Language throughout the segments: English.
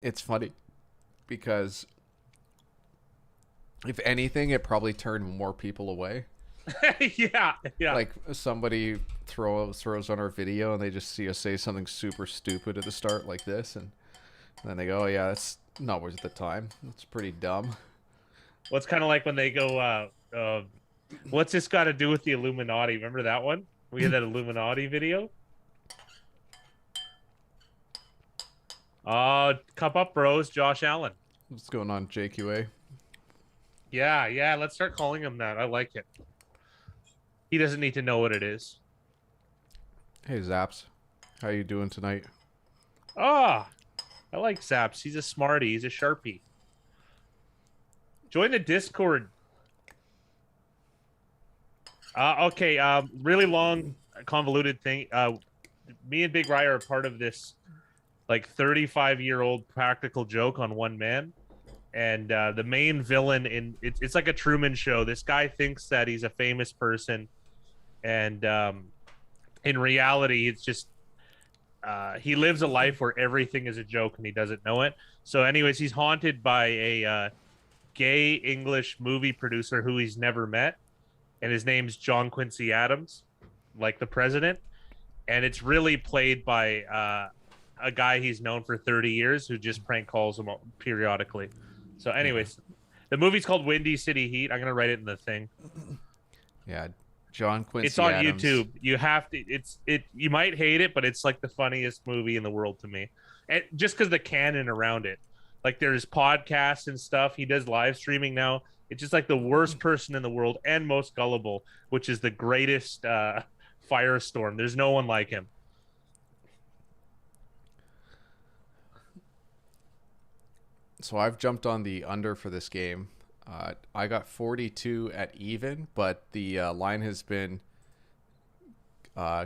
it's funny because if anything, it probably turned more people away. Yeah, yeah. Like somebody throws on our video and they just see us say something super stupid at the start like this, and then they go, "Oh yeah, that's not worth the time. It's pretty dumb." Well, it's kind of like when they go, what's this got to do with the Illuminati? Remember that one? We had that Illuminati video. Cup up, bros. Josh Allen. What's going on, JQA? Yeah, yeah. Let's start calling him that. I like it. He doesn't need to know what it is. Hey Zaps, how you doing tonight? Ah, I like Zaps. He's a smarty. He's a sharpie. Join the Discord. Okay. Really long, convoluted thing. Me and Big Rye are part of this like 35-year-old practical joke on one man. And the main villain it's like a Truman Show. This guy thinks that he's a famous person, and in reality, it's just he lives a life where everything is a joke and he doesn't know it. So, anyways, he's haunted by a gay English movie producer who he's never met, and his name's John Quincy Adams, like the president. And it's really played by a guy he's known for 30 years who just prank calls him periodically. So, anyways, the movie's called Windy City Heat. I'm gonna write it in the thing. Yeah, John Quincy. It's on Adams. YouTube. You have to. You might hate it, but it's like the funniest movie in the world to me. And just because the canon around it, like there's podcasts and stuff. He does live streaming now. It's just like the worst person in the world and most gullible, which is the greatest firestorm. There's no one like him. So I've jumped on the under for this game. I got 42 at even, but the line has been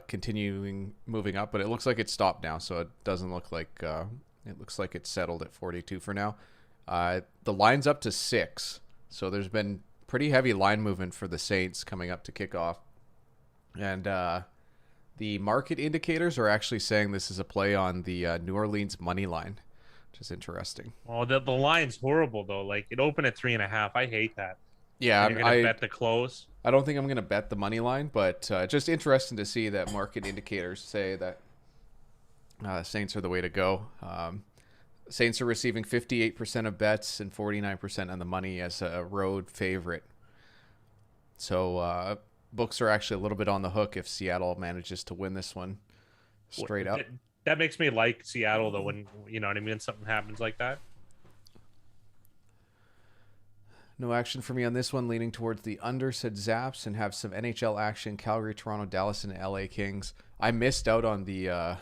continuing moving up, but it looks like it stopped now, so it doesn't look like it looks like it's settled at 42 for now. The line's up to 6, so there's been pretty heavy line movement for the Saints coming up to kickoff, and the market indicators are actually saying this is a play on the New Orleans money line, which is interesting. Oh, the line's horrible though. Like it opened at 3.5. I hate that. Yeah, And you're gonna bet the close. I don't think I'm going to bet the money line, but just interesting to see that market indicators say that Saints are the way to go. Saints are receiving 58% of bets and 49% on the money as a road favorite. So books are actually a little bit on the hook if Seattle manages to win this one straight up. That makes me like Seattle though. When you know what I mean, something happens like that. No action for me on this one, leaning towards the under, said Zaps, and have some NHL action, Calgary, Toronto, Dallas, and LA Kings. I missed out on the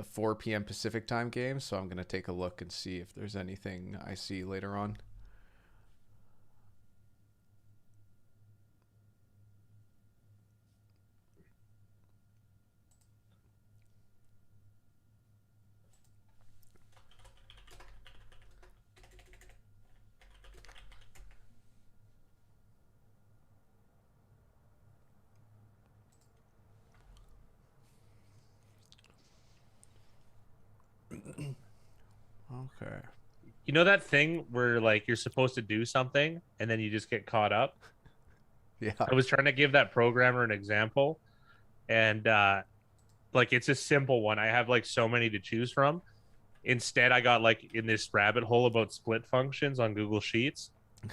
4 p.m. Pacific time game, so I'm going to take a look and see if there's anything I see later on. Okay. You know that thing where like you're supposed to do something and then you just get caught up? Yeah. I was trying to give that programmer an example, and like it's a simple one. I have like so many to choose from. Instead, I got like in this rabbit hole about split functions on Google Sheets.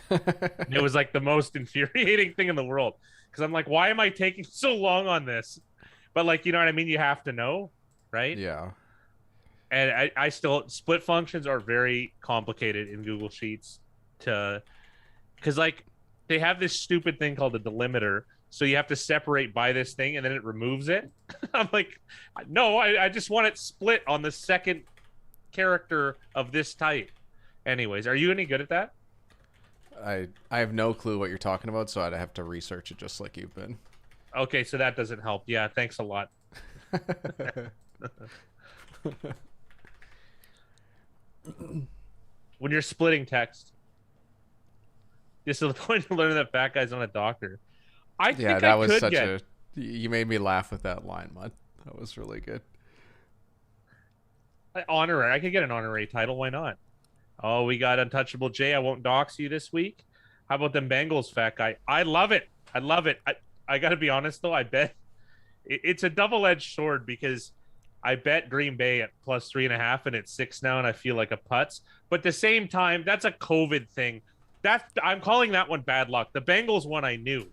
And it was like the most infuriating thing in the world because I'm like, why am I taking so long on this? But like, you know what I mean? You have to know, right? Yeah. And I still split functions are very complicated in Google Sheets to because like they have this stupid thing called a delimiter. So you have to separate by this thing and then it removes it. I'm like, no, I just want it split on the second character of this type. Anyways, are you any good at that? I have no clue what you're talking about, so I'd have to research it just like you've been. Okay, so that doesn't help. Yeah, thanks a lot. When you're splitting text, just to the point to learn that fat guy's not a doctor. I Yeah, think that I was could such get. a. You made me laugh with that line, Mud. That was really good. Honorary. I could get an honorary title. Why not? Oh, we got Untouchable Jay. I won't dox you this week. How about them Bengals, fat guy? I love it. I love it. I got to be honest, though. I bet it's a double-edged sword because I bet Green Bay at +3.5 and it's 6 now, and I feel like a putz. But at the same time, that's a COVID thing. I'm calling that one bad luck. The Bengals one I knew,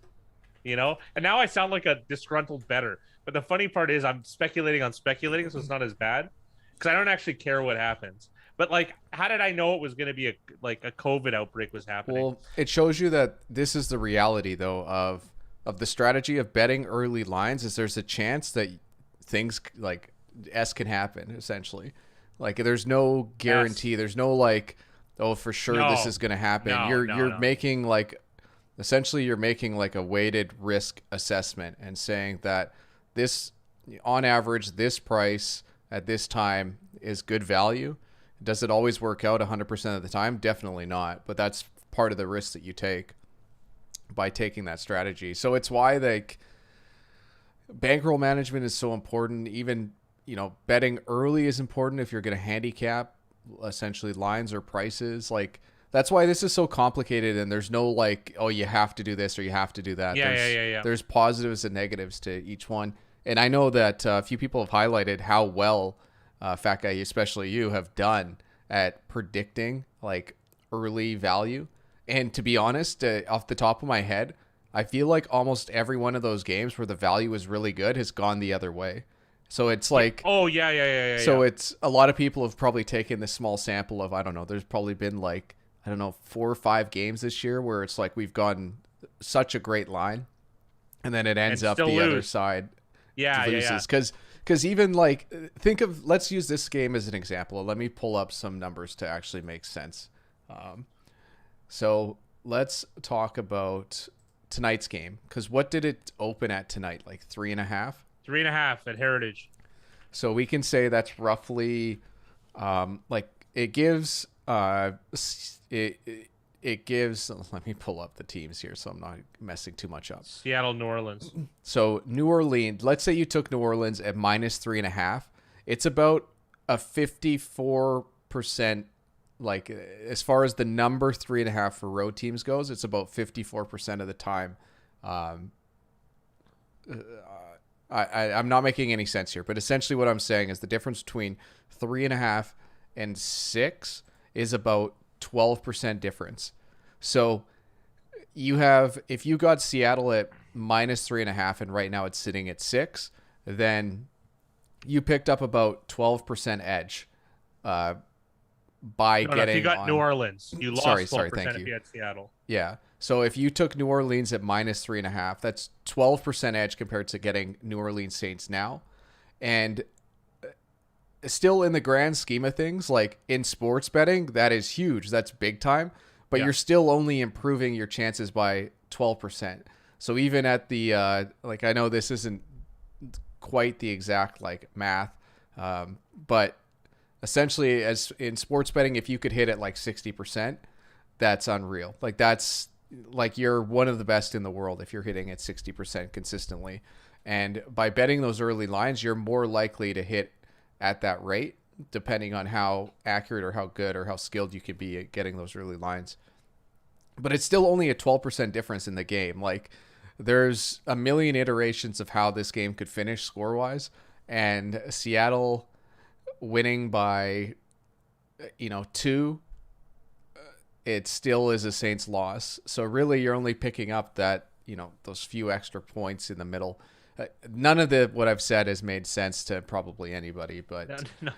and now I sound like a disgruntled bettor. But the funny part is I'm speculating on speculating, so it's not as bad because I don't actually care what happens. But like, how did I know it was going to be a COVID outbreak was happening? Well, it shows you that this is the reality, though, of the strategy of betting early lines. Is there's a chance that things like S can happen, essentially. Like, there's no guarantee. Yes. There's no like, oh, for sure this is going to happen. You're making like, essentially, you're making like a weighted risk assessment and saying that this, on average, this price at this time is good value. Does it always work out 100% of the time? Definitely not. But that's part of the risk that you take by taking that strategy. So it's why like bankroll management is so important. Even, betting early is important if you're going to handicap essentially lines or prices. Like, that's why this is so complicated, and there's no like, oh, you have to do this or you have to do that. Yeah. There's positives and negatives to each one. And I know that a few people have highlighted how well Fat Guy, especially you, have done at predicting like early value. And to be honest, off the top of my head, I feel like almost every one of those games where the value is really good has gone the other way. So it's like, oh yeah. So it's a lot of people have probably taken this small sample of, I don't know, there's probably been like, I don't know, 4 or 5 games this year where it's like we've gotten such a great line, and then it ends up the other side. Loses. Because even like, let's use this game as an example. Let me pull up some numbers to actually make sense. So let's talk about tonight's game. Because what did it open at tonight? Like 3.5? 3.5 at Heritage. So we can say that's roughly, like it gives, it gives, let me pull up the teams here so I'm not messing too much up. Seattle, New Orleans. So New Orleans, let's say you took New Orleans at -3.5. It's about a 54%, like as far as the number 3.5 for road teams goes, it's about 54% of the time. I'm not making any sense here, but essentially what I'm saying is the difference between 3.5 and 6 is about 12% difference. So you have, if you got Seattle at -3.5 and right now it's sitting at 6, then you picked up about 12% edge by getting. If you got New Orleans, you lost 12% thank you. If you had Seattle. Yeah. So if you took New Orleans at -3.5, that's 12% edge compared to getting New Orleans Saints now. And still, in the grand scheme of things, like in sports betting, that is huge. That's big time. But you're still only improving your chances by 12%. So even at the, like, I know this isn't quite the exact like math, but essentially, as in sports betting, if you could hit it like 60%, that's unreal. Like, that's like you're one of the best in the world if you're hitting at 60% consistently. And by betting those early lines, you're more likely to hit at that rate, depending on how accurate or how good or how skilled you could be at getting those early lines. But it's still only a 12% difference in the game. Like, there's a million iterations of how this game could finish score-wise, and Seattle winning by, 2, it still is a Saints loss. So really, you're only picking up that, those few extra points in the middle. None of what I've said has made sense to probably anybody, but no,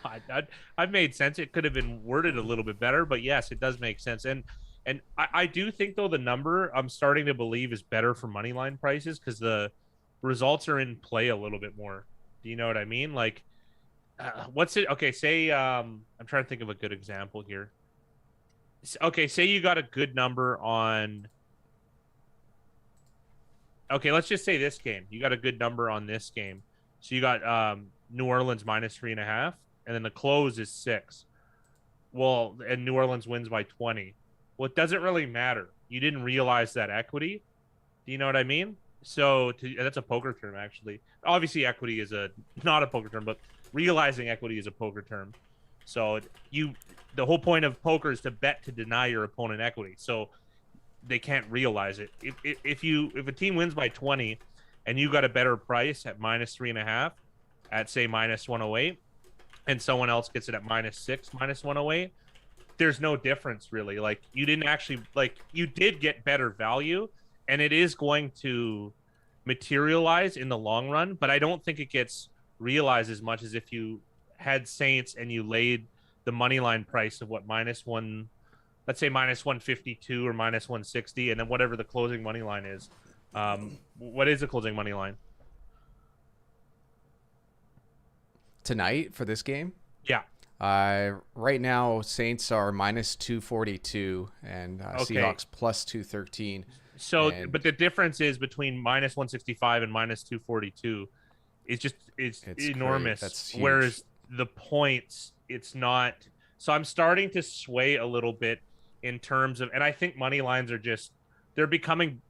I've made sense. It could have been worded a little bit better, but yes, it does make sense. And I do think, though, the number I'm starting to believe is better for money line prices because the results are in play a little bit more. Do you know what I mean? Like, what's it? Okay, say I'm trying to think of a good example here. Okay, say you got a good number on. Okay, let's just say this game. You got a good number on this game. So you got New Orleans -3.5, and then the close is 6. Well, and New Orleans wins by 20. Well, it doesn't really matter. You didn't realize that equity. Do you know what I mean? So that's a poker term, actually. Obviously, equity is not a poker term, but realizing equity is a poker term. So the whole point of poker is to bet to deny your opponent equity. So they can't realize it. If a team wins by 20 and you got a better price at -3.5 at say -108, and someone else gets it at -6, -108, there's no difference really. Like you didn't actually you did get better value, and it is going to materialize in the long run, but I don't think it gets realized as much as if you had Saints and you laid the money line price of what -1, let's say -152 or -160, and then whatever the closing money line is. What is the closing money line Tonight for this game? Yeah. Right now, Saints are -242 and Okay. Seahawks +213. So, And but the difference is between -165 and -242 is just it's enormous. That's huge. Whereas the points, it's not. So I'm starting to sway a little bit in terms of, and I think money lines are just they're becoming.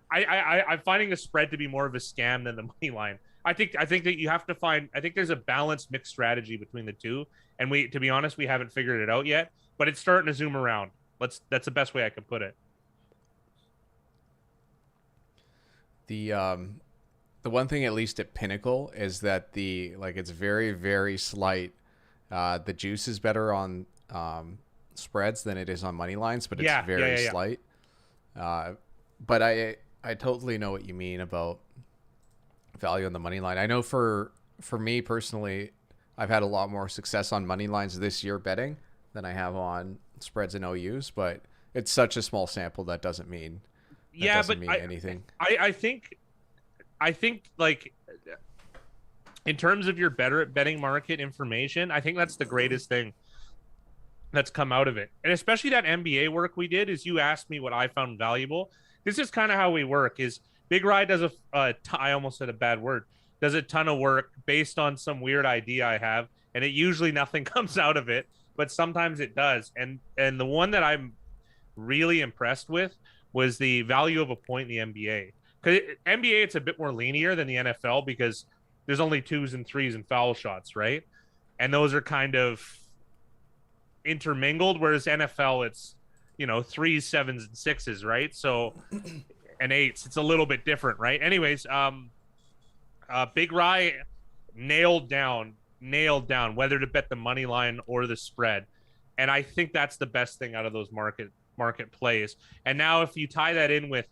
I'm finding the spread to be more of a scam than the money line. I think that you have to find. I think there's a balanced mixed strategy between the two, and to be honest, we haven't figured it out yet. But it's starting to zoom around. That's the best way I could put it. The one thing, at least at Pinnacle, is that it's very, very slight. The juice is better on spreads than it is on money lines, but it's very slight. But I totally know what you mean about value on the money line. I know for me personally, I've had a lot more success on money lines this year betting than I have on spreads and OUs, but it's such a small sample that doesn't mean anything. I think like in terms of your better at betting market information, I think that's the greatest thing that's come out of it. And especially that NBA work we did is you asked me what I found valuable. This is kind of how we work is Big Rye does I almost said a bad word, does a ton of work based on some weird idea I have. And it usually nothing comes out of it, but sometimes it does. And the one that I'm really impressed with was the value of a point in the NBA. Because NBA, it's a bit more linear than the NFL because there's only 2s and 3s and foul shots, right? And those are kind of intermingled, whereas NFL, it's 3s, 7s, and 6s, right? So and 8s, it's a little bit different, right? Anyways, Big Rye nailed down whether to bet the money line or the spread, and I think that's the best thing out of those market plays. And now if you tie that in with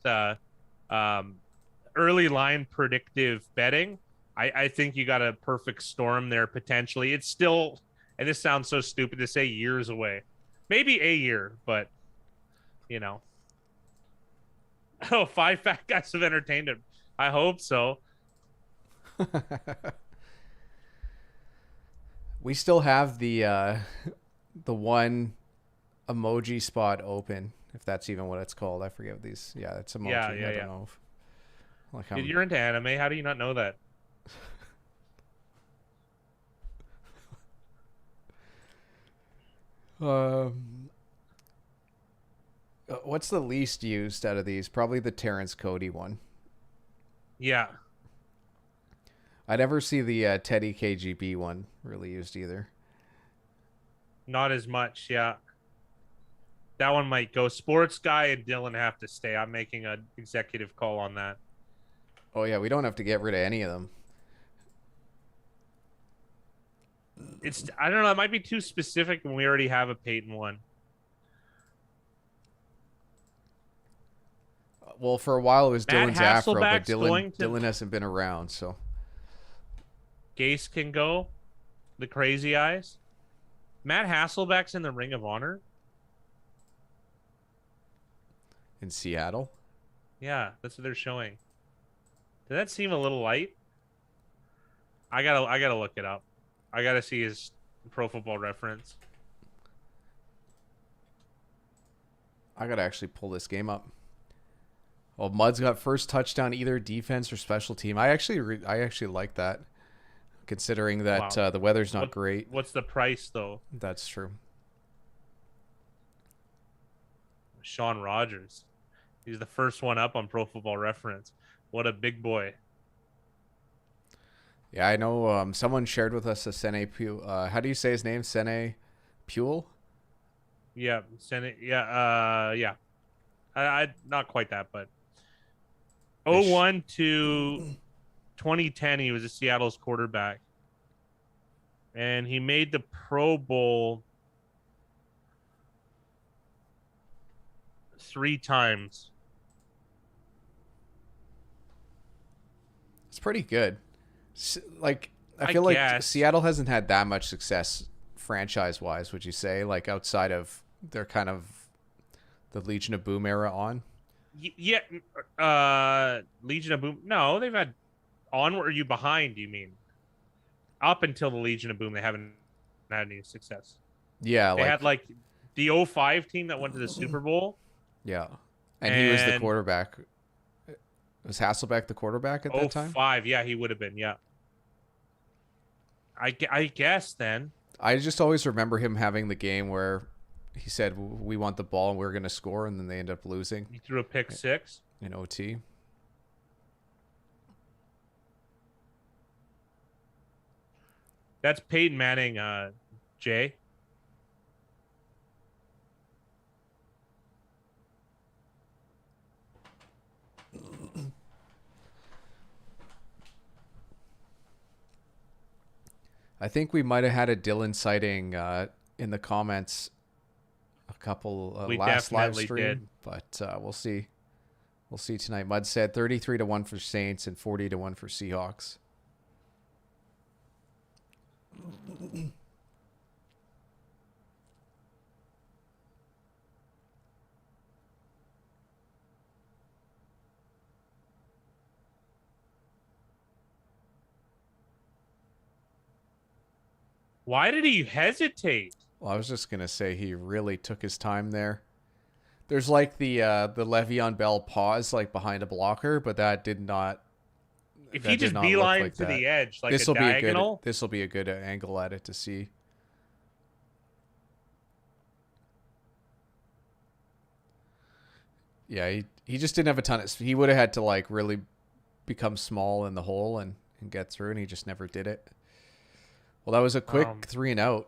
early line predictive betting, I think you got a perfect storm there potentially. It's still, and this sounds so stupid to say, years away, maybe a year, but oh, 5 fat guys have entertained him. I hope so. We still have the one emoji spot open, if that's even what it's called. I forget what these. Yeah, it's emoji. Yeah. I don't know. Dude, you're into anime. How do you not know that? What's the least used out of these? Probably the Terrence Cody one. Yeah. I never see the Teddy KGB one really used either. Not as much, yeah. That one might go. Sports Guy and Dylan have to stay. I'm making an executive call on that. Oh, yeah, we don't have to get rid of any of them. I don't know. It might be too specific when we already have a Peyton one. Well, for a while it was Matt Dylan's afro, but Hasselbeck's Dylan hasn't been around, so. Gase can go. The Crazy Eyes. Matt Hasselbeck's in the Ring of Honor. In Seattle? Yeah, that's what they're showing. Did that seem a little light? I gotta look it up. I gotta see his Pro Football Reference. I gotta actually pull this game up. Well, Mud's got first touchdown either defense or special team. I actually like that, considering that the weather's not great. What's the price though? That's true. Sean Rogers. He's the first one up on Pro Football Reference. What a big boy. Yeah, I know. Someone shared with us a Sene Puel. How do you say his name? Sene Puel. Yeah, Senate. Yeah, yeah. I not quite that, but They sh- 01 to 2010, he was a Seattle's quarterback, and he made the Pro Bowl 3 times. it's pretty good. Like I I feel like guess. Seattle hasn't had that much success franchise wise. Would you say like outside of their kind of the Legion of Boom era on? Yeah. Legion of Boom. No, they've had onward. Are you behind? You mean up until the Legion of Boom? They haven't had any success. Yeah, They had like like the '05 team that went to the Super Bowl, yeah, and he was the and quarterback. Was Hasselbeck the quarterback at that time? '05. Yeah, he would have been. Yeah, I guess then. I just always remember him having the game where he said we want the ball and we're going to score, and then they end up losing He threw a pick six. in OT. That's Peyton Manning, Jay. I think we might have had a Dylan sighting in the comments a couple We last live definitely stream, did. but we'll see. We'll see tonight. Mud said 33-1 for Saints and 40-1 for Seahawks. Why did he hesitate? Well, I was just gonna say he really took his time there. There's like the Le'Veon Bell pause like behind a blocker, but that did not If that he did just not look beeline like to that. the edge, like This a will be a good diagonal, this will be a good angle at it to see. Yeah, he just didn't have a ton of. He would have had to like really become small in the hole and get through, and he just never did it. Well, that was a quick 3 and out.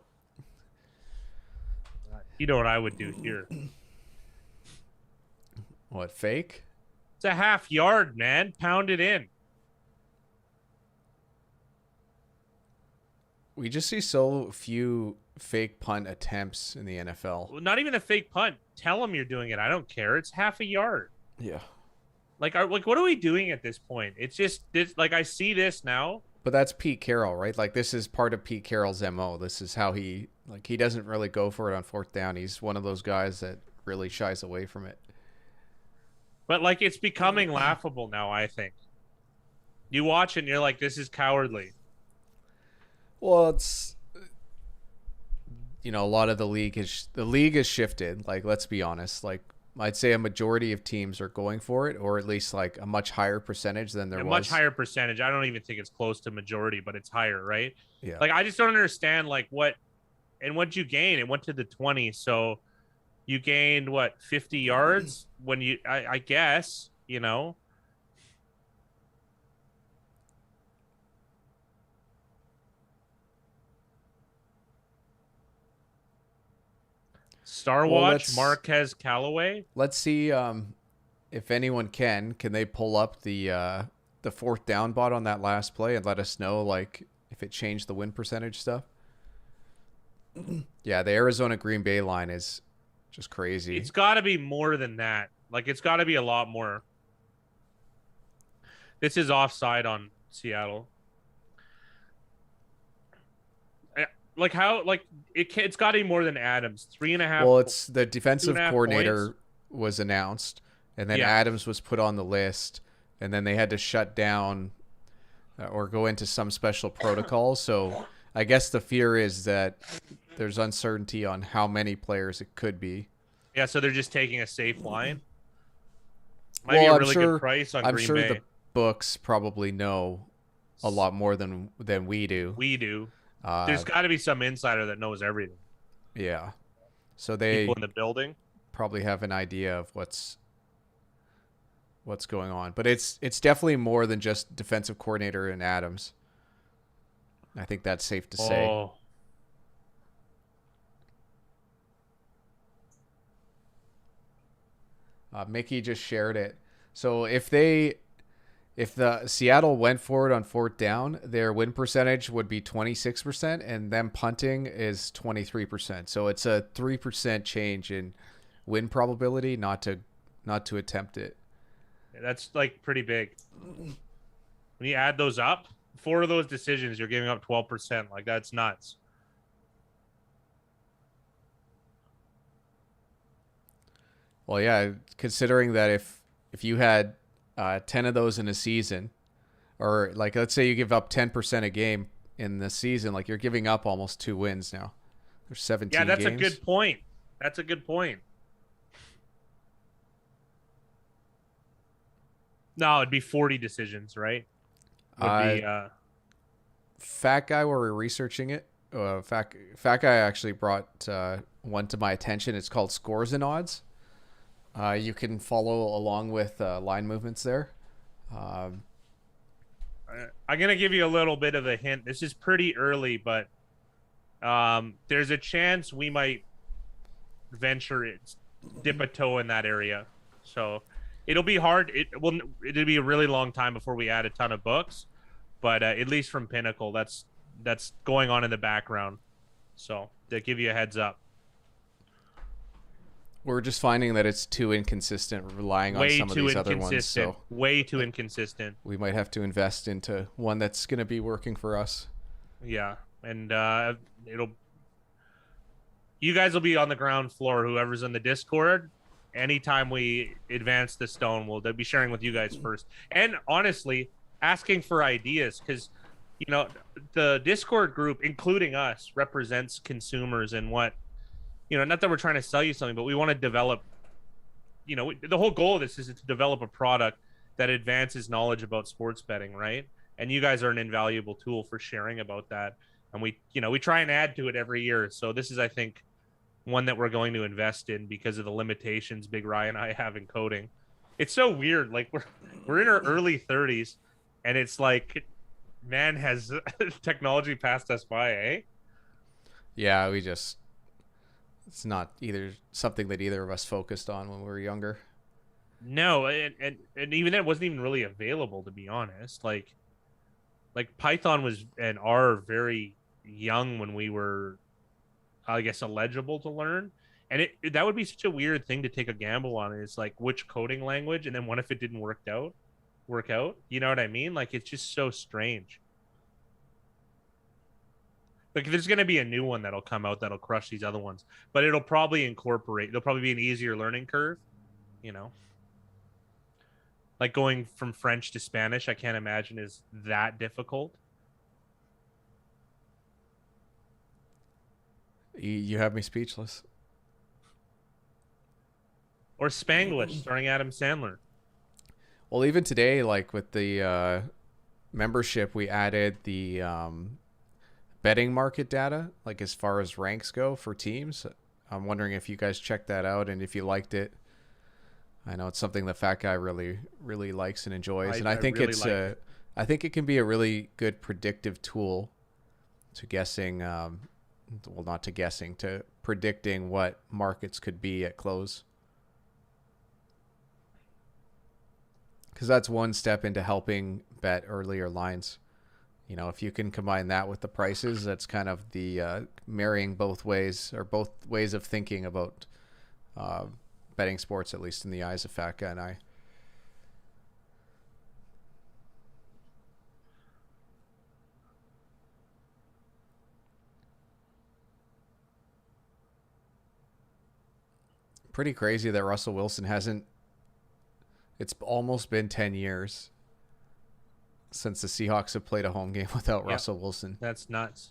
you know what I would do here. What, fake? It's a half yard, man. Pound it in. We just see so few fake punt attempts in the NFL. Well, not even a fake punt. Tell him you're doing it. I don't care. It's half a yard. Yeah. Like, what are we doing at this point? It's just this. Like, I see this now. But that's Pete Carroll, right? Like this is part of Pete Carroll's MO. This is how he doesn't really go for it on fourth down. He's one of those guys that really shies away from it. But like, it's becoming laughable now. I think you watch it and you're like, this is cowardly. Well, it's a lot of the league has shifted. Like, let's be honest. Like, I'd say a majority of teams are going for it, or at least like a much higher percentage than there was. A much higher percentage. I don't even think it's close to majority, but it's higher, right? Yeah. Like, I just don't understand like what'd you gain? It went to the 20, so you gained what, 50 yards when I guess, Star Watch, Marquez Callaway. Let's see if anyone can they pull up the fourth down bot on that last play and let us know like if it changed the win percentage stuff. Yeah, the Arizona Green Bay line is just crazy. It's got to be more than that. Like, it's got to be a lot more. This is offside on Seattle. Like, how, like, it's got to be more than Adams. 3.5. Well, it's the defensive 2.5 coordinator points. was announced, and then Yeah. Adams was put on the list, and then they had to shut down or go into some special protocol. So I guess the fear is that there's uncertainty on how many players it could be. Yeah, so they're just taking a safe line. Might Well, be a I'm really sure- good price on I'm Green sure Bay. the books probably know a lot more than we do. We do. There's got to be some insider that knows everything. Yeah. So they People in the building. probably have an idea of what's going on. But it's definitely more than just defensive coordinator and Adams. I think that's safe to say. Oh, Mickey just shared it. So if the Seattle went for it on fourth down, their win percentage would be 26%, and them punting is 23%. So it's a 3% change in win probability not to attempt it. that's like pretty big. When you add those up, 4 of those decisions, you're giving up 12%. Like that's nuts. Well, yeah, considering that if you had 10 of those in a season, or like let's say you give up 10% a game in the season, like you're giving up almost 2 wins now. There's 17 Yeah, that's games. a good point. That's a good point. No, it'd be 40 decisions, right? Would be Fat guy, where we're researching it. Fat guy actually brought one to my attention. It's called Scores and Odds. You can follow along with line movements there. I'm gonna give you a little bit of a hint. This is pretty early, but there's a chance we might dip a toe in that area. So it'll be hard. It'll be a really long time before we add a ton of books, but at least from Pinnacle, that's going on in the background. So to give you a heads up. We're just finding that it's too inconsistent, relying on some of these other ones. So way too inconsistent. we might have to invest into one that's going to be working for us. Yeah, and you guys will be on the ground floor. Whoever's in the Discord, anytime we advance the stone, they'll be sharing with you guys first. And honestly, asking for ideas, because the Discord group, including us, represents consumers and what. Not that we're trying to sell you something, but we want to develop, the whole goal of this is to develop a product that advances knowledge about sports betting, right? And you guys are an invaluable tool for sharing about that. And we try and add to it every year. So this is, I think, one that we're going to invest in because of the limitations Big Ryan and I have in coding. It's so weird. Like we're in our early 30s, and it's like, man, has technology passed us by, eh? Yeah, it's not either something that either of us focused on when we were younger. No, and even that wasn't even really available, to be honest. Like Python was and are very young when we were, I guess, eligible to learn. And that would be such a weird thing to take a gamble on. Is like which coding language, and then what if it didn't work out? You know what I mean? Like it's just so strange. Like there's going to be a new one that'll come out that'll crush these other ones, but it'll probably there'll probably be an easier learning curve, like going from French to Spanish. I can't imagine is that difficult. You have me speechless. Or Spanglish starring Adam Sandler. Well, even today, like with the membership, we added the betting market data, like as far as ranks go for teams. I'm wondering if you guys checked that out and if you liked it. I know it's something the Fat Guy really, really likes and enjoys, and I think really like it. I think it can be a really good predictive tool to guessing. To predicting what markets could be at close. Because that's one step into helping bet earlier lines. If you can combine that with the prices, that's kind of the marrying both ways, or both ways of thinking about betting sports, at least in the eyes of Fat Guy and I. Pretty crazy that Russell Wilson hasn't. It's almost been 10 years since the Seahawks have played a home game without Russell Wilson. That's nuts.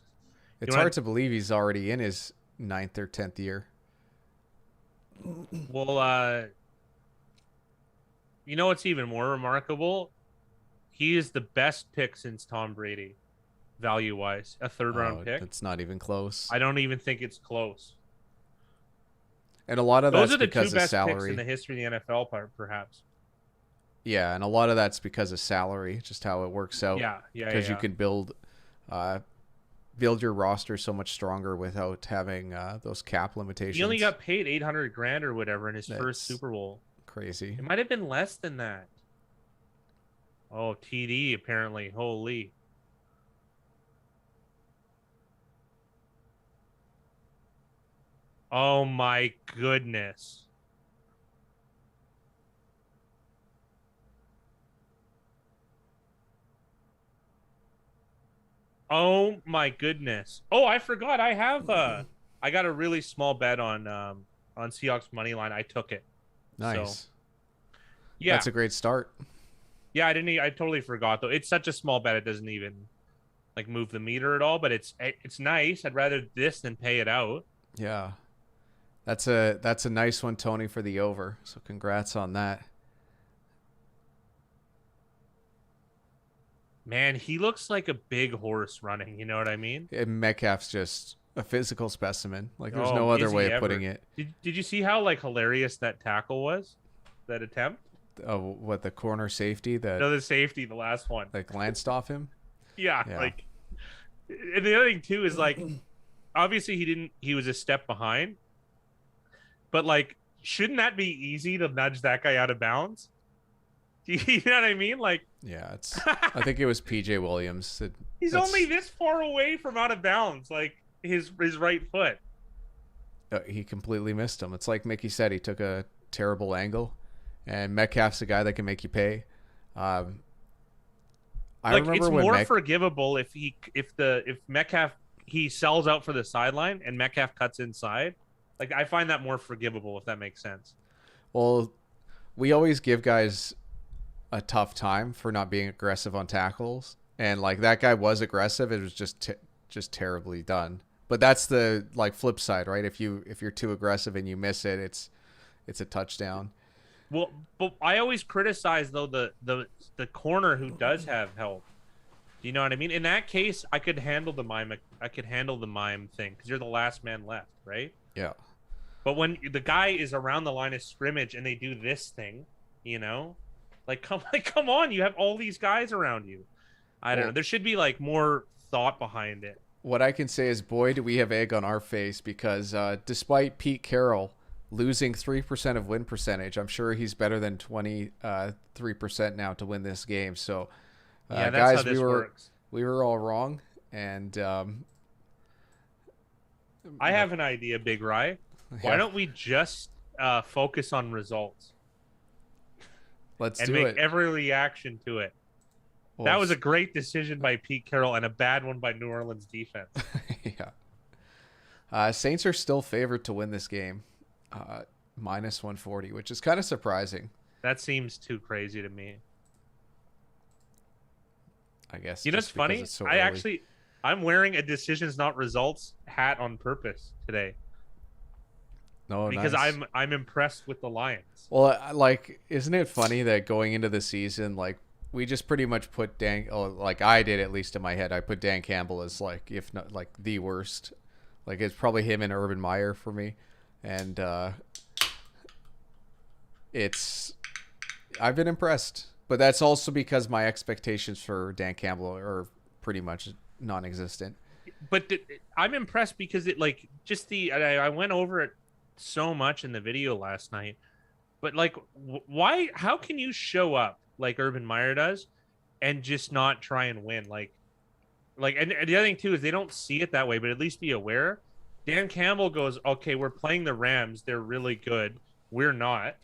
It's hard to believe he's already in his 9th or 10th year. Well, what's even more remarkable? He is the best pick since Tom Brady, value-wise, a third-round pick. It's not even close. I don't even think it's close. And a lot of Those that's are the because two of best picks salary. in the history of the NFL, perhaps. Yeah, and a lot of that's because of salary, just how it works out. Yeah. Because you can build build your roster so much stronger without having those cap limitations. He only got paid 800 grand or whatever in his first That's Super Bowl. crazy. It might have been less than that. Oh, TD apparently. Holy. Oh my goodness. Oh my goodness. Oh, I forgot. I got a really small bet on Seahawks money line. I took it. Nice. So, yeah. That's a great start. Yeah, I totally forgot though. It's such a small bet it doesn't even like move the meter at all, but it's nice. I'd rather this than pay it out. Yeah. That's a nice one, Tony, for the over. So congrats on that. Man, he looks like a big horse running. You know what I mean? And Metcalf's just a physical specimen. Like there's Oh, no other is he way of ever. putting it. Did you see how like hilarious that tackle was? That attempt? Oh, what the corner safety that No, the safety, the last one. like glanced off him? Yeah, Yeah. like, and the other thing too is like, obviously he was a step behind, but like, shouldn't that be easy to nudge that guy out of bounds? You know what I mean? Like, Yeah, it's. I think it was PJ Williams. He's only this far away from out of bounds, like his right foot. He completely missed him. It's like Mickey said. He took a terrible angle, and Metcalf's a guy that can make you pay. I like remember it's when more forgivable if Metcalf he sells out for the sideline and Metcalf cuts inside. Like I find that more forgivable if that makes sense. Well, we always give guys a tough time for not being aggressive on tackles, and like that guy was aggressive. It was just terribly done. But that's the like flip side, right? If you're too aggressive and you miss it, it's a touchdown. Well, but I always criticize though the corner who does have help. Do you know what I mean? In that case, I could handle the mime. I could handle the mime thing because you're the last man left, right? Yeah. But when the guy is around the line of scrimmage and they do this thing, you know, come on, you have all these guys around you. I don't know. There should be like more thought behind it. What I can say is, boy, do we have egg on our face because despite Pete Carroll losing 3% of win percentage, I'm sure he's better than 23% now to win this game. So, yeah, that's guys, how this works. We were all wrong, and I have an idea, Big Rye. Why don't we just focus on results? Let's and do make it. every reaction to it. Well, that was a great decision by Pete Carroll and a bad one by New Orleans defense. Yeah. Saints are still favored to win this game, minus 140, which is kind of surprising. That seems too crazy to me. I guess. You know what's funny? It's so early. I'm wearing a decisions not results hat on purpose today. No, because nice. I'm impressed with the Lions. Well, like, isn't it funny that going into the season, like, we just pretty much put like I did, at least in my head, I put Dan Campbell as like, if not like the worst. Like it's probably him and Urban Meyer for me. And I've been impressed. But that's also because my expectations for Dan Campbell are pretty much non-existent. But I'm impressed because it like just I went over it so much in the video last night. But like how can you show up like Urban Meyer does and just not try and win? Like and the other thing too is they don't see it that way, but at least be aware. Dan Campbell goes, okay, we're playing the Rams, they're really good, we're not.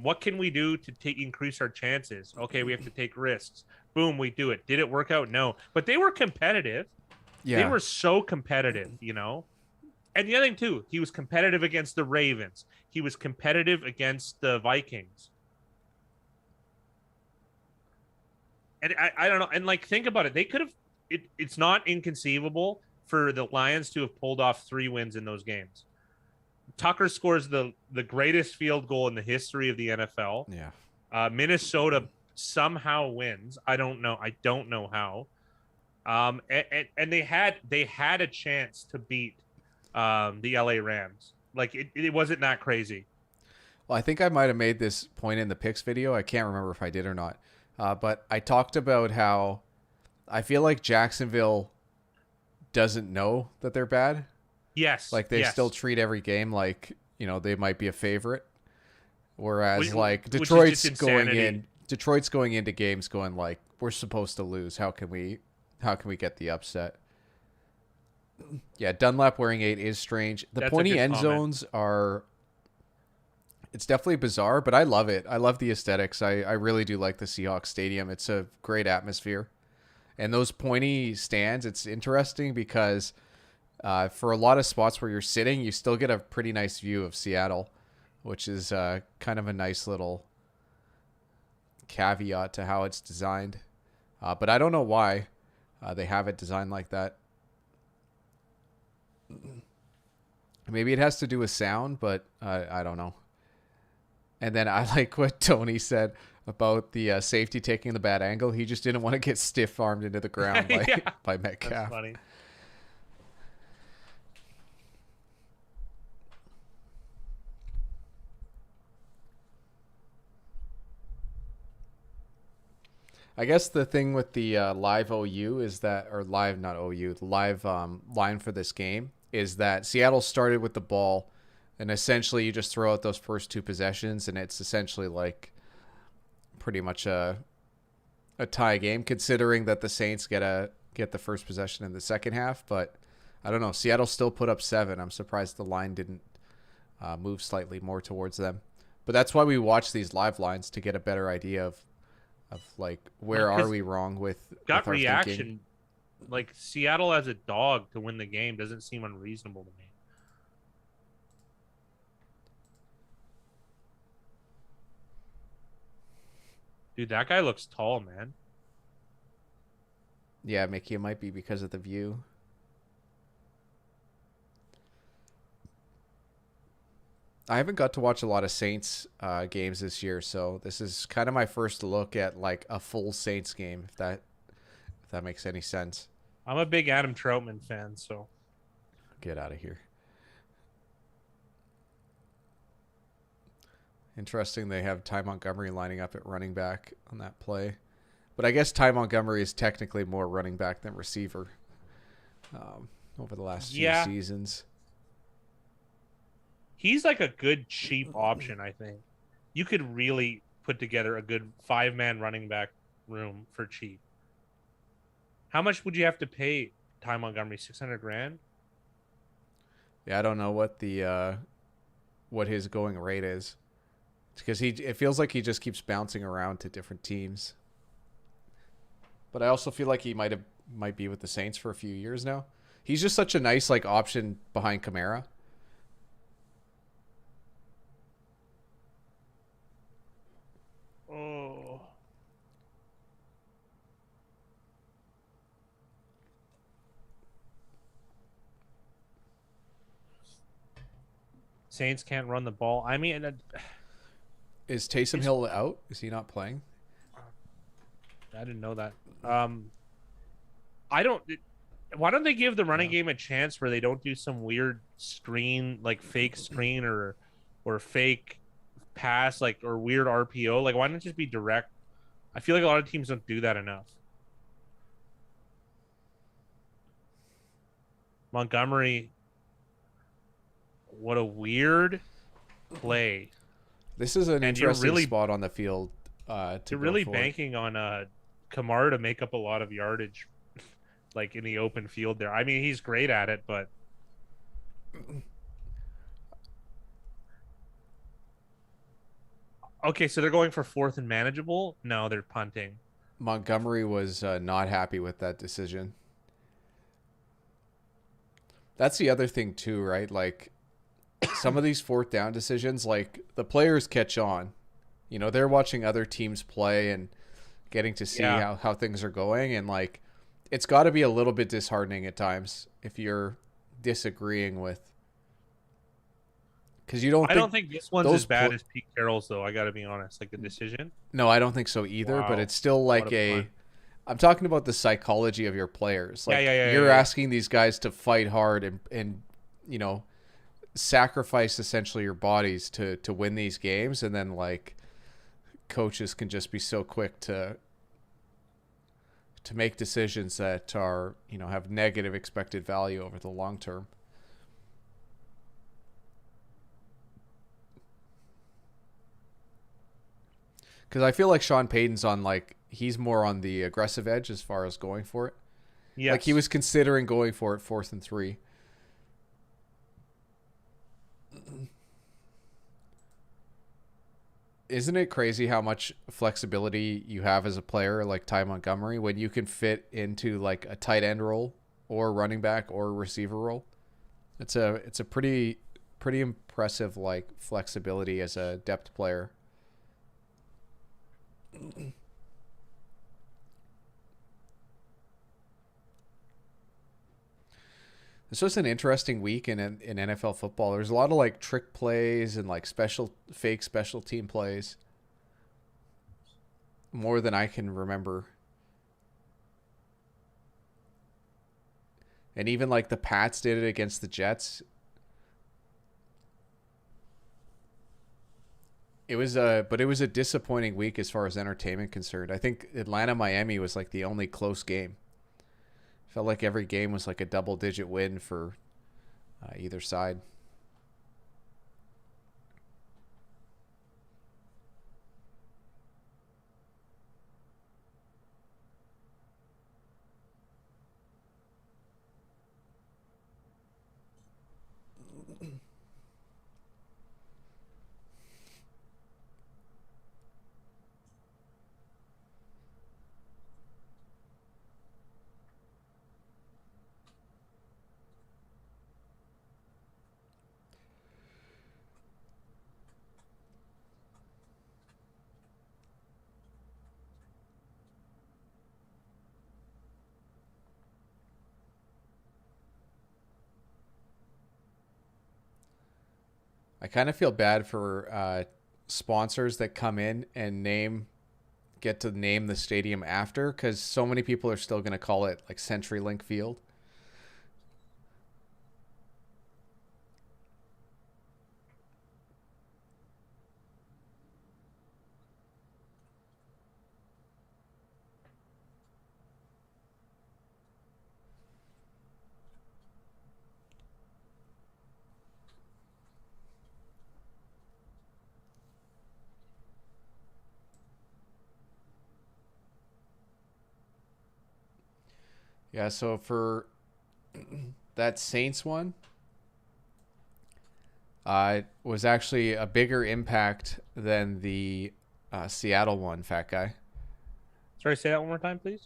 What can we do to increase our chances? Okay, we have to take risks. Boom, we do it. Did it work out? No, but they were competitive. Yeah, they were so competitive, you know. And the other thing too, he was competitive against the Ravens. He was competitive against the Vikings. And I don't know. And like, think about it. They could have. It's not inconceivable for the Lions to have pulled off 3 wins in those games. Tucker scores the greatest field goal in the history of the NFL. Yeah. Minnesota somehow wins. I don't know how. And they had a chance to beat the LA Rams. Like it wasn't that crazy. Well, I think I might have made this point in the picks video. I can't remember if I did or not. But I talked about how I feel like Jacksonville doesn't know that they're bad. Yes. Like they yes. still treat every game like, they might be a favorite. Whereas like which is just Detroit's going into games going like, we're supposed to lose. How can we get the upset? Yeah, Dunlap wearing 8 is strange. The pointy end zones it's definitely bizarre, but I love it. I love the aesthetics. I really do like the Seahawks stadium. It's a great atmosphere. And those pointy stands, it's interesting because for a lot of spots where you're sitting, you still get a pretty nice view of Seattle, which is kind of a nice little caveat to how it's designed. But I don't know why they have it designed like that. Maybe it has to do with sound, but I don't know. And then I like what Tony said about the safety taking the bad angle. He just didn't want to get stiff-armed into the ground by Metcalf. That's funny. I guess the thing with the live OU is that, or live, not OU, the live line for this game is that Seattle started with the ball, and essentially you just throw out those first 2 possessions, and it's essentially like pretty much a tie game, considering that the Saints get the first possession in the second half. But I don't know. Seattle still put up 7. I'm surprised the line didn't move slightly more towards them. But that's why we watch these live lines, to get a better idea of like where are we wrong with gut our reaction. thinking. Like Seattle as a dog to win the game doesn't seem unreasonable to me. Dude, that guy looks tall, man. Yeah, Mickey, it might be because of the view. I haven't got to watch a lot of Saints games this year, so this is kind of my first look at like a full Saints game, if that makes any sense. I'm a big Adam Troutman fan, so get out of here. Interesting, they have Ty Montgomery lining up at running back on that play. But I guess Ty Montgomery is technically more running back than receiver over the last few seasons. He's like a good cheap option, I think. You could really put together a good 5-man running back room for cheap. How much would you have to pay Ty Montgomery? $600,000? Yeah, I don't know what the what his going rate is. Because it feels like he just keeps bouncing around to different teams. But I also feel like he might be with the Saints for a few years now. He's just such a nice like option behind Kamara. Oh. Saints can't run the ball. I mean, is Taysom Hill out? Is he not playing? I didn't know that. I don't. Why don't they give the running game a chance where they don't do some weird screen, like fake screen or fake pass, like, or weird RPO? Like, why not just be direct? I feel like a lot of teams don't do that enough. Montgomery, what a weird play. This is an interesting spot on the field. You're really banking on Kamara to make up a lot of yardage, like in the open field there. I mean, he's great at it, but okay. So they're going for 4th and manageable. No, they're punting. Montgomery was not happy with that decision. That's the other thing too, right? Like some of these 4th down decisions, like the players catch on. You know, they're watching other teams play and getting to see how things are going. And like, it's got to be a little bit disheartening at times if you're disagreeing with. Because you don't. I don't think this one's as bad as Pete Carroll's, though. I got to be honest. Like the decision. No, I don't think so either. Wow. But it's still like I'm talking about the psychology of your players. Like you're asking these guys to fight hard and you know, sacrifice essentially your bodies to win these games, and then like coaches can just be so quick to to make decisions that are, have negative expected value over the long term. Because I feel like Sean Payton's on, like, he's more on the aggressive edge as far as going for it. Yes. Like, he was considering going for it 4th and 3. Isn't it crazy how much flexibility you have as a player like Ty Montgomery when you can fit into like a tight end role or running back or receiver role? It's a pretty impressive like flexibility as a depth player. This was an interesting week in NFL football. There's a lot of like trick plays and like fake special team plays. More than I can remember. And even like the Pats did it against the Jets. It was a disappointing week as far as entertainment concerned. I think Atlanta Miami was like the only close game. Felt like every game was like a double-digit win for either side. I kind of feel bad for sponsors that come in and get to name the stadium after, because so many people are still going to call it like CenturyLink Field. Yeah, so for that Saints one, was actually a bigger impact than the Seattle one, fat guy. Sorry, say that one more time, please.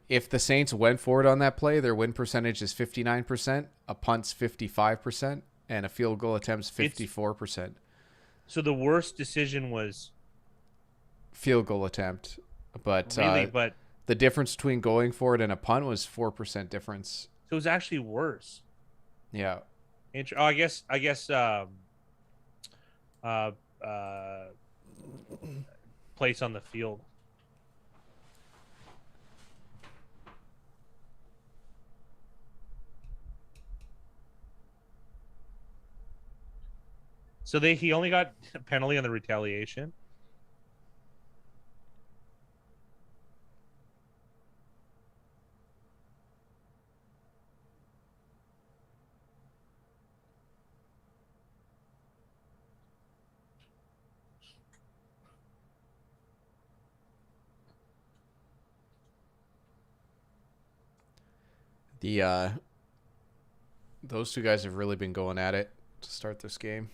If the Saints went for it on that play, their win percentage is 59%, a punt's 55%, and a field goal attempt's 54%. So the worst decision was field goal attempt, but really, but the difference between going for it and a punt was 4% difference. so it was actually worse. Yeah. Oh, I guess place on the field. So he only got a penalty on the retaliation. Those two guys have really been going at it to start this game.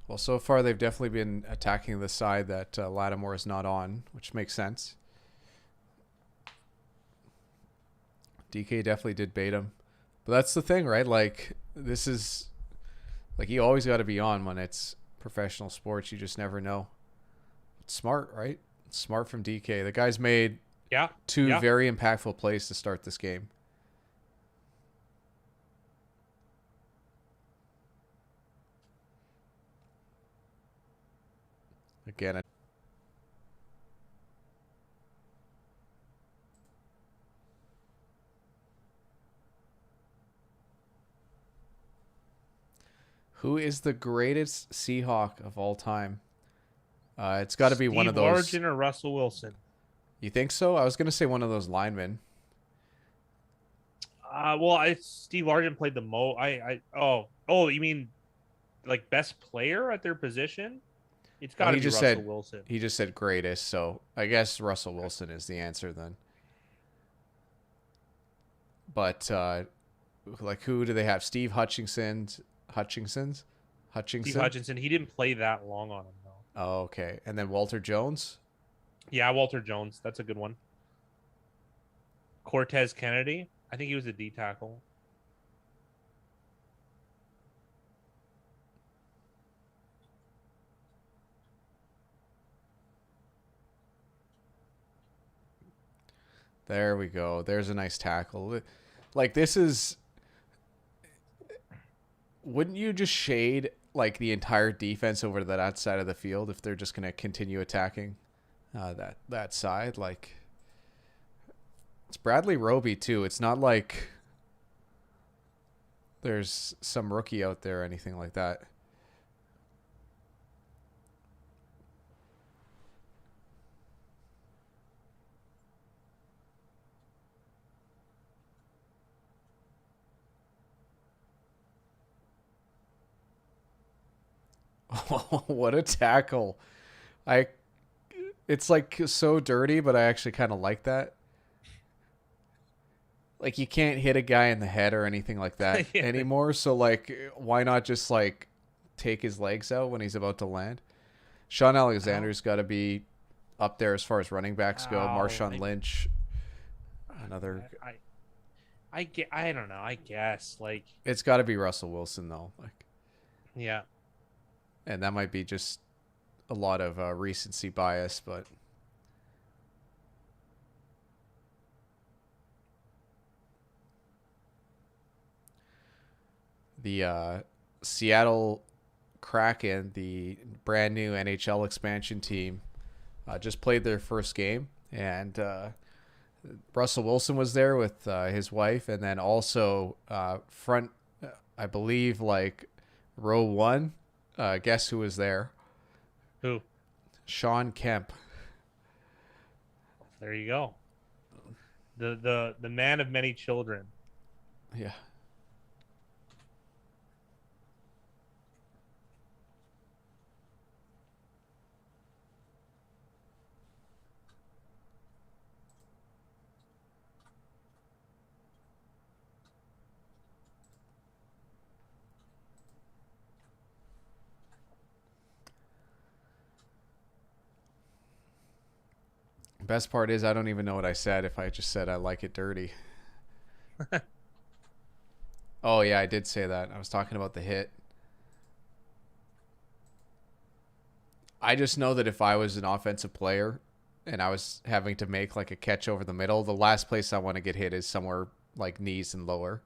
Well, so far they've definitely been attacking the side that Lattimore is not on, which makes sense. DK definitely did bait him. But that's the thing, right? Like, this is... Like, you always got to be on when it's professional sports. You just never know. It's smart, right? It's smart from DK. The guy's made two very impactful plays to start this game. Again, Who is the greatest Seahawk of all time? It's got to be one of Steve those. Largent or Russell Wilson? You think so? I was gonna say one of those linemen. Steve Largent played the you mean like best player at their position? It's got Well, to be Russell Wilson. he just said greatest, so I guess Russell Wilson is the answer then. But like, who do they have? Steve Hutchinson's, Steve Hutchinson. Hutchinson. He didn't play that long on him though. Oh, okay, and then Walter Jones. Yeah, Walter Jones. That's a good one. Cortez Kennedy. I think he was a D tackle. There we go. There's a nice tackle. Like, this is. Wouldn't you just shade like the entire defense over to that side of the field if they're just going to continue attacking that side? Like, it's Bradley Roby too. It's not like there's some rookie out there or anything like that. Oh, what a tackle. I It's like so dirty, but I actually kind of like that. Like, you can't hit a guy in the head or anything like that Yeah. anymore, so like why not just like take his legs out when he's about to land? Sean Alexander's got to be up there as far as running backs go. Marshawn Lynch, another. I don't know. I guess like It's got to be Russell Wilson though. Like, yeah. and that might be just a lot of recency bias, but the Seattle Kraken, the brand new NHL expansion team, just played their first game, and Russell Wilson was there with his wife, and then also front, I believe, like row one. Guess who was there? Who? Sean Kemp. There you go. The man of many children. Yeah. Best part is I don't even know what I said if I just said I like it dirty. Oh, yeah, I did say that. I was talking about the hit. I just know that if I was an offensive player and I was having to make like a catch over the middle, the last place I want to get hit is somewhere like knees and lower.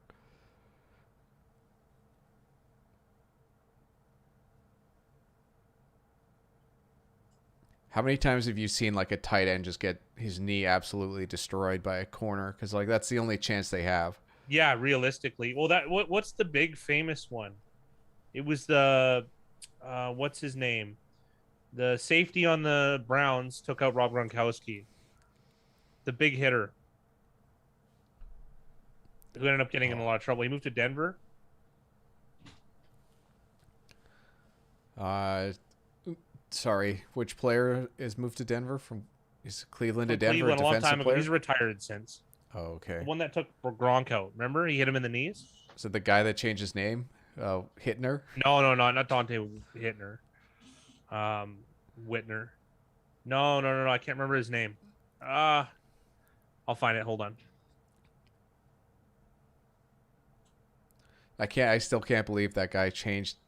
How many times have you seen like a tight end just get his knee absolutely destroyed by a corner? Because like that's the only chance they have. Yeah, realistically. Well, what's the big famous one? It was the what's his name? The safety on the Browns took out Rob Gronkowski. The big hitter who ended up getting in a lot of trouble. He moved to Denver. Sorry, which player is moved to Denver from? Is Cleveland to Denver? Cleveland a long time ago. He's retired since. Oh, okay. The one that took Gronk out. Remember, he hit him in the knees. So the guy that changed his name, Hittner. No, not Dante Hittner. Whitner. No. I can't remember his name. I'll find it. Hold on. I still can't believe that guy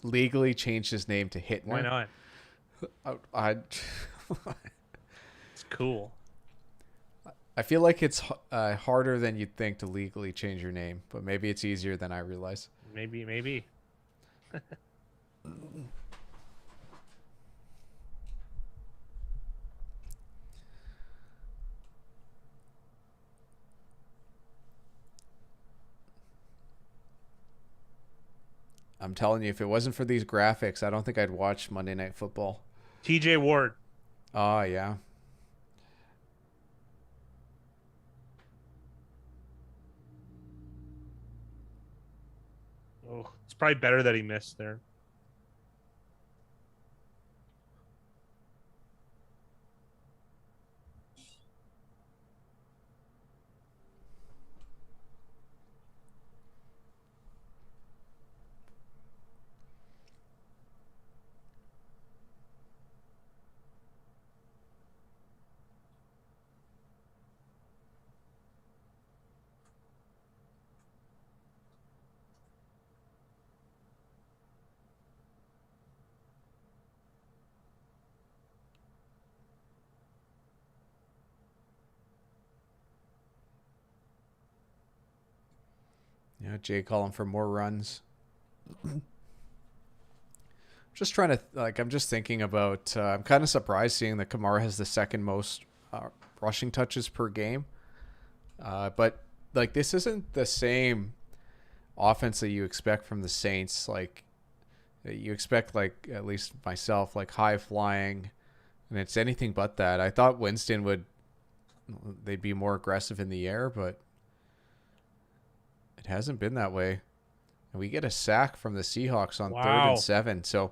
legally changed his name to Hittner. Why not? It's cool. I feel like it's harder than you'd think to legally change your name, but maybe it's easier than I realize. Maybe. I'm telling you, if it wasn't for these graphics, I don't think I'd watch Monday Night Football. TJ Ward. Oh, yeah. Oh, it's probably better that he missed there. Yeah, Jay calling for more runs. Just trying to, like, I'm just thinking about, I'm kind of surprised seeing that Kamara has the second most rushing touches per game. But, like, this isn't the same offense that you expect from the Saints. Like, you expect, like, at least myself, like, high flying, and it's anything but that. I thought Winston they'd be more aggressive in the air, but it hasn't been that way. And we get a sack from the Seahawks on 3rd and Wow. 7. So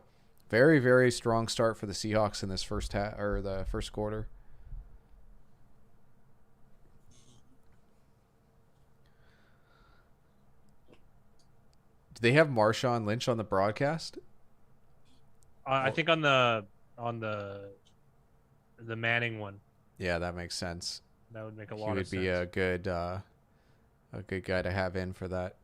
very, very strong start for the Seahawks in this or the first quarter. Do they have Marshawn Lynch on the broadcast? I think on the Manning one, Yeah, that makes sense. that would make a He lot of would sense. be a good guy to have in for that.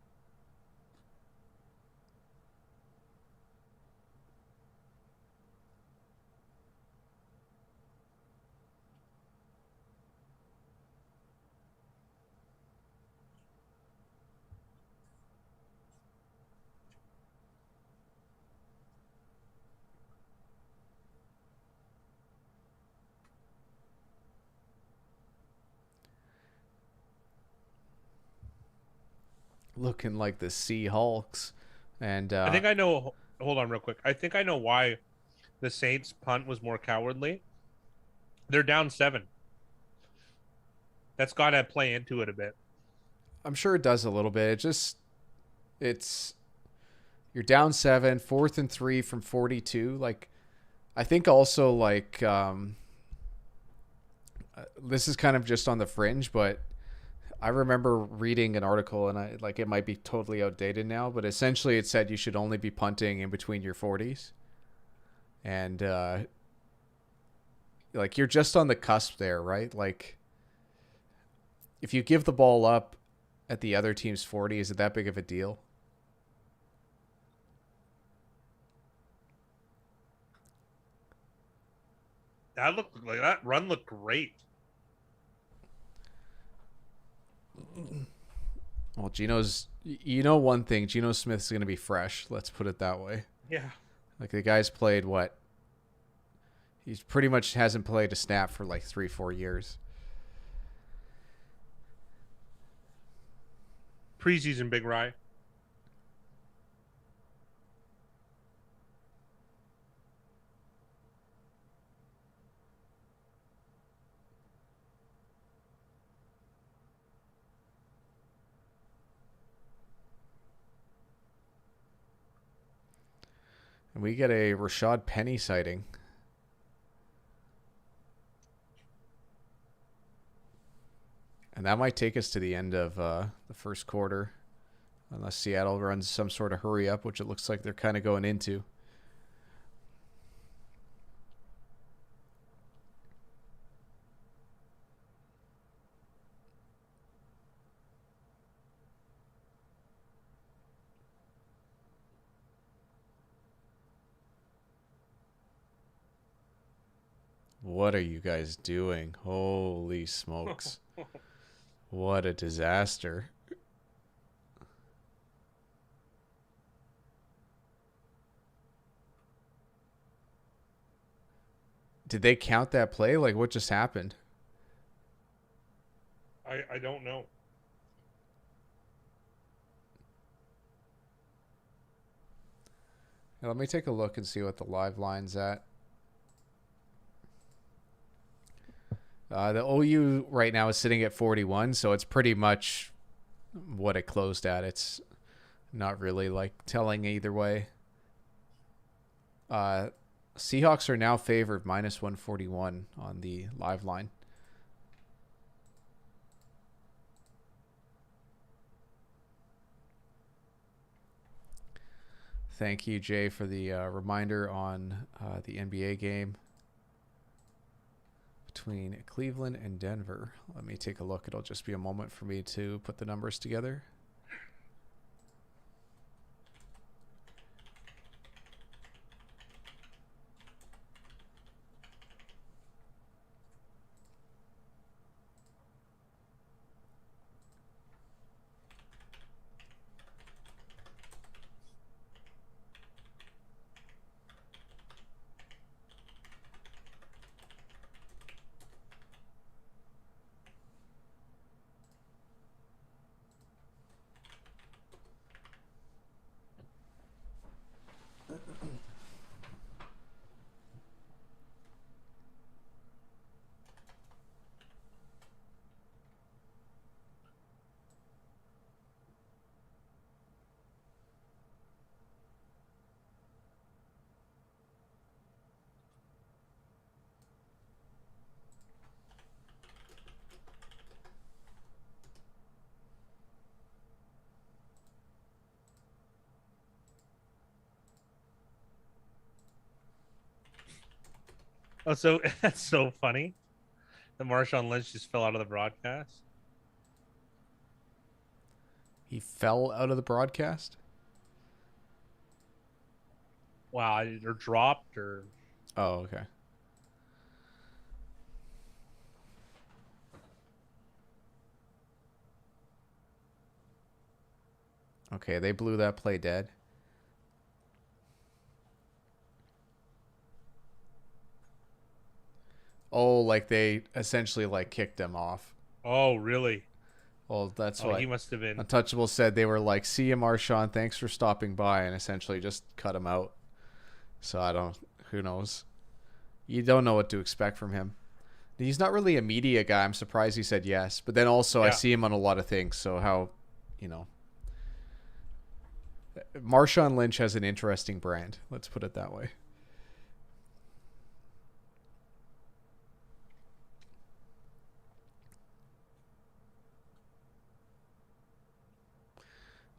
Looking like the Seahawks. And I think I know. Hold on, real quick. I think I know why the Saints punt was more cowardly. They're down 7. That's got to play into it a bit. I'm sure it does a little bit. It's you're down 7, 4th and 3 from 42. Like, I think also, like, this is kind of just on the fringe, but I remember reading an article, and it might be totally outdated now, but essentially it said you should only be punting in between your 40s, and like, you're just on the cusp there, right? Like, if you give the ball up at the other team's 40, is it that big of a deal? That run looked great. Well, one thing, Geno Smith's going to be fresh. Let's put it that way. Yeah. Like, the guy's played what? He's pretty much hasn't played a snap for like 3-4 years. Preseason Big Rye. And we get a Rashad Penny sighting. And that might take us to the end of the first quarter, unless Seattle runs some sort of hurry up, which it looks like they're kind of going into. What are you guys doing? Holy smokes. What a disaster. Did they count that play? Like, what just happened? I don't know. Now, let me take a look and see what the live line's at. The OU right now is sitting at 41, so it's pretty much what it closed at. It's not really like telling either way. Seahawks are now favored -141 on the live line. Thank you, Jay, for the reminder on the NBA game between Cleveland and Denver. Let me take a look. It'll just be a moment for me to put the numbers together. Oh, so that's so funny. The Marshawn Lynch just fell out of the broadcast. He fell out of the broadcast? Wow, or dropped or. Oh, okay. Okay, they blew that play dead. Oh, like they essentially like kicked him off. Oh, really? Well, that's Oh, what he must have been. Untouchable said. They were like, "See you, Marshawn. Thanks for stopping by," and essentially just cut him out. So I don't. Who knows? You don't know what to expect from him. He's not really a media guy. I'm surprised he said yes. But then also, I Yeah. see him on a lot of things. So how, you know, Marshawn Lynch has an interesting brand. Let's put it that way.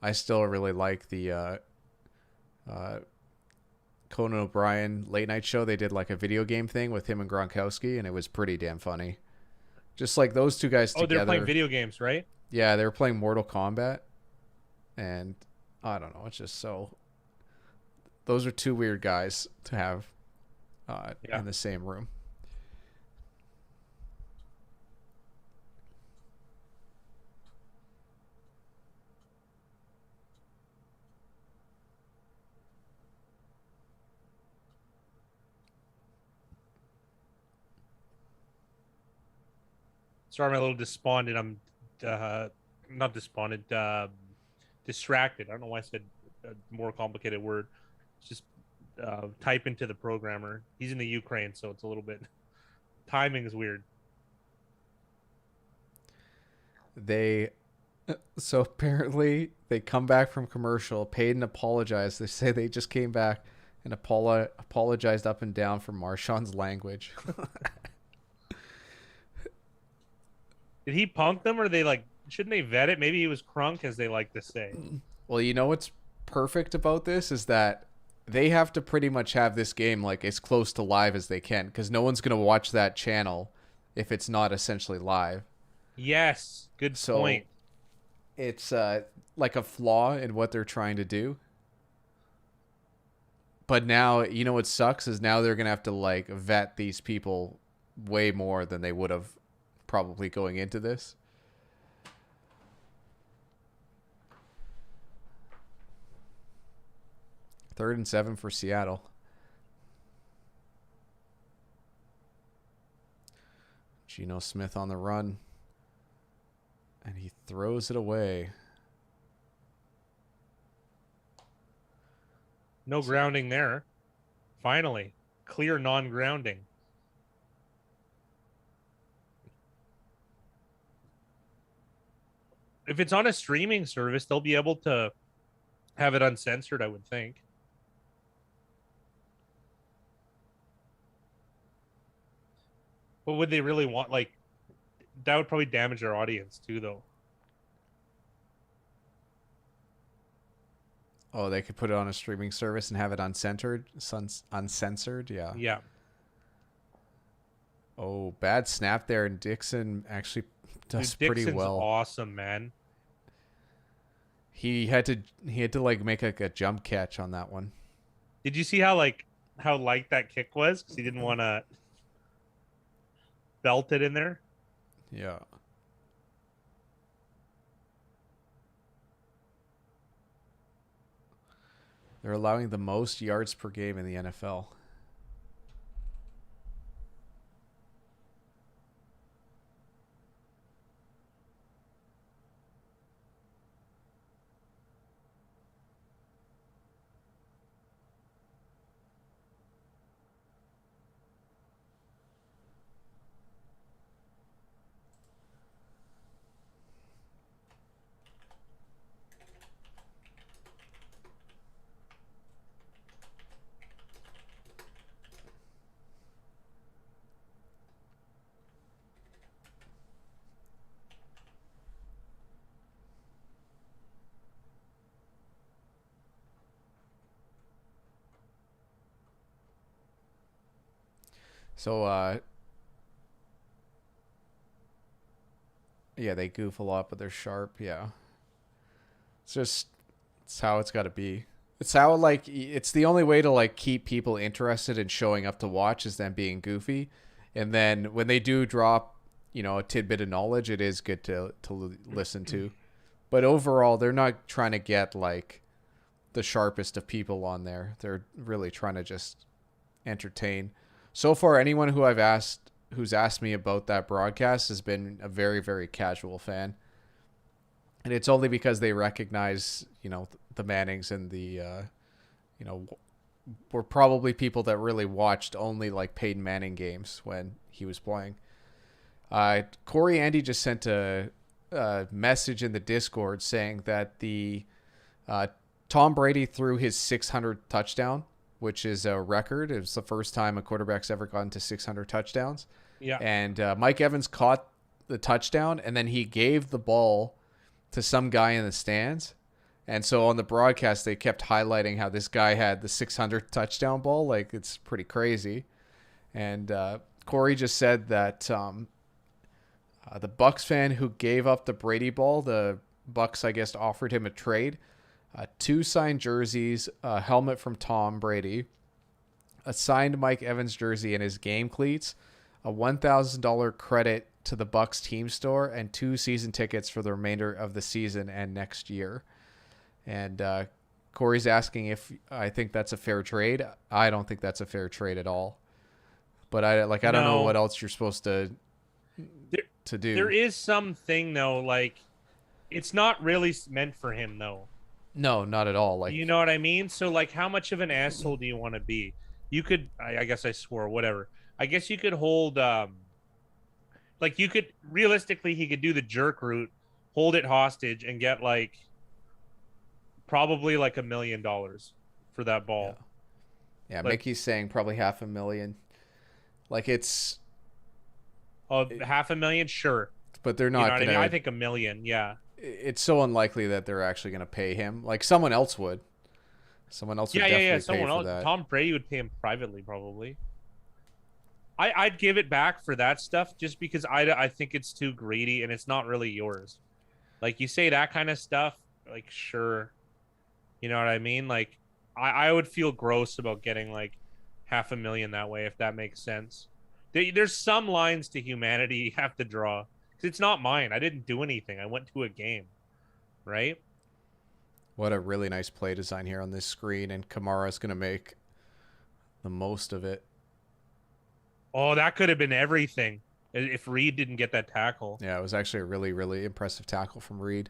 I still really like the Conan O'Brien late night show. They did like a video game thing with him and Gronkowski, and it was pretty damn funny. Just like those two guys Oh, they're playing together. video games, right? Yeah, they were playing Mortal Kombat, and I don't know. It's just so. Those are two weird guys to have Yeah. in the same room. Sorry, I'm a little despondent. I'm not despondent. Distracted. I don't know why I said a more complicated word. It's just type into the programmer. He's in the Ukraine, so it's a little bit timing is weird. They so apparently they come back from commercial, paid and apologized. They say they just came back and apologized up and down for Marshawn's language. Did he punk them, or they like? Shouldn't they vet it? Maybe he was crunk, as they like to say. Well, you know what's perfect about this is that they have to pretty much have this game like as close to live as they can because no one's going to watch that channel if it's not essentially live. Yes, good So point. it's like a flaw in what they're trying to do. But now, you know what sucks is now they're going to have to like vet these people way more than they would have probably going into this. Third and 7 for Seattle. Geno Smith on the run. And he throws it away. No grounding there. Finally, clear non-grounding. If it's on a streaming service, they'll be able to have it uncensored, I would think. But would they really want, like, that would probably damage their audience too, though. Oh, they could put it on a streaming service and have it uncensored. Yeah. Yeah. Oh, bad snap there, and Dixon actually does Dude, pretty Dixon's well. awesome, man. He had to like make like a jump catch on that one. Did you see how light that kick was? Because he didn't want to belt it in there. Yeah. They're allowing the most yards per game in the NFL. So yeah, they goof a lot, but they're sharp. Yeah. It's how it's got to be. It's how like it's the only way to like keep people interested in showing up to watch is them being goofy, and then when they do drop, a tidbit of knowledge, it is good to listen to. But overall, they're not trying to get like the sharpest of people on there. They're really trying to just entertain. So far, anyone who's asked me about that broadcast has been a very, very casual fan. And it's only because they recognize, the Mannings and were probably people that really watched only like Peyton Manning games when he was playing. Corey Andy just sent a message in the Discord saying that the Tom Brady threw his 600 touchdown, which is a record. It was the first time a quarterback's ever gotten to 600 touchdowns. Yeah. And Mike Evans caught the touchdown, and then he gave the ball to some guy in the stands. And so on the broadcast, they kept highlighting how this guy had the 600 touchdown ball. Like, it's pretty crazy. And Corey just said that the Bucs fan who gave up the Brady ball, the Bucs, I guess, offered him a trade. 2 signed jerseys, a helmet from Tom Brady, a signed Mike Evans jersey and his game cleats, a $1,000 credit to the Bucs team store, and 2 season tickets for the remainder of the season and next year. And Corey's asking if I think that's a fair trade. I don't think that's a fair trade at all. But I don't know what else you're supposed to do. There is something though, like it's not really meant for him though. No, not at all. Like, you know what I mean? So like, how much of an asshole do you want to be? You could, I guess I swore, whatever. I guess you could hold, like you could realistically, he could do the jerk route, hold it hostage, and get like probably like $1 million for that ball. Yeah, like, Mickey's saying probably $500,000. Like it's. Oh, $500,000, sure. But they're not gonna. I think $1 million. Yeah. It's so unlikely that they're actually going to pay him. Like someone else would. Someone else would definitely someone pay else. for that. Tom Brady would pay him privately, probably. I'd give it back for that stuff just because I think it's too greedy and it's not really yours. Like you say that kind of stuff, like sure, you know what I mean. Like I would feel gross about getting like $500,000 that way if that makes sense. There's some lines to humanity you have to draw. It's not mine. I didn't do anything. I went to a game, right? What a really nice play design here on this screen, and Kamara's going to make the most of it. Oh, that could have been everything if Reed didn't get that tackle. Yeah, it was actually a really, really impressive tackle from Reed.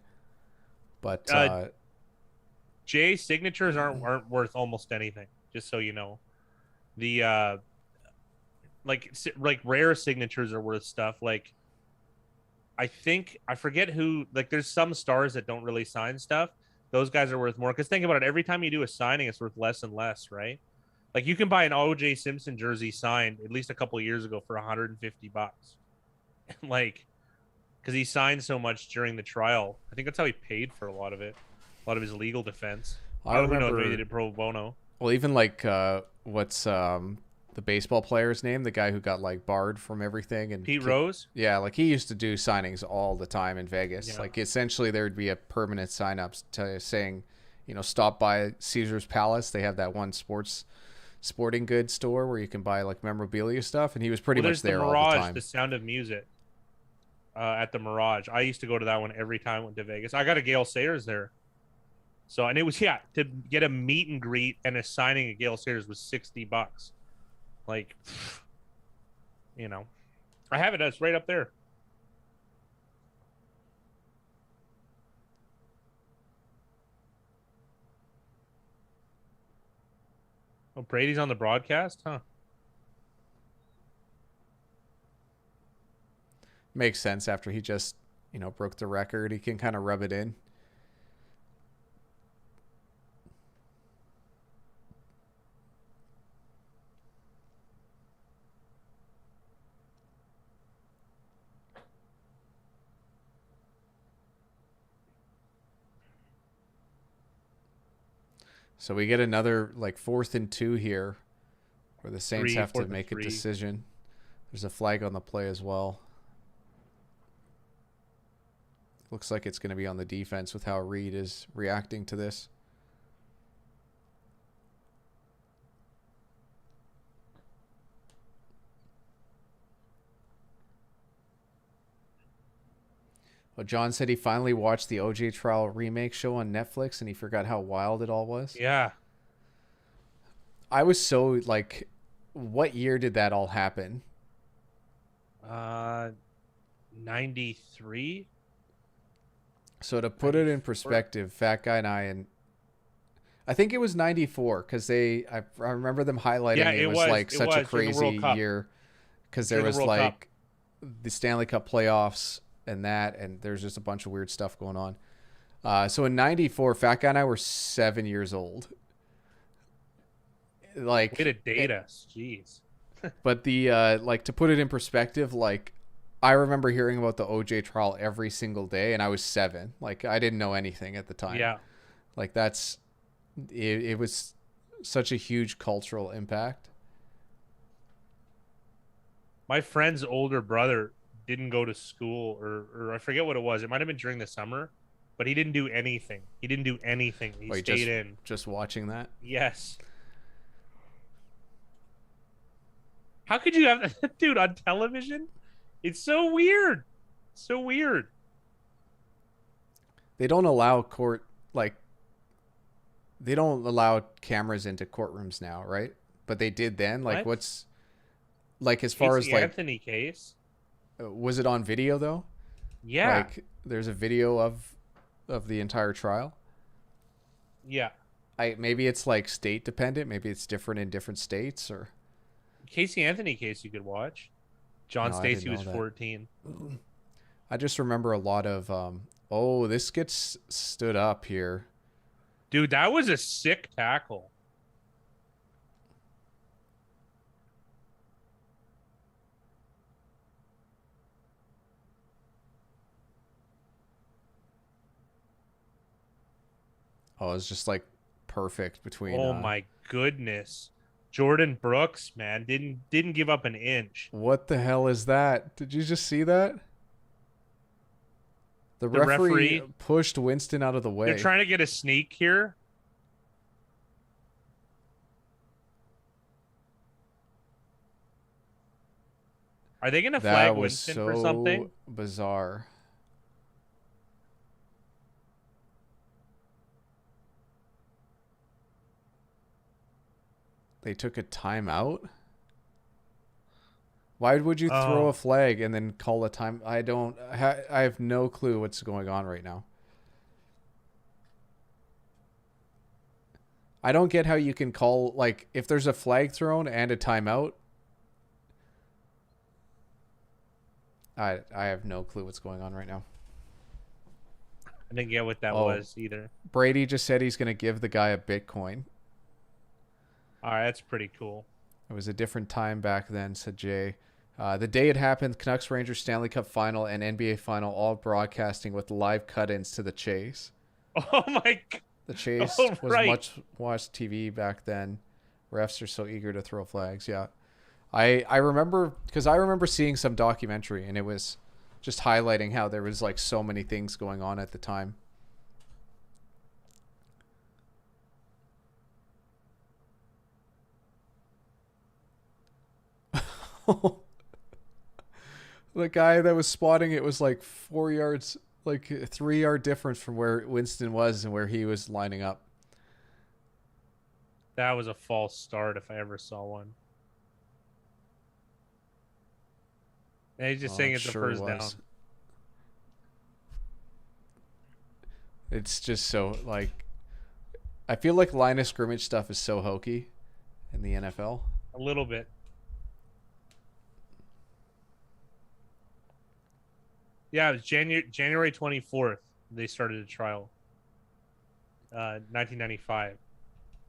But Jay signatures aren't worth almost anything. Just so you know, the like rare signatures are worth stuff. Like I forget who. Like there's some stars that don't really sign stuff. Those guys are worth more. Because think about it, every time you do a signing, it's worth less and less, right? Like you can buy an OJ Simpson jersey signed at least a couple of years ago for $150. Like because he signed so much during the trial. I think that's how he paid for a lot of it, a lot of his legal defense. I I don't know if maybe they remember. did pro bono. Well, even like what's the baseball player's name? The guy who got like barred from everything and Pete Rose. yeah, like he used to do signings all the time in Vegas. Yeah. Like essentially there would be a permanent sign up saying, stop by Caesar's Palace. They have that one sporting goods store where you can buy like memorabilia stuff, and he was pretty Well, much there's the there all the Mirage, time. the Sound of Music, at the Mirage. I used to go to that one every time I went to Vegas. I got a Gale Sayers there. So, and it was, yeah, to get a meet and greet and a signing at Gale Sayers was $60. Like, I have it. It's right up there. Oh, Brady's on the broadcast? Huh. Makes sense after he just, broke the record. He can kind of rub it in. So we get another like 4th and 2 here where the Saints have to make a decision. There's a flag on the play as well. Looks like it's going to be on the defense with how Reed is reacting to this. Well, John said he finally watched the OJ trial remake show on Netflix and he forgot how wild it all was. Yeah. I was so like, what year did that all happen? 93. So to put it in perspective, Fat Guy and I think it was 94 because I remember them highlighting it was like such a crazy year because there was like the Stanley Cup playoffs and there's just a bunch of weird stuff going on. So in 94, Fat Guy and I were 7 years old. Like, way to date us. Jeez. But the like to put it in perspective, like I remember hearing about the OJ trial every single day, and I was 7. Like I didn't know anything at the time. Yeah. Like it was such a huge cultural impact. My friend's older brother didn't go to school, or I forget what it was. It might have been during the summer, but he didn't do anything. He stayed in. Just watching that. Yes. How could you have that dude on television? It's so weird. So weird. They don't allow they don't allow cameras into courtrooms now, right? But they did then. Like what's like as far as like Anthony case? Was it on video though? Yeah. Like there's a video of the entire trial. Yeah. Maybe it's like state dependent. Maybe it's different in different states or. Casey Anthony case you could watch. John Stacey was 14. I just remember a lot of this gets stood up here. Dude, that was a sick tackle. Oh, it's just like perfect between. Oh my goodness. Jordan Brooks, man, didn't give up an inch. What the hell is that? Did you just see that? The referee pushed Winston out of the way. They're trying to get a sneak here. Are they going to flag Winston for something? Bizarre. They took a timeout? Why would you throw a flag and then call a time? I have no clue what's going on right now. I don't get how you can call, like, if there's a flag thrown and a timeout. I have no clue what's going on right now. I didn't get what that was either. Brady just said he's going to give the guy a Bitcoin. All right, that's pretty cool. It was a different time back then, said Jay. The day it happened, Canucks Rangers Stanley Cup Final and NBA Final all broadcasting with live cut-ins to the Chase. Oh my God. The Chase was much watched TV back then. Refs are so eager to throw flags. Yeah. I remember, because I remember seeing some documentary and it was just highlighting how there was like so many things going on at the time. The guy that was spotting it was like 4 yards, like a 3 yard difference from where Winston was and where he was lining up. That was a false start if I ever saw one. And he's just saying it's sure the first down. It's just so, like, I feel like line of scrimmage stuff is so hokey in the NFL. A little bit. Yeah, it was January 24th. They started a trial. 1995.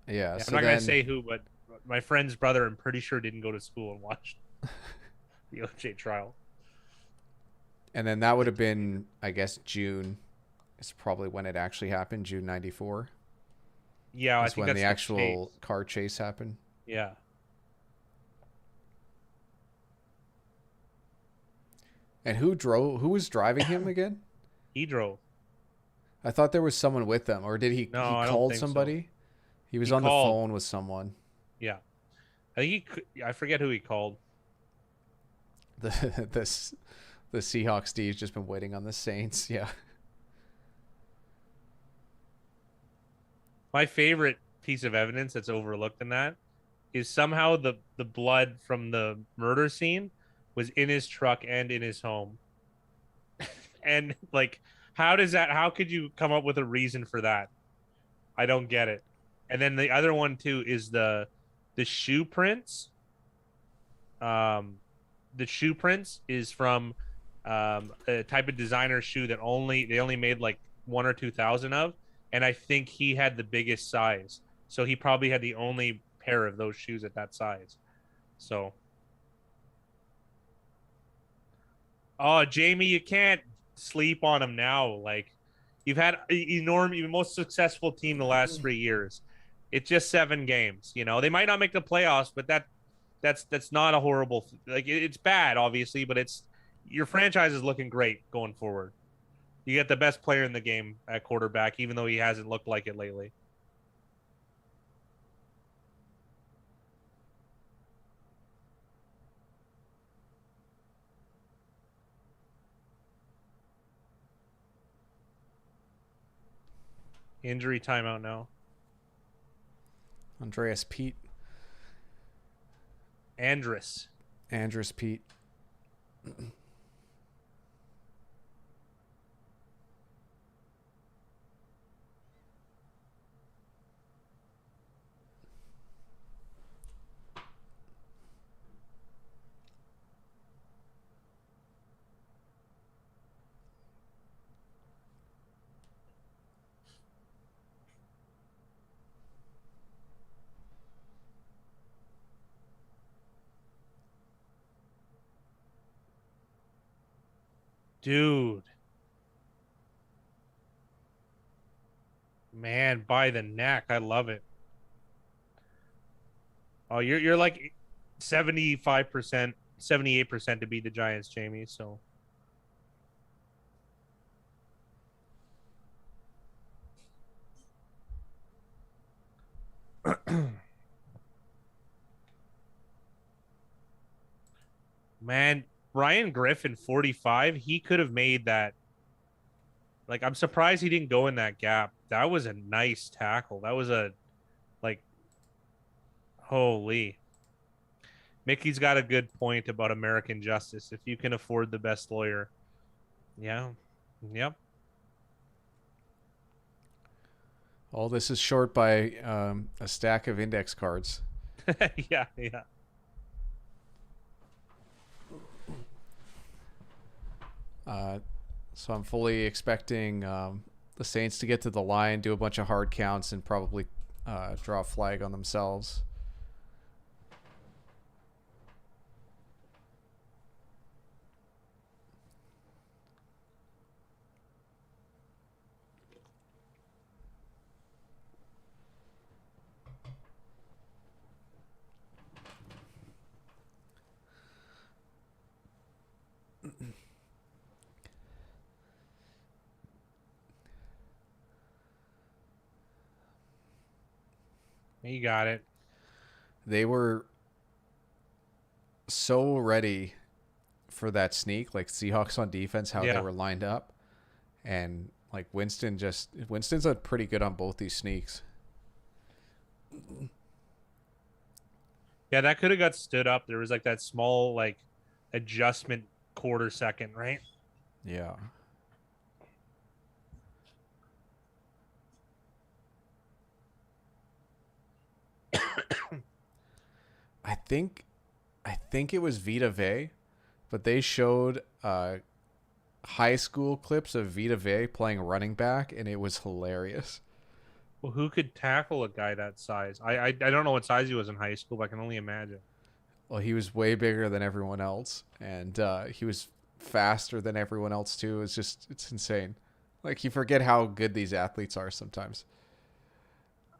Yeah, so I'm not going to say who, but my friend's brother, I'm pretty sure, didn't go to school and watched the OJ trial. And then that would have been, I guess, June. It's probably when it actually happened, June 94. Yeah, I think that's when the actual car chase happened. Yeah. And who was driving him again? He drove. I thought there was someone with them, or did he? No, he I called don't think somebody. So. He was on the phone with someone. Yeah, I think I forget who he called. The Seahawks D's just been waiting on the Saints. Yeah. My favorite piece of evidence that's overlooked in that is somehow the blood from the murder scene was in his truck and in his home. And like, how could you come up with a reason for that? I don't get it. And then the other one too is the shoe prints. The shoe prints is from a type of designer shoe that they only made like 1,000 or 2,000 of, and I think he had the biggest size, so he probably had the only pair of those shoes at that size. So, oh, Jamie, you can't sleep on him now. Like, you've had your most successful team the last 3 years. It's just 7 games. You know, they might not make the playoffs, but that's not a horrible. Like, it's bad, obviously, but your franchise is looking great going forward. You get the best player in the game at quarterback, even though he hasn't looked like it lately. Injury timeout now. Andreas Pete. Andrus Pete. Dude. Man, by the neck. I love it. Oh, you're like 75%, 78% to beat the Giants, Jamie, so man, Ryan Griffin 45, he could have made that. Like, I'm surprised he didn't go in that gap. That was a nice tackle. That was holy. Mickey's got a good point about American justice. If you can afford the best lawyer. Yeah. Yep. Oh, this is short by a stack of index cards. Yeah, yeah. So I'm fully expecting the Saints to get to the line, do a bunch of hard counts, and probably draw a flag on themselves. You got it. They were so ready for that sneak, like Seahawks on defense, how they Yeah. were lined up, and like Winston's pretty good on both these sneaks. Yeah, that could have got stood up. There was like that small like adjustment quarter second, right? Yeah. I think it was Vita Vey, but they showed high school clips of Vita Vey playing running back, and it was hilarious. Well, who could tackle a guy that size? I don't know what size he was in high school, but I can only imagine. Well, he was way bigger than everyone else, and he was faster than everyone else too. It's insane. Like, you forget how good these athletes are sometimes.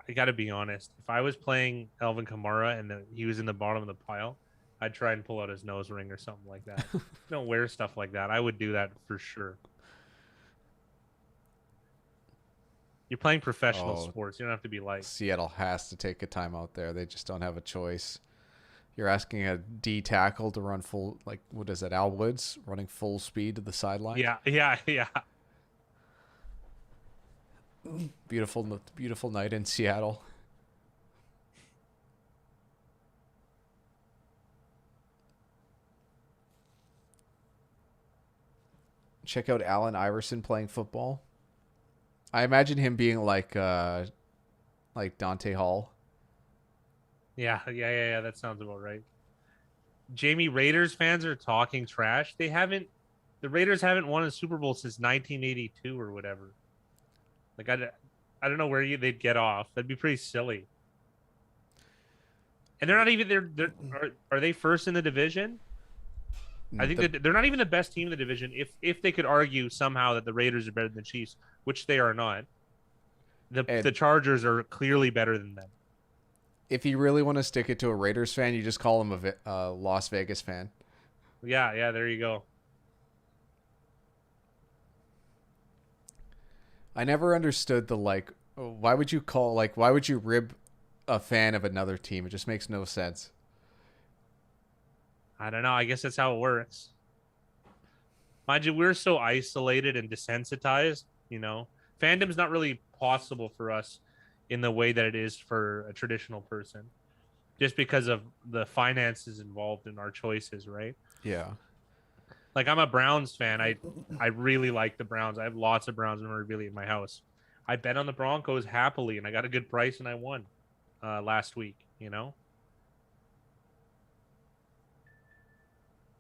I got to be honest. If I was playing Elvin Kamara and he was in the bottom of the pile, I'd try and pull out his nose ring or something like that. Don't wear stuff like that. I would do that for sure. You're playing professional sports. You don't have to be like Seattle has to take a timeout there. They just don't have a choice. You're asking a D tackle to run full, like, what is it, Al Woods running full speed to the sideline? Yeah, yeah, yeah. Beautiful night in Seattle. Check out Allen Iverson playing football. I imagine him being like Dante Hall. Yeah. That sounds about right. Jamie, Raiders fans are talking trash. The Raiders haven't won a Super Bowl since 1982 or whatever. Like I don't know where they'd get off. That'd be pretty silly. And they're not even are they first in the division? I think that they're not even the best team in the division. If they could argue somehow that the Raiders are better than the Chiefs, which they are not, the Chargers are clearly better than them. If you really want to stick it to a Raiders fan, you just call him a Las Vegas fan. Yeah, there you go. I never understood why would you rib a fan of another team? It just makes no sense. I don't know. I guess that's how it works. Mind you, we're so isolated and desensitized, Fandom's not really possible for us in the way that it is for a traditional person. Just because of the finances involved in our choices, right? Yeah. Like, I'm a Browns fan. I really like the Browns. I have lots of Browns memorabilia in my house. I bet on the Broncos happily, and I got a good price, and I won last week, And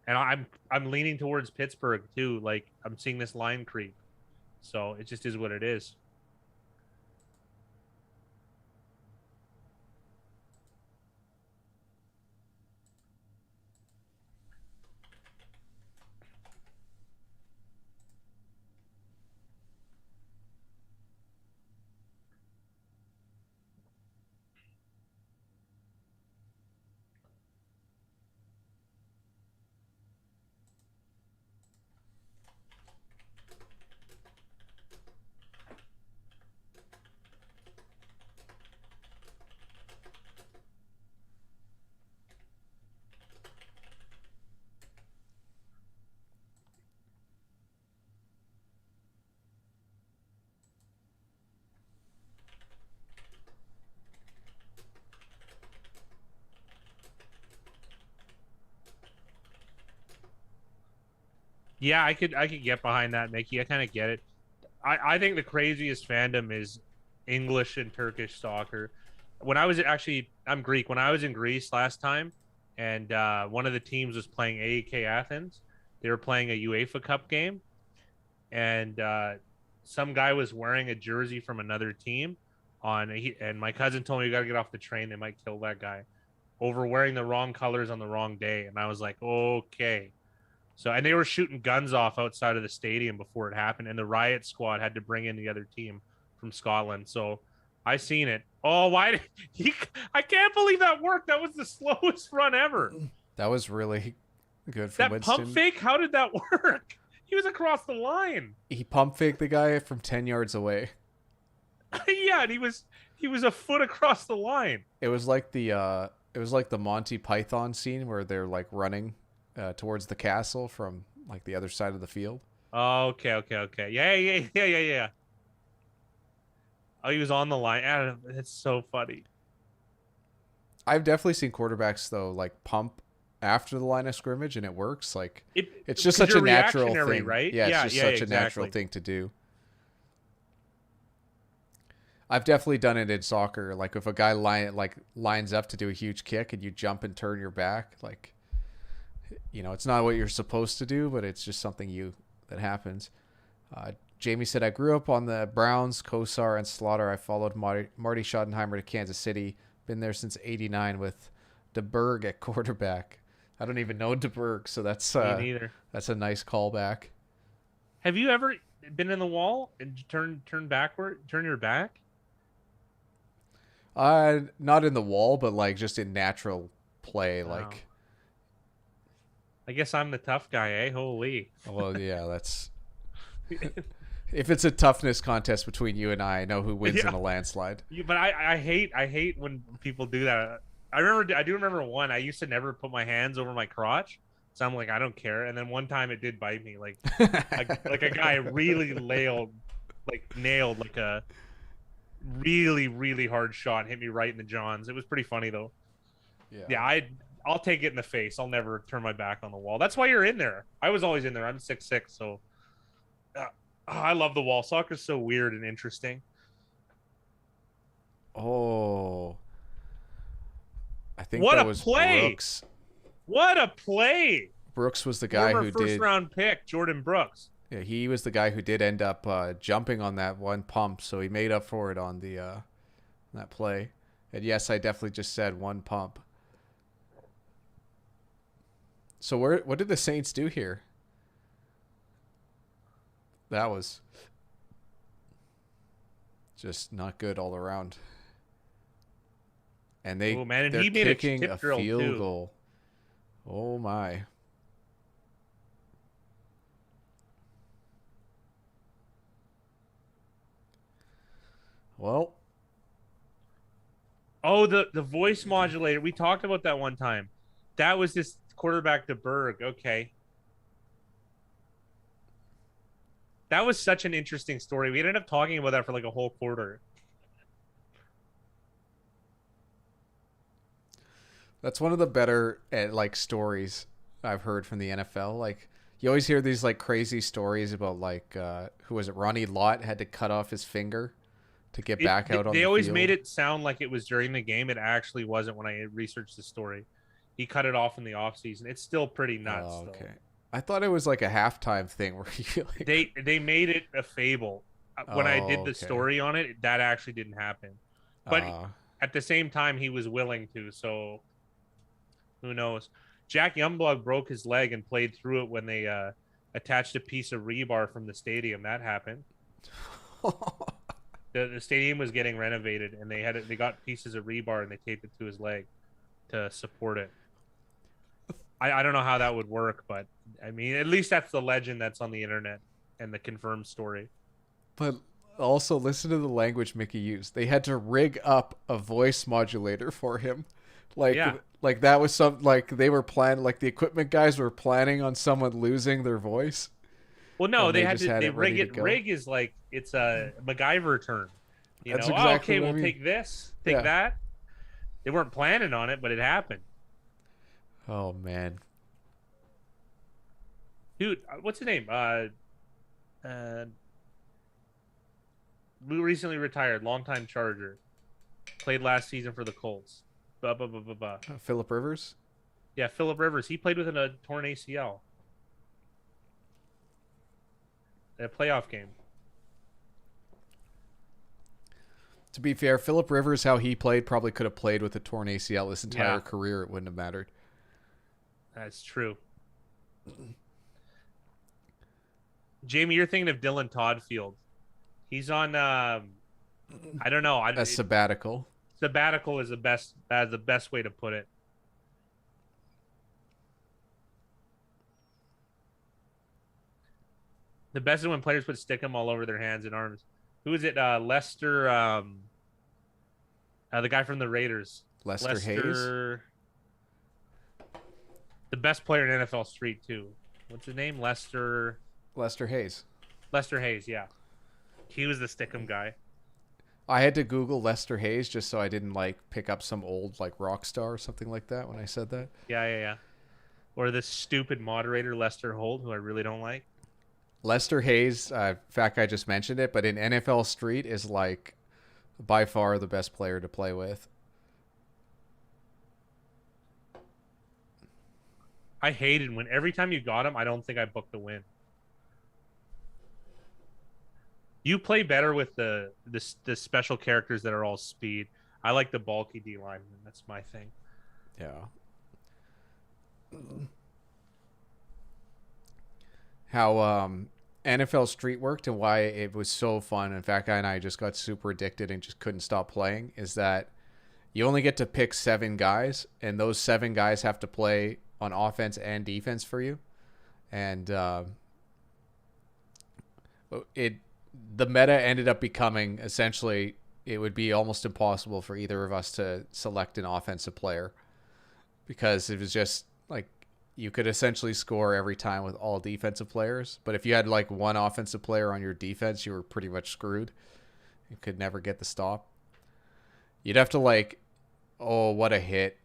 I'm leaning towards Pittsburgh too. Like, I'm seeing this line creep, so it just is what it is. Yeah, I could get behind that, Mickey. I kind of get it. I think the craziest fandom is English and Turkish soccer. When I was actually, I'm Greek. When I was in Greece last time, and one of the teams was playing AEK Athens, they were playing a UEFA Cup game, and some guy was wearing a jersey from another team and my cousin told me, you got to get off the train. They might kill that guy over wearing the wrong colors on the wrong day. And I was like, okay. So, and they were shooting guns off outside of the stadium before it happened. And the riot squad had to bring in the other team from Scotland. So I seen it. Oh, why did he? I can't believe that worked. That was the slowest run ever. That was really good for That Winston. pump fake, how did that work? He was across the line. He pump faked the guy from 10 yards away. Yeah, and he was a foot across the line. It was like the Monty Python scene where they're like running towards the castle from like the other side of the field. Oh, okay. Yeah. Oh, he was on the line. It's so funny. I've definitely seen quarterbacks though like pump after the line of scrimmage, and it works. Like it's just such a natural thing, right? Yeah, it's just such a natural thing to do. I've definitely done it in soccer. Like if a guy lines up to do a huge kick and you jump and turn your back, like, you know, it's not what you're supposed to do, but it's just something that happens. Jamie said, I grew up on the Browns, Kosar, and Slaughter. I followed Marty Schottenheimer to Kansas City. Been there since '89 with DeBerg at quarterback. I don't even know DeBerg, so that's Me neither. That's a nice callback. Have you ever been in the wall and turn your back? Not in the wall, but like just in natural play. Wow. Like, I guess I'm the tough guy, eh? Holy. well, yeah, that's. If it's a toughness contest between you and I know who wins in a landslide. But I hate when people do that. I do remember one. I used to never put my hands over my crotch, so I'm like, I don't care. And then one time it did bite me. Like a guy really nailed like a really, really hard shot, hit me right in the johns. It was pretty funny though. Yeah, I'll take it in the face. I'll never turn my back on the wall. That's why you're in there. I was always in there. I'm 6'6", so I love the wall. Soccer's so weird and interesting. Oh, I think What that a was play! Brooks. What a play! Brooks was the guy who first did round pick, Jordan Brooks. Yeah, he was the guy who did end up jumping on that one pump, so he made up for it on the that play. And yes, I definitely just said one pump. So what did the Saints do here? That was just not good all around. And they're he made kicking a field goal. Oh my. Well. Oh, the voice modulator. We talked about that one time. That was this quarterback DeBerg. Okay. That was such an interesting story. We ended up talking about that for like a whole quarter. That's one of the better like stories I've heard from the NFL. Like you always hear these like crazy stories about like who was it? Ronnie Lott had to cut off his finger to get back out on the field. They always made it sound like it was during the game. It actually wasn't when I researched the story. He cut it off in the offseason. It's still pretty nuts. Oh, okay. I thought it was like a halftime thing where you like... They made it a fable. When I did the story on it, that actually didn't happen. But at the same time, he was willing to, so who knows? Jack Youngblood broke his leg and played through it when they attached a piece of rebar from the stadium. That happened. The stadium was getting renovated, and they got pieces of rebar and they taped it to his leg to support it. I don't know how that would work, but I mean, at least that's the legend that's on the internet and the confirmed story. But also listen to the language Mickey used. They had to rig up a voice modulator for him. Like that was they were planning, like the equipment guys were planning on someone losing their voice. Well, no, they rig it. Rig is like, it's a MacGyver term. That's exactly we'll take this, that. They weren't planning on it, but it happened. Oh man, dude, what's his name? recently retired, longtime Charger. Played last season for the Colts. Bah, bah, bah, bah, bah. Phillip Rivers. Yeah, Phillip Rivers. He played with a torn ACL. In a playoff game. To be fair, Phillip Rivers, how he played, probably could have played with a torn ACL his entire Yeah. career. It wouldn't have mattered. That's true. Jamie, you're thinking of Dylan Toddfield. He's on. I don't know. A sabbatical. Sabbatical is the best way to put it. The best is when players put stickum all over their hands and arms. Who is it? Lester. The guy from the Raiders. Lester Hayes. The best player in NFL Street too. What's his name? Lester Hayes. Lester Hayes. Yeah, he was the stickum guy. I had to Google Lester Hayes just so I didn't like pick up some old like rock star or something like that when I said that. Yeah. Or this stupid moderator Lester Holt, who I really don't like. Lester Hayes, in fact, I just mentioned it, but in NFL Street is like by far the best player to play with. I hated when every time you got him, I don't think I booked the win. You play better with the special characters that are all speed. I like the bulky D lineman. That's my thing. Yeah. How NFL Street worked and why it was so fun. In fact, Guy and I just got super addicted and just couldn't stop playing. Is that you only get to pick 7 guys, and those 7 guys have to play on offense and defense for you, and the meta ended up becoming essentially it would be almost impossible for either of us to select an offensive player because it was just like you could essentially score every time with all defensive players. But if you had like one offensive player on your defense, you were pretty much screwed. You could never get the stop. You'd have to like, oh, what a hit.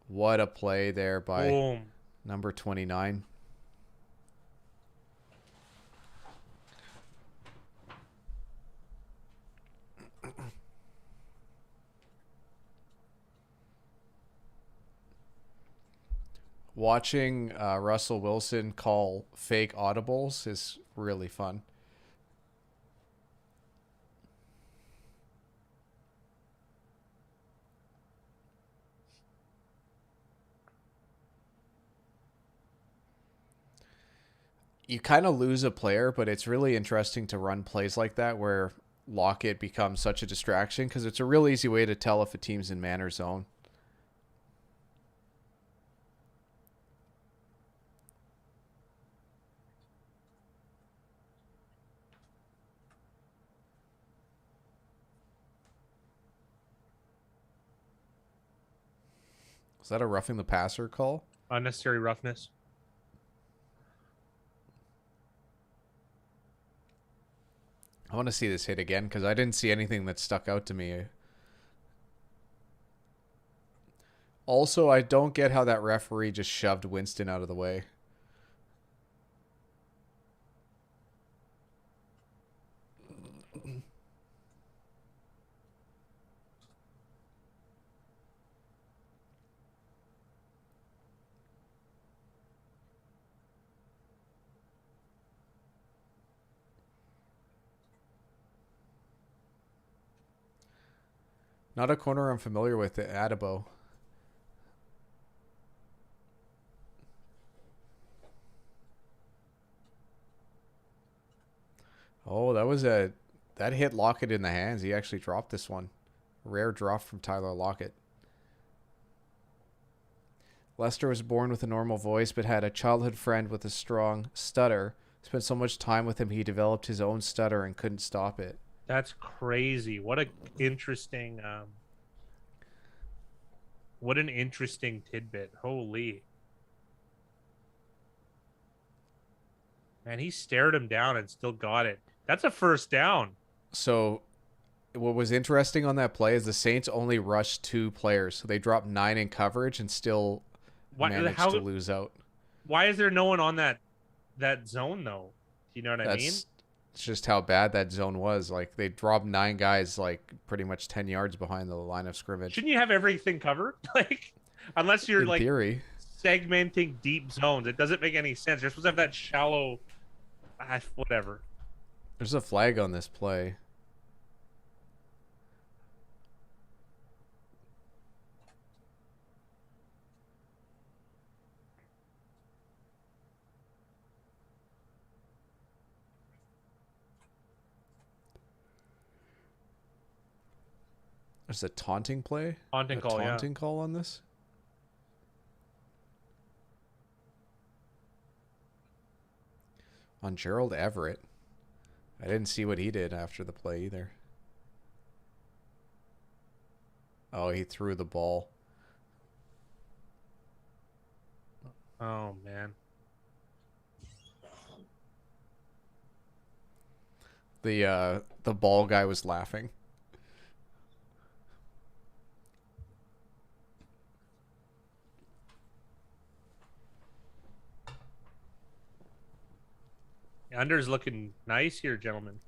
What a play there by Boom. Number 29. Watching Russell Wilson call fake audibles is really fun. You kind of lose a player, but it's really interesting to run plays like that where Lockett becomes such a distraction because it's a real easy way to tell if a team's in man or zone. Was that a roughing the passer call? Unnecessary roughness. I want to see this hit again because I didn't see anything that stuck out to me. Also, I don't get how that referee just shoved Winston out of the way. Not a corner I'm familiar with, Adebo. Oh, that hit Lockett in the hands. He actually dropped this one. Rare drop from Tyler Lockett. Lester was born with a normal voice, but had a childhood friend with a strong stutter. Spent so much time with him, he developed his own stutter and couldn't stop it. That's crazy. What an interesting tidbit. Holy. Man, he stared him down and still got it. That's a first down. So what was interesting on that play is the Saints only rushed 2 players. So they dropped 9 in coverage and still managed to lose out. Why is there no one on that zone, though? Do you know what I mean? It's just how bad that zone was. Like they dropped 9 guys like pretty much 10 yards behind the line of scrimmage. Shouldn't you have everything covered? Like, unless you're In like theory, segmenting deep zones, it doesn't make any sense. You're supposed to have that shallow, whatever. there's a flag on this play. There's a taunting play. Taunting a call, taunting call on this. On Gerald Everett. I didn't see what he did after the play either. Oh, he threw the ball. Oh man. The ball guy was laughing. Under's looking nice here, gentlemen.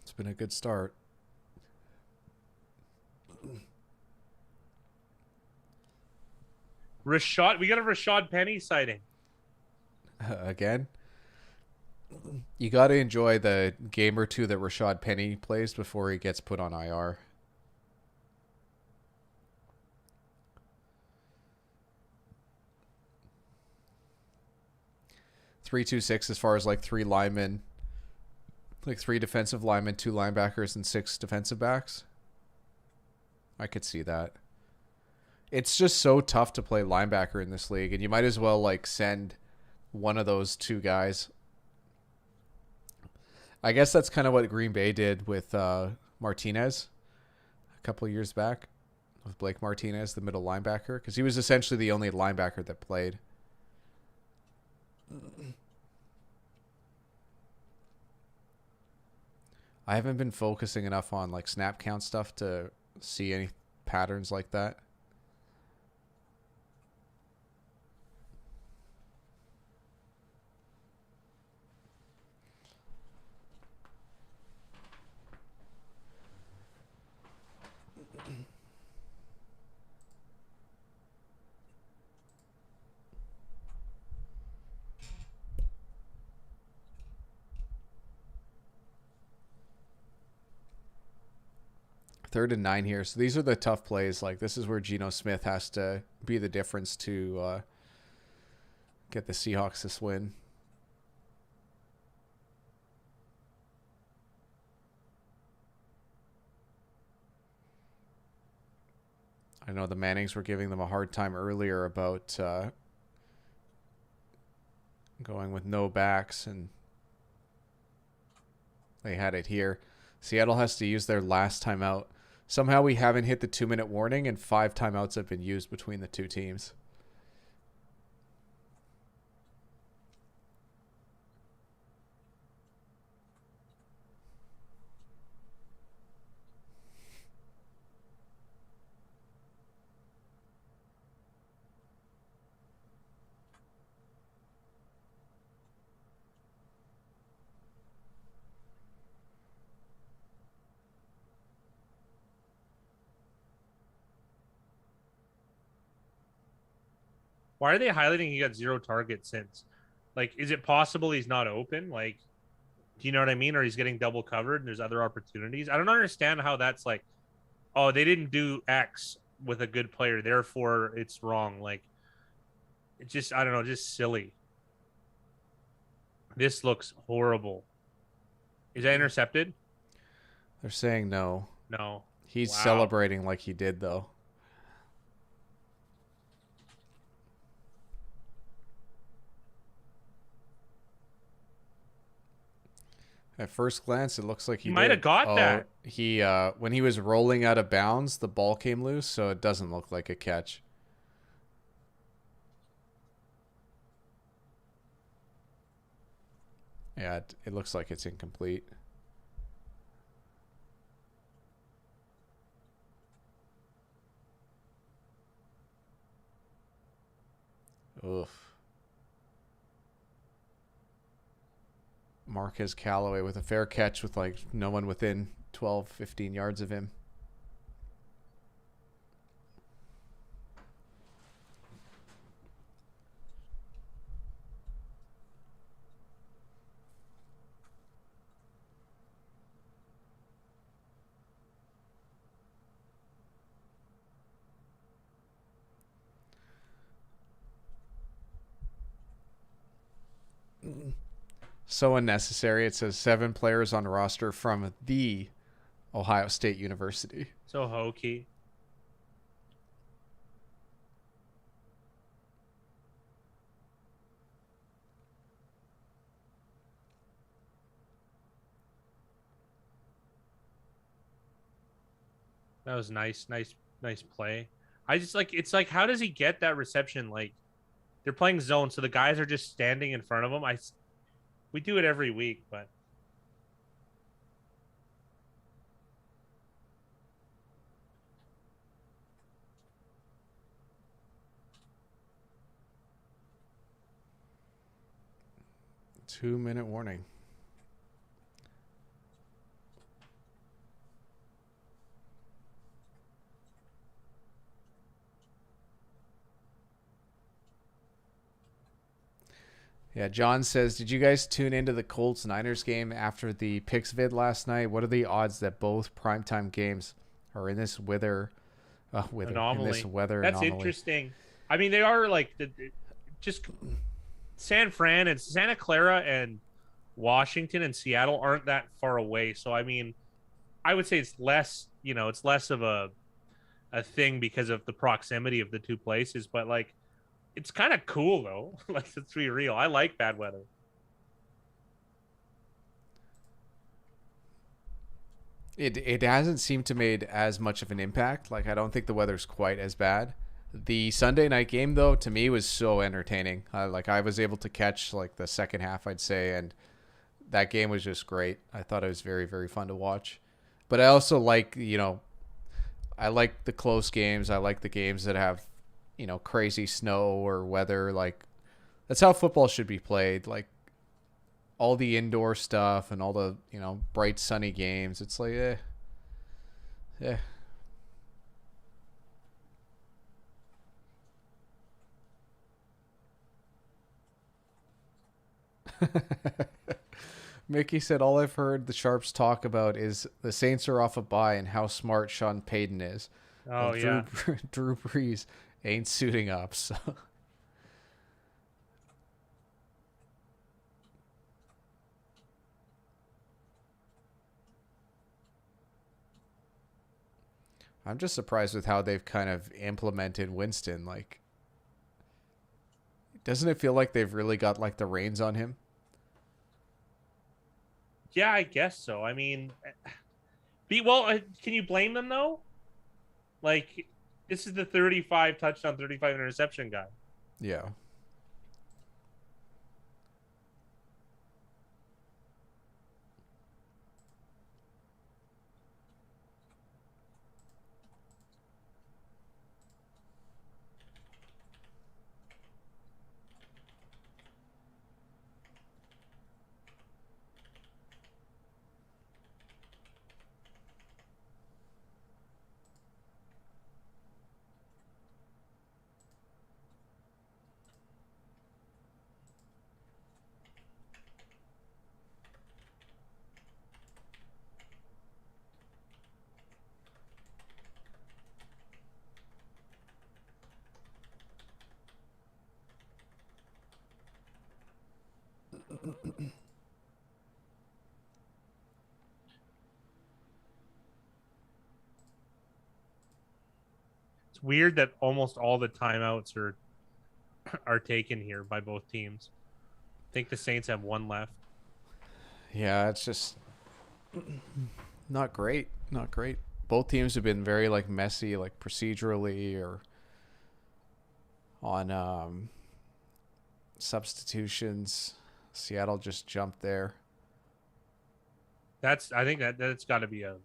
It's been a good start. Rashad, we got a Rashad Penny sighting. Again, you got to enjoy the game or two that Rashad Penny plays before he gets put on IR. (3-2-6) as far as like 3 linemen, like 3 defensive linemen, 2 linebackers, and 6 defensive backs. I could see that. It's just so tough to play linebacker in this league, and you might as well like send one of those 2 guys. I guess that's kind of what Green Bay did with Martinez a couple of years back, with Blake Martinez, the middle linebacker, because he was essentially the only linebacker that played. I haven't been focusing enough on like snap count stuff to see any patterns like that. Third and 9 here. So these are the tough plays. Like this is where Geno Smith has to be the difference to get the Seahawks this win. I know the Mannings were giving them a hard time earlier about going with no backs, and they had it here. Seattle has to use their last timeout. Somehow we haven't hit the 2-minute warning, and 5 timeouts have been used between the 2 teams. Why are they highlighting he got 0 targets since? Like, is it possible he's not open? Like, do you know what I mean? Or he's getting double covered and there's other opportunities? I don't understand how that's like, oh, they didn't do X with a good player, therefore it's wrong. Like, it's just, I don't know, just silly. This looks horrible. Is that intercepted? They're saying no. No. He's Wow. celebrating like he did, though. At first glance, it looks like he might have got that. He when he was rolling out of bounds, the ball came loose, so it doesn't look like a catch. Yeah, it looks like it's incomplete. Oof. Marquez Callaway with a fair catch with like no one within 12, 15 yards of him. So unnecessary. It says 7 players on roster from the Ohio State University. So hokey. That was nice play. I just like, it's like, how does he get that reception? Like, they're playing zone, so the guys are just standing in front of him. We do it every week, but Two-minute warning. Yeah, John says, did you guys tune into the Colts-Niners game after the picks vid last night? What are the odds that both primetime games are in this anomaly. in this weather That's anomaly? interesting. I mean, they are like just San Fran and Santa Clara and Washington and Seattle aren't that far away. So I mean, I would say it's less, it's less of a thing because of the proximity of the two places, but like it's kind of cool though. Like, let's be real. I like bad weather. It hasn't seemed to made as much of an impact. Like, I don't think the weather's quite as bad. The Sunday night game though, to me, was so entertaining. Like, I was able to catch like the second half, I'd say, and that game was just great. I thought it was very, very fun to watch. But I also like, I like the close games. I like the games that have, crazy snow or weather. Like, that's how football should be played. Like, all the indoor stuff and all the, bright sunny games. It's like, yeah. Mickey said, all I've heard the Sharps talk about is the Saints are off a bye and how smart Sean Payton is. Oh, Well, yeah. Drew Brees ain't suiting up, so. I'm just surprised with how they've kind of implemented Winston. Like, doesn't it feel like they've really got like the reins on him? Yeah, I guess so. I mean, can you blame them though? Like, this is the 35 touchdown, 35 interception guy. Yeah. It's weird that almost all the timeouts are taken here by both teams. I think the Saints have one left. Yeah, it's just not great. Not great. Both teams have been very like messy, like procedurally or on substitutions. Seattle just jumped there. I think that's got to be a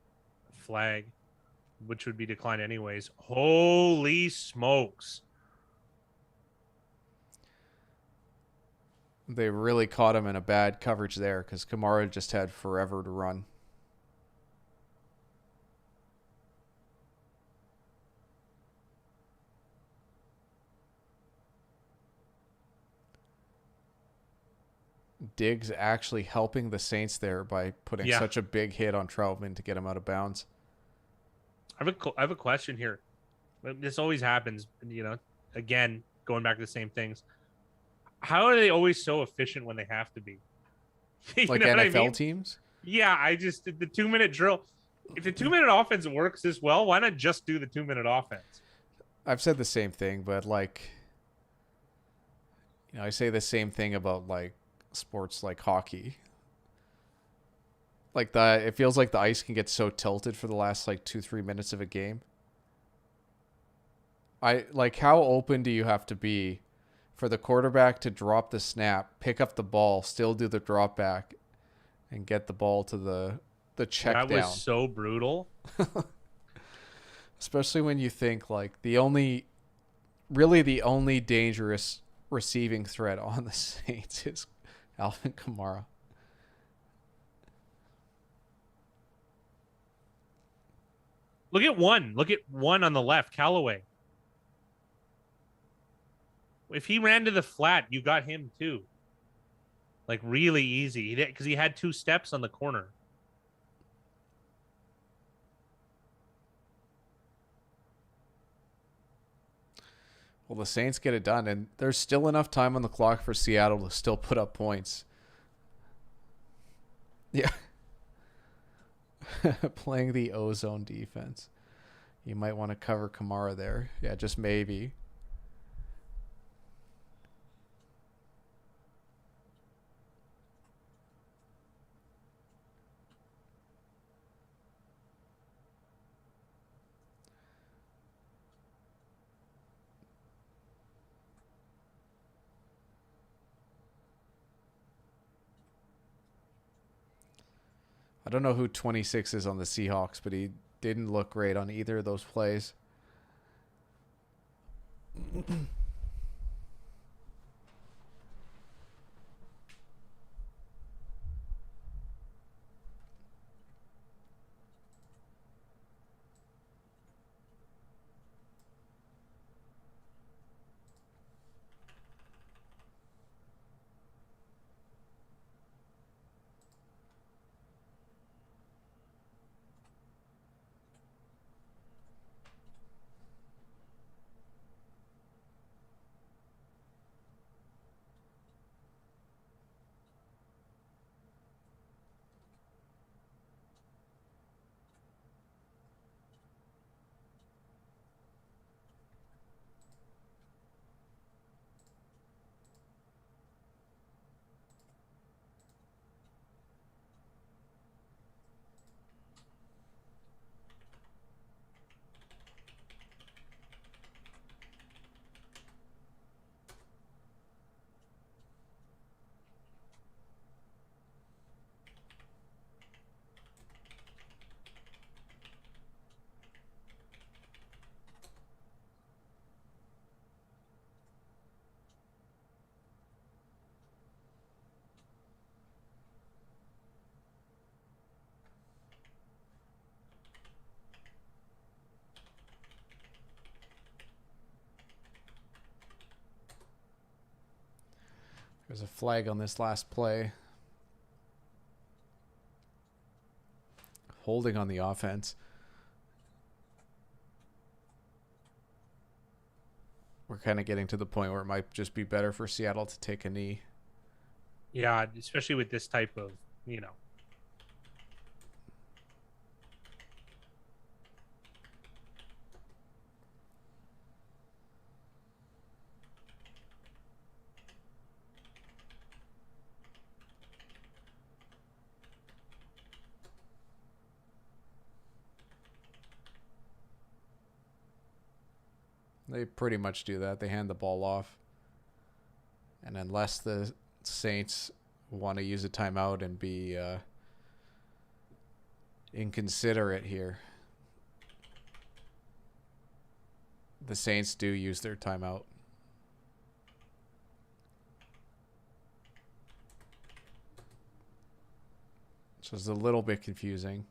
flag, which would be declined anyways. Holy smokes. They really caught him in a bad coverage there because Kamara just had forever to run. Diggs actually helping the Saints there by putting Yeah. such a big hit on Troutman to get him out of bounds. I have a question here. This always happens, again, going back to the same things. How are they always so efficient when they have to be? You Like know what I NFL mean? teams? Yeah, I just did the 2 minute drill. If the 2 minute offense works this well, why not just do the 2 minute offense? I've said the same thing, but like, I say the same thing about like sports like hockey. Like it feels like the ice can get so tilted for the last like 2-3 minutes of a game. How open do you have to be for the quarterback to drop the snap, pick up the ball, still do the drop back, and get the ball to the check That down? was so brutal. Especially when you think like the only dangerous receiving threat on the Saints is Alvin Kamara. Look at one. Look at one on the left, Callaway. If he ran to the flat, you got him too. Like really easy because he had 2 steps on the corner. Well, the Saints get it done, and there's still enough time on the clock for Seattle to still put up points. Yeah. Playing the ozone defense. You might want to cover Kamara there. Yeah, just maybe. I don't know who 26 is on the Seahawks, but he didn't look great on either of those plays. There's a flag on this last play. Holding on the offense. We're kind of getting to the point where it might just be better for Seattle to take a knee. Yeah, especially with this type of. They pretty much do that. They hand the ball off. And unless the Saints want to use a timeout and be inconsiderate here, the Saints do use their timeout. So it's a little bit confusing.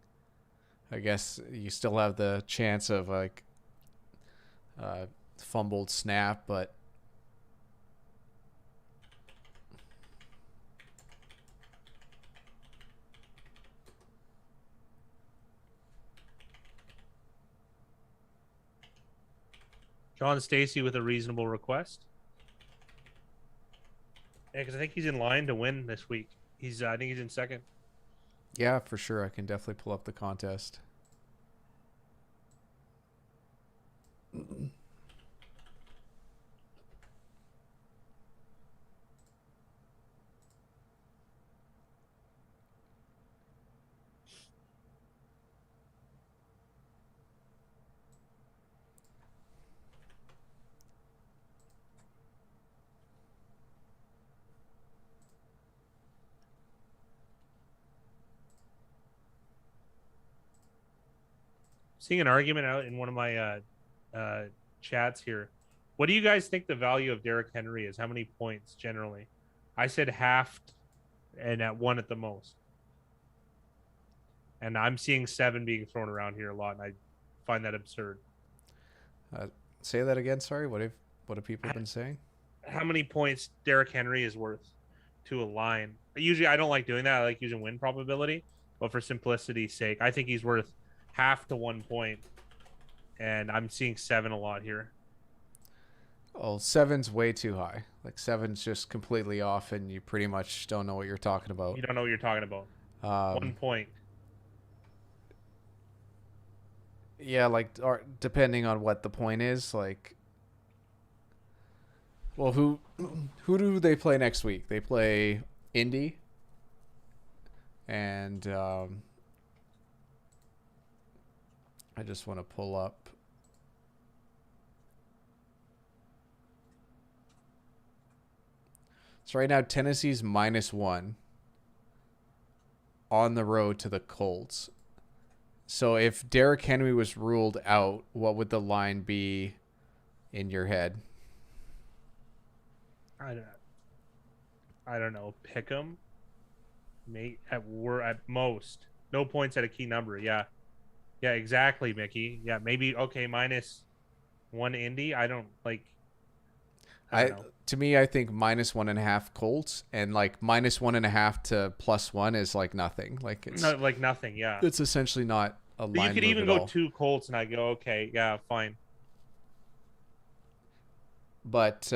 I guess you still have the chance of like fumbled snap, but John Stacy with a reasonable request. Yeah, because I think he's in line to win this week. I think he's in second. yeah, for sure. I can definitely pull up the contest. Seeing an argument out in one of my chats here. What do you guys think the value of Derrick Henry is? How many points generally? I said half and at one at the most. And I'm seeing 7 being thrown around here a lot, and I find that absurd. Say that again. Sorry. What have people been saying? How many points Derrick Henry is worth to a line? Usually, I don't like doing that. I like using win probability, but for simplicity's sake, I think he's worth half to 1 point, and I'm seeing 7 a lot here. Oh, 7's way too high. Like 7's just completely off, and you pretty much don't know what you're talking about. You don't know what you're talking about. 1 point. Yeah, like depending on what the point is, like. Well, who do they play next week? They play Indy, and I just want to pull up. So right now Tennessee's -1 on the road to the Colts. So if Derrick Henry was ruled out, what would the line be in your head? I don't know. Pick them. We're at most no points at a key number. Yeah, exactly, Mickey. Yeah, maybe okay. -1 Indy. I don't know. To me, I think -1.5 Colts and like -1.5 to +1 is like nothing. Like it's like nothing. Yeah, it's essentially not a line. You could even go 2 Colts, and I go okay. Yeah, fine. But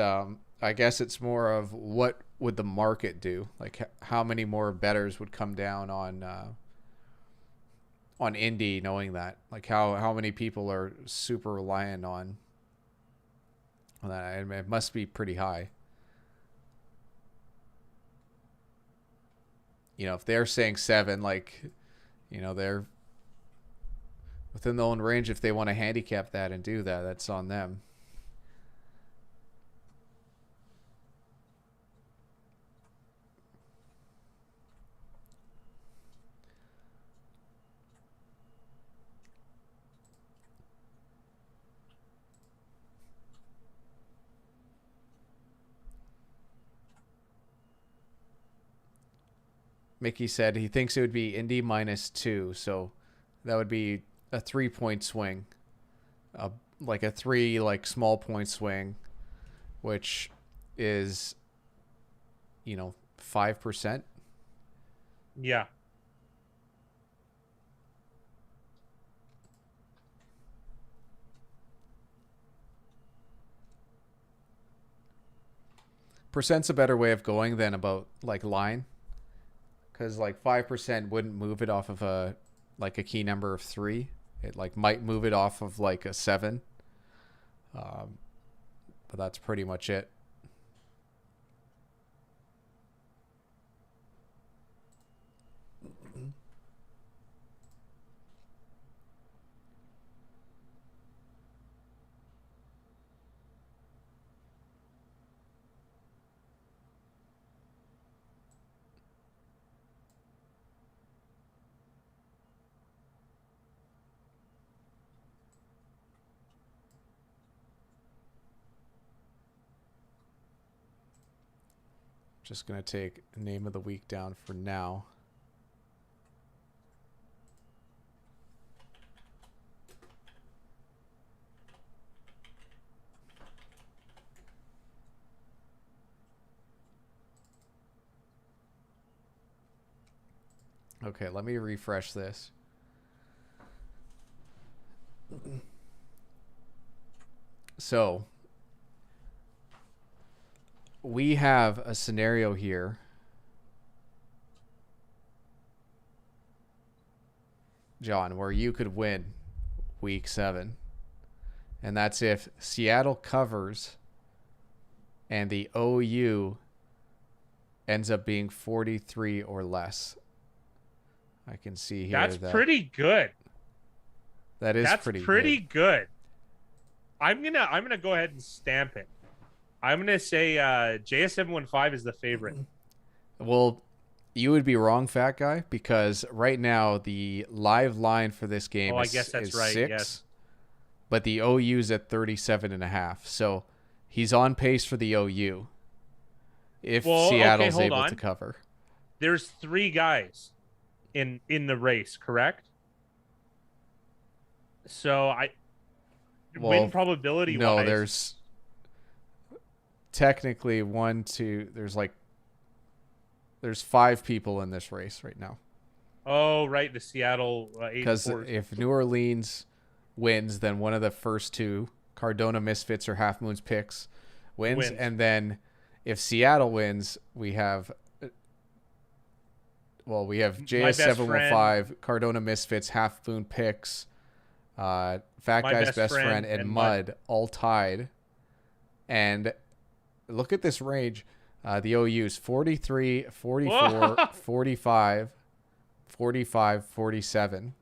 I guess it's more of what would the market do? Like how many more bettors would come down on Indy, knowing that? Like how many people are super reliant on that? I mean, it must be pretty high. You know, if they're saying 7, like, you know, they're within their own range. If they want to handicap that and do that, that's on them. Mickey said he thinks it would be Indy -2, so that would be a 3-point swing, like a 3 like small point swing, which is 5%. Yeah. Percent's a better way of going than about like line. Because like 5% wouldn't move it off of a key number of 3. It like might move it off of like a 7. But that's pretty much it. Just going to take name of the week down for now. Okay, let me refresh this. So we have a scenario here. John, where you could win week 7. And that's if Seattle covers and the OU ends up being 43 or less. I can see here That's pretty good. That's pretty good. I'm gonna go ahead and stamp it. I'm gonna say JS715 is the favorite. Well, you would be wrong, fat guy, because right now the live line for this game I guess that's right. 6, yes. but the OU's at 37.5. So he's on pace for the OU if Seattle's able to cover. There's 3 guys in the race, correct? So win probability wise. No, there's technically there's 5 people in this race right now. Oh, right, the Seattle because if New Orleans wins, then one of the first 2 Cardona Misfits or Half Moon's picks wins. And then if Seattle wins, we have JS715, Cardona Misfits, Half Moon picks, Fat Guy's best friend, and Mud all tied. And look at this range. The OU's 43, 44, 45, 45, 47.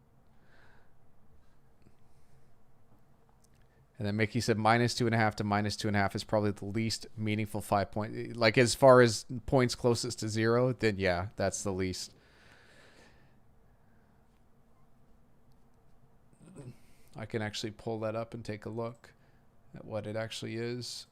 And then Mickey said -2.5 to -2.5 is probably the least meaningful 5 point. Like as far as points closest to 0, then yeah, that's the least. I can actually pull that up and take a look at what it actually is.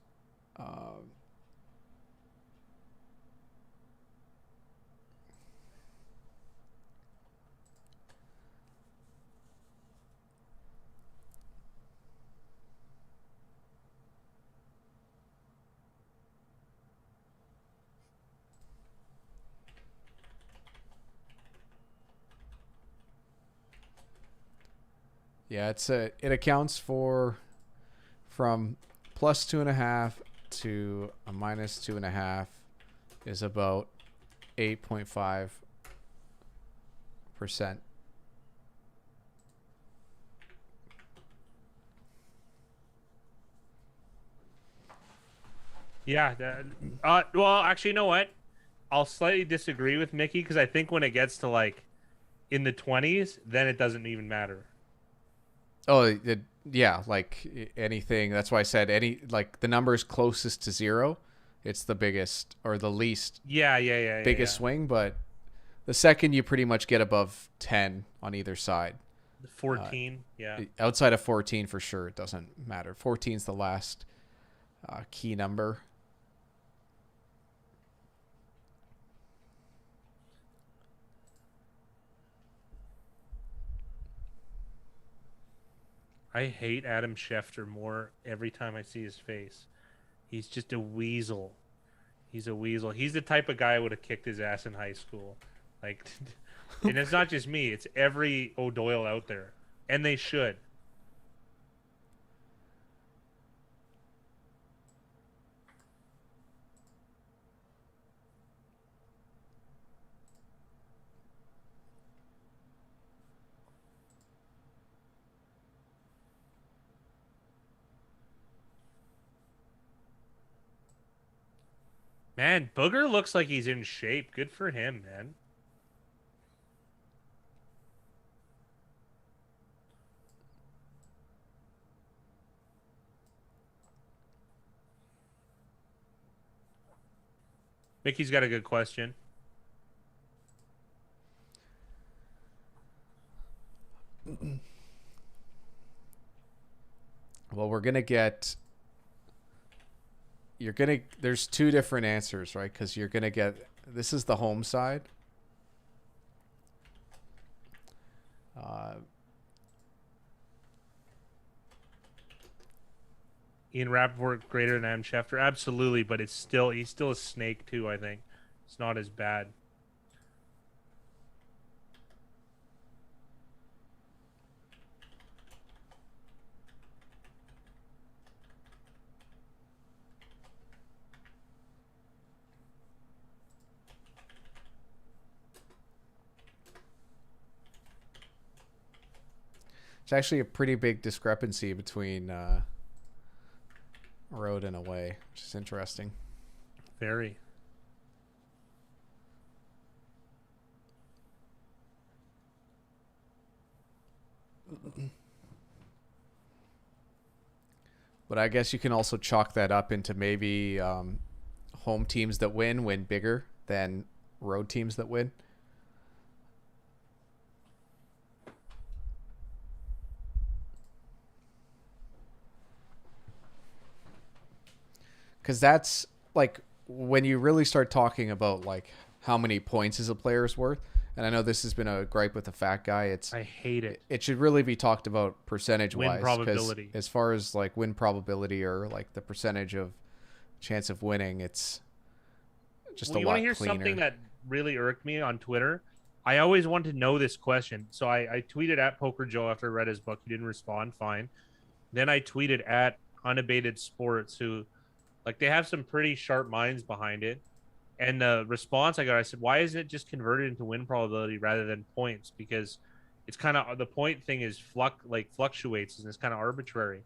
Yeah, it accounts for from +2.5 to a -2.5 is about 8.5%. Yeah. Well, actually, you know what? I'll slightly disagree with Mickey because I think when it gets to like in the 20s, then it doesn't even matter. Oh, yeah, like anything. That's why I said like the numbers closest to 0, it's the biggest or the least. Biggest swing, but the second you pretty much get above 10 on either side. 14, Outside of 14, for sure, it doesn't matter. 14 is the last key number. I hate Adam Schefter more every time I see his face. He's just a weasel. He's a weasel. He's the type of guy who would have kicked his ass in high school. Like, and it's not just me. It's every O'Doyle out there. And they should. Man, Booger looks like he's in shape. Good for him, man. Mickey's got a good question. Well, we're going to get... There's 2 different answers, right? Because you're going to get... This is the home side. Ian Rappaport greater than Adam Schefter? Absolutely, but he's still a snake too, I think. It's not as bad. It's actually a pretty big discrepancy between road and away, which is interesting. Very. But I guess you can also chalk that up into maybe home teams that win bigger than road teams that win. Because that's like when you really start talking about like how many points is a player's worth. And I know this has been a gripe with the fat guy. I hate it. It should really be talked about percentage wise. Win probability. As far as like win probability or like the percentage of chance of winning, it's just a lot cleaner. You want to hear something that really irked me on Twitter? I always wanted to know this question. So I tweeted at Poker Joe after I read his book. He didn't respond. Fine. Then I tweeted at Unabated Sports, who like they have some pretty sharp minds behind it. And the response I got, I said, why isn't it just converted into win probability rather than points? Because it's kind of the point thing is fluctuates and it's kind of arbitrary.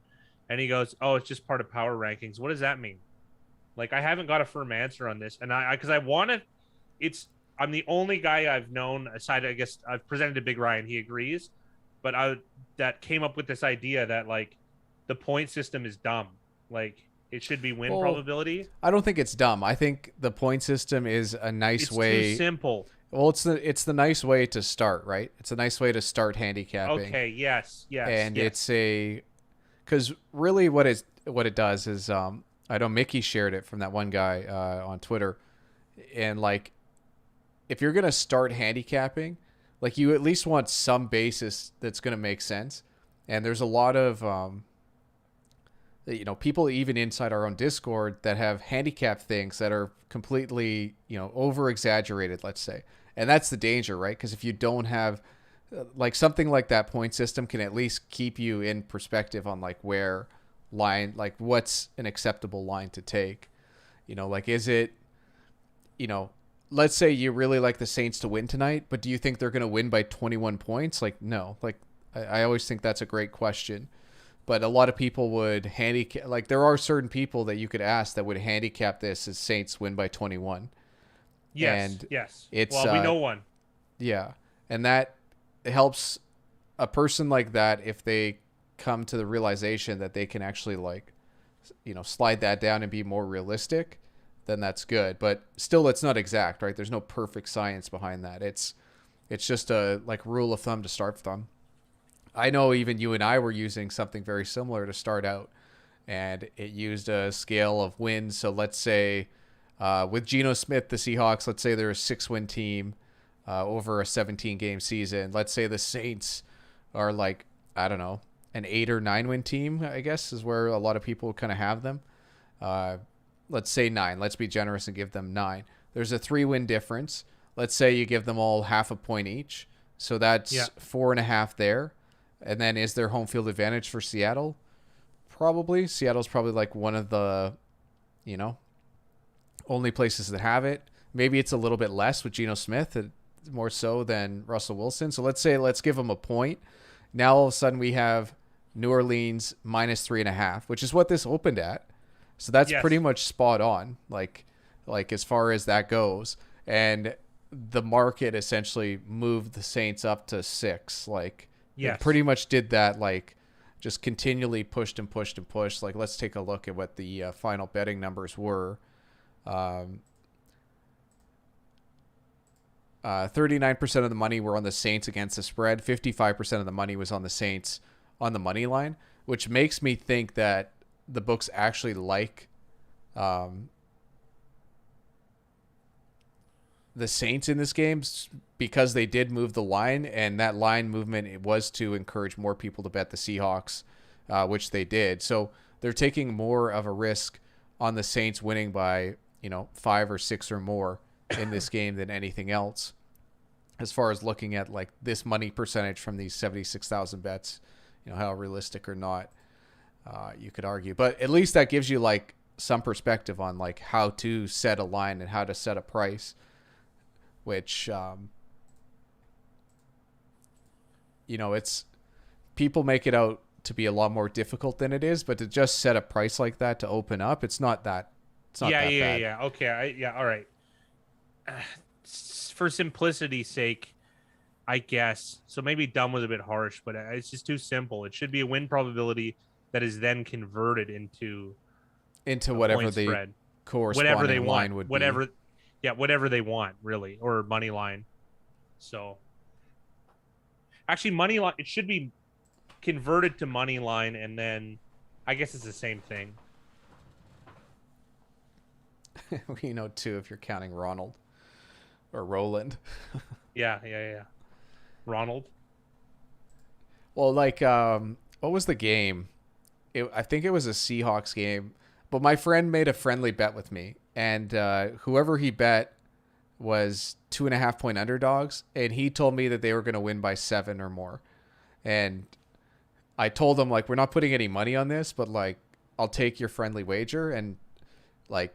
And he goes, oh, it's just part of power rankings. What does that mean? Like, I haven't got a firm answer on this. And I'm the only guy I've known aside, I guess I've presented to Big Ryan. He agrees, but that came up with this idea that like the point system is dumb. Like, it should be win probability. I don't think it's dumb. I think the point system is a nice way. It's too simple. Well, it's the nice way to start, right? It's a nice way to start handicapping. Okay. Yes. And yes. because really what it does is I know Mickey shared it from that one guy on Twitter, and like if you're gonna start handicapping, like you at least want some basis that's gonna make sense. And there's a lot of people even inside our own Discord that have handicap things that are completely, over exaggerated, let's say. And that's the danger, right? Because if you don't have like something like that point system can at least keep you in perspective on like where line, like what's an acceptable line to take, like, is it, let's say you really like the Saints to win tonight, but do you think they're going to win by 21 points? Like, no, like I always think that's a great question. But a lot of people would handicap, like there are certain people that you could ask that would handicap this as Saints win by 21. Yes, and yes. It's, we know one. Yeah, and that helps a person like that if they come to the realization that they can actually like, slide that down and be more realistic, then that's good. But still, it's not exact, right? There's no perfect science behind that. It's just a like rule of thumb to start from. I know even you and I were using something very similar to start out, and it used a scale of wins. So let's say with Geno Smith, the Seahawks, let's say they're a 6-win team over a 17-game season. Let's say the Saints are like, I don't know, an 8 or 9-win team, I guess, is where a lot of people kind of have them. Let's say 9. Let's be generous and give them 9. There's a 3-win difference. Let's say you give them all half a point each. So that's 4.5 there. And then is there home field advantage for Seattle? Probably. Seattle's probably like one of the, only places that have it. Maybe it's a little bit less with Geno Smith, more so than Russell Wilson. So let's give them a point. Now all of a sudden we have New Orleans minus 3.5, which is what this opened at. So that's pretty much spot on, like as far as that goes. And the market essentially moved the Saints up to 6, like. Yes. It pretty much did that, like, just continually pushed and pushed and pushed. Like, let's take a look at what the final betting numbers were. 39% of the money were on the Saints against the spread. 55% of the money was on the Saints on the money line, which makes me think that the books actually like the Saints in this game because they did move the line, and that line movement, it was to encourage more people to bet the Seahawks, which they did. So they're taking more of a risk on the Saints winning by 5 or 6 or more in this game than anything else, as far as looking at like this money percentage from these 76,000 bets, how realistic or not, you could argue. But at least that gives you like some perspective on like how to set a line and how to set a price, which, it's people make it out to be a lot more difficult than it is, but to just set a price like that to open up, it's not that bad. Yeah. Okay, all right. For simplicity's sake, I guess. So maybe dumb was a bit harsh, but it's just too simple. It should be a win probability that is then converted into Whatever point the spread, whatever they corresponding want, line would whatever, be. yeah, whatever they want, really, or money line. So actually, money line, it should be converted to money line, and then I guess it's the same thing. Too, if you're counting Ronald or Roland. Yeah. Ronald. Well, like, what was the game? I think it was a Seahawks game, but my friend made a friendly bet with me, and whoever he bet was 2.5-point underdogs, and he told me that they were going to win by 7 or more. And I told him, like, we're not putting any money on this, but like, I'll take your friendly wager. And like,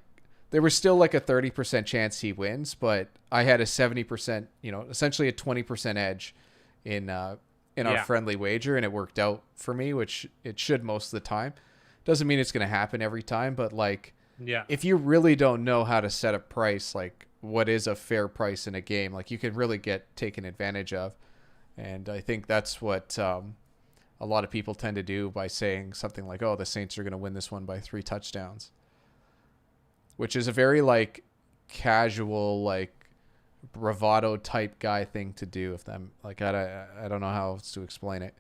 there was still like a 30% chance he wins, but I had a 70%, essentially a 20% edge in our friendly wager, and it worked out for me, which it should most of the time. Doesn't mean it's going to happen every time, but like, if you really don't know how to set a price, like what is a fair price in a game, like you can really get taken advantage of. And I think that's what a lot of people tend to do by saying something like, oh, the Saints are going to win this one by 3 touchdowns, which is a very like casual, like bravado type guy thing to do. If them like, I don't know how else to explain it.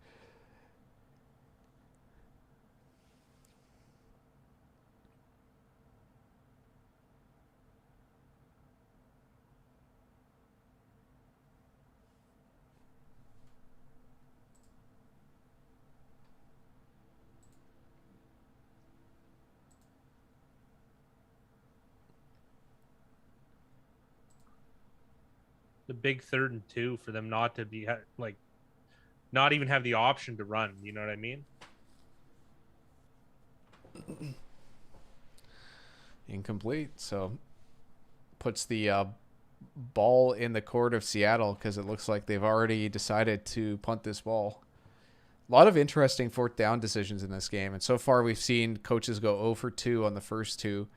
The big 3rd and 2 for them not to be like, not even have the option to run. You know what I mean? Incomplete. So puts the ball in the court of Seattle, because it looks like they've already decided to punt this ball. A lot of interesting 4th down decisions in this game, and so far we've seen coaches go 0 for 2 on the first 2.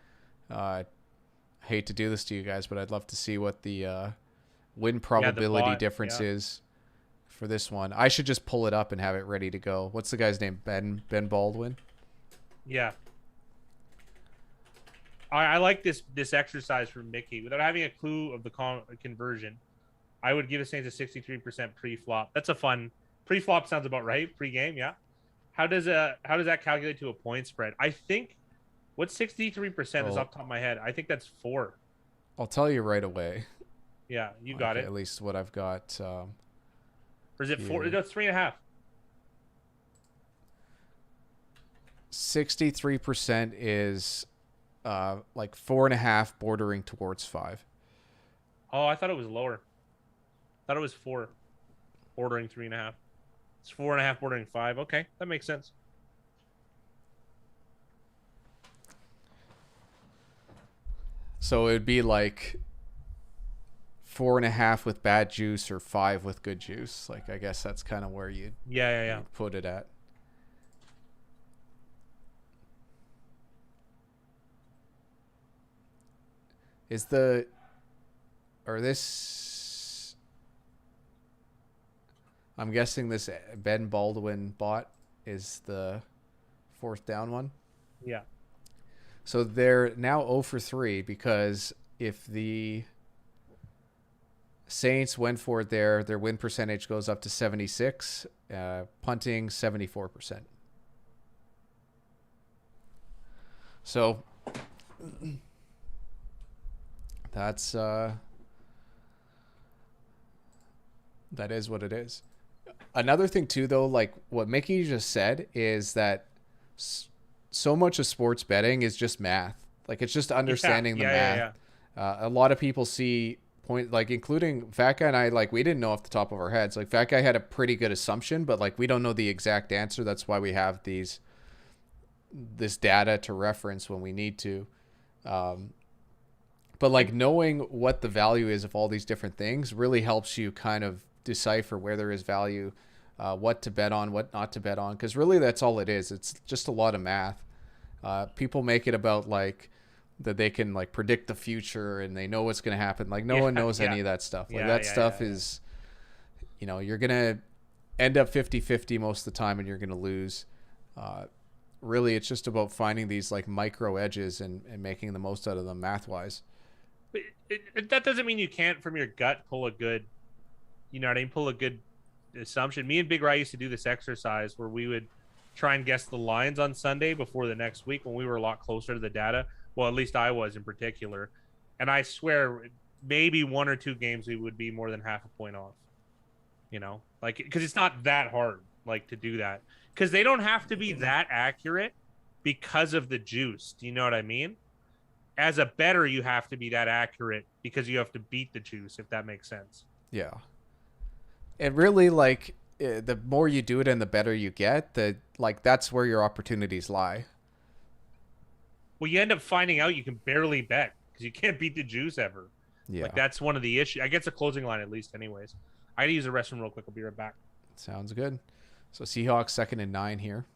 I hate to do this to you guys, but I'd love to see what the win probability difference is for this one. I should just pull it up and have it ready to go. What's the guy's name? Ben Baldwin? Yeah. I like this exercise from Mickey. Without having a clue of the conversion, I would give the Saints a 63% pre-flop. That's a fun pre-flop. Sounds about right. Pre-game, yeah. How does that calculate to a point spread? I think what 63% is off the top of my head. I think that's 4. I'll tell you right away. Yeah, you got it. At least what I've got. Or is it 4? No, it's 3.5. 63% is like 4.5 bordering towards 5. Oh, I thought it was lower. I thought it was 4 bordering 3.5. It's 4.5 bordering 5. Okay, that makes sense. So it would be like 4.5 with bad juice or 5 with good juice. Like, I guess that's kind of where you'd put it at. I'm guessing this Ben Baldwin bot is the 4th down one. Yeah. So they're now 0 for 3, because if the Saints went for it there, their win percentage goes up to 76, punting 74%. So that's that is what it is. Another thing too, though, like what Mickey just said, is that so much of sports betting is just math. Like, it's just understanding the math. A lot of people see like including Fat Guy and I, like, we didn't know off the top of our heads. Like, Fat Guy had a pretty good assumption, but like we don't know the exact answer. That's why we have this data to reference when we need to. But like knowing what the value is of all these different things really helps you kind of decipher where there is value what to bet on, what not to bet on, because really that's all it is. It's just a lot of math. People make it about like that they can like predict the future and they know what's going to happen. Like no one knows any of that stuff. Like that stuff is, you know, you're going to end up 50-50 most of the time and you're going to lose. Really, it's just about finding these like micro edges and making the most out of them math wise. But that doesn't mean you can't from your gut pull a good, you know what I mean? Pull a good assumption. Me and Big Ry used to do this exercise where we would try and guess the lines on Sunday before the next week when we were a lot closer to the data. Well, at least I was in particular. And I swear maybe one or two games we would be more than half a point off, you know, like, because it's not that hard, like, to do that, because they don't have to be that accurate because of the juice. Do you know what I mean? As a bettor, you have to be that accurate because you have to beat the juice, if that makes sense. Yeah. And really, like, the more you do it and the better you get, that's where your opportunities lie. Well, you end up finding out you can barely bet because you can't beat the juice ever. Yeah. Like, that's one of the issues. I guess a closing line at least anyways. I gotta use the restroom real quick. I'll be right back. Sounds good. So Seahawks 2nd and 9 here.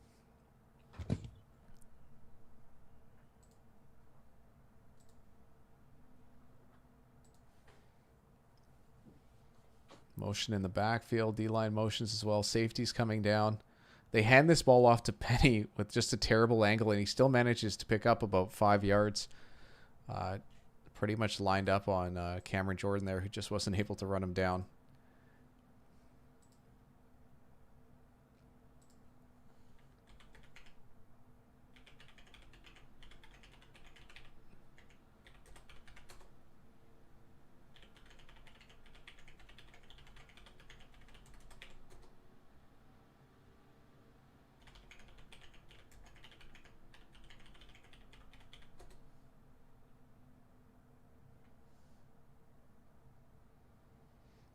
Motion in the backfield, D-line motions as well. Safety's coming down. They hand this ball off to Penny with just a terrible angle, and he still manages to pick up about 5 yards. Pretty much lined up on Cameron Jordan there, who just wasn't able to run him down.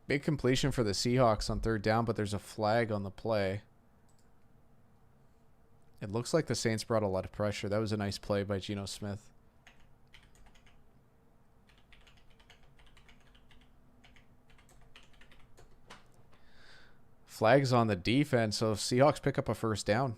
Big completion for the Seahawks on 3rd down, but there's a flag on the play. It looks like the Saints brought a lot of pressure. That was a nice play by Geno Smith. Flags on the defense, so Seahawks pick up a 1st down.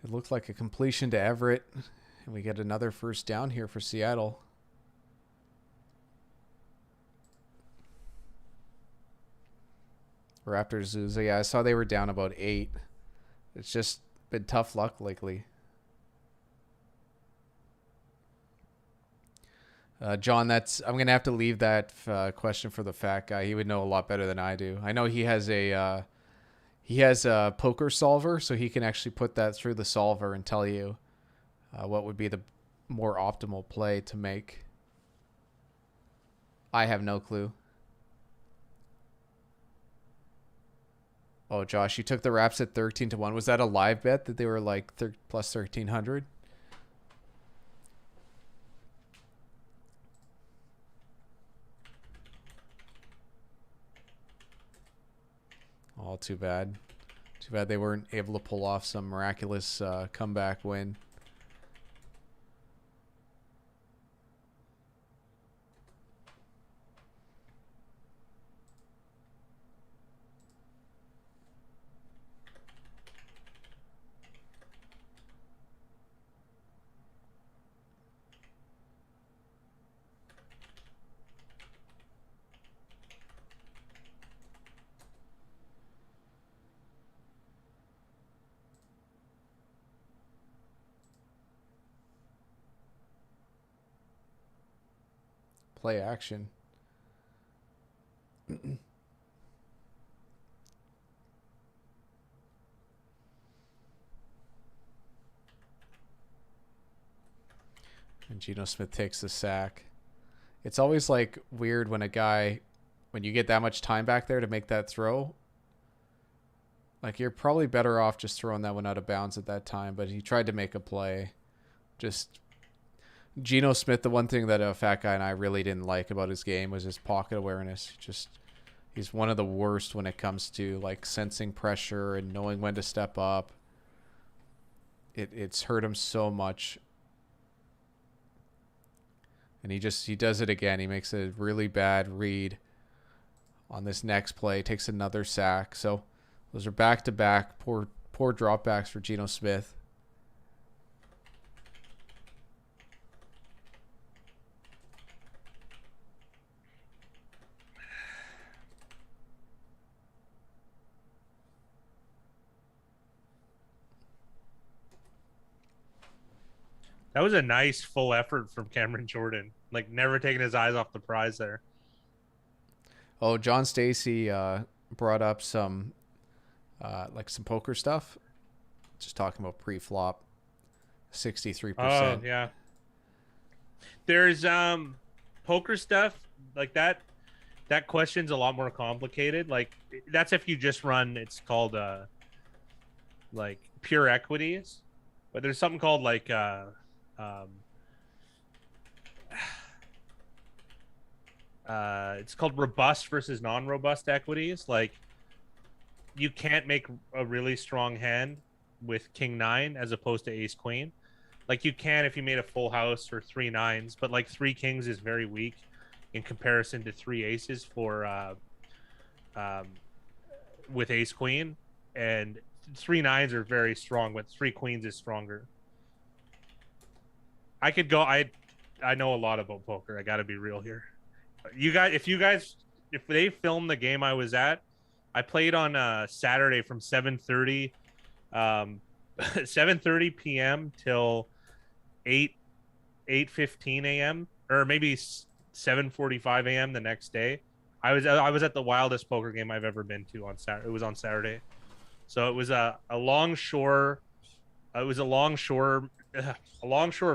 It looked like a completion to Everett, and we get another 1st down here for Seattle. Raptors lose. Yeah, I saw they were down about 8. It's just been tough luck lately. John, I'm gonna have to leave that question for the fat guy. He would know a lot better than I do. I know he has a poker solver, so he can actually put that through the solver and tell you what would be the more optimal play to make. I have no clue. Oh, Josh, you took the Raps at 13-1. Was that a live bet that they were like plus 1,300? Oh, too bad. Too bad they weren't able to pull off some miraculous comeback win. Play action. And Geno Smith takes the sack. It's always like weird when when you get that much time back there to make that throw. Like, you're probably better off just throwing that one out of bounds at that time, but he tried to make a play. Just Geno Smith, the one thing that a fat guy and I really didn't like about his game was his pocket awareness. He's one of the worst when it comes to like sensing pressure and knowing when to step up. It's hurt him so much. And he does it again. He makes a really bad read on this next play, takes another sack. So those are back-to-back poor dropbacks for Geno Smith. That was a nice full effort from Cameron Jordan. Like, never taking his eyes off the prize there. Oh, John Stacy brought up some poker stuff. Just talking about pre-flop, 63%. Oh yeah. There's poker stuff like that. That question's a lot more complicated. Like, that's if you just run. It's called like pure equities, but there's something called like it's called robust versus non-robust equities. Like, you can't make a really strong hand with king nine as opposed to ace queen. Like, you can if you made a full house or 3 nines, but like 3 kings is very weak in comparison to 3 aces for with ace queen, and 3 nines are very strong, but 3 queens is stronger. I could go. I know a lot about poker. I got to be real here. If they filmed the game I was at, I played on Saturday from 7:30 p.m. till 8:15 a.m. or maybe 7:45 a.m. the next day. I was at the wildest poker game I've ever been to on Saturday. It was on Saturday, so it was a longshore. It was a longshore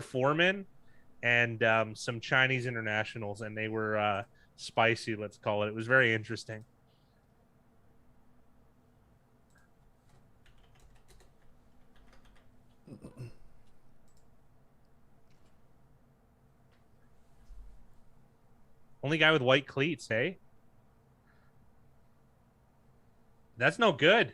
foreman and some Chinese internationals, and they were spicy, let's call it. It was very interesting. Only guy with white cleats, eh? That's no good.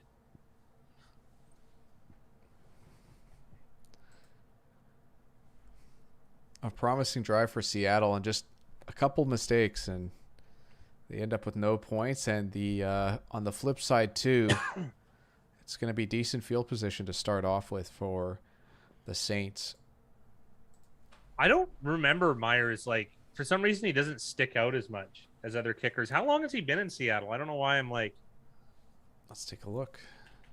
A promising drive for Seattle and just a couple mistakes, and they end up with no points. And the on the flip side too, it's going to be decent field position to start off with for the Saints. I don't remember Myers. Like, for some reason, he doesn't stick out as much as other kickers. How long has he been in Seattle? I don't know why I'm like. Let's take a look.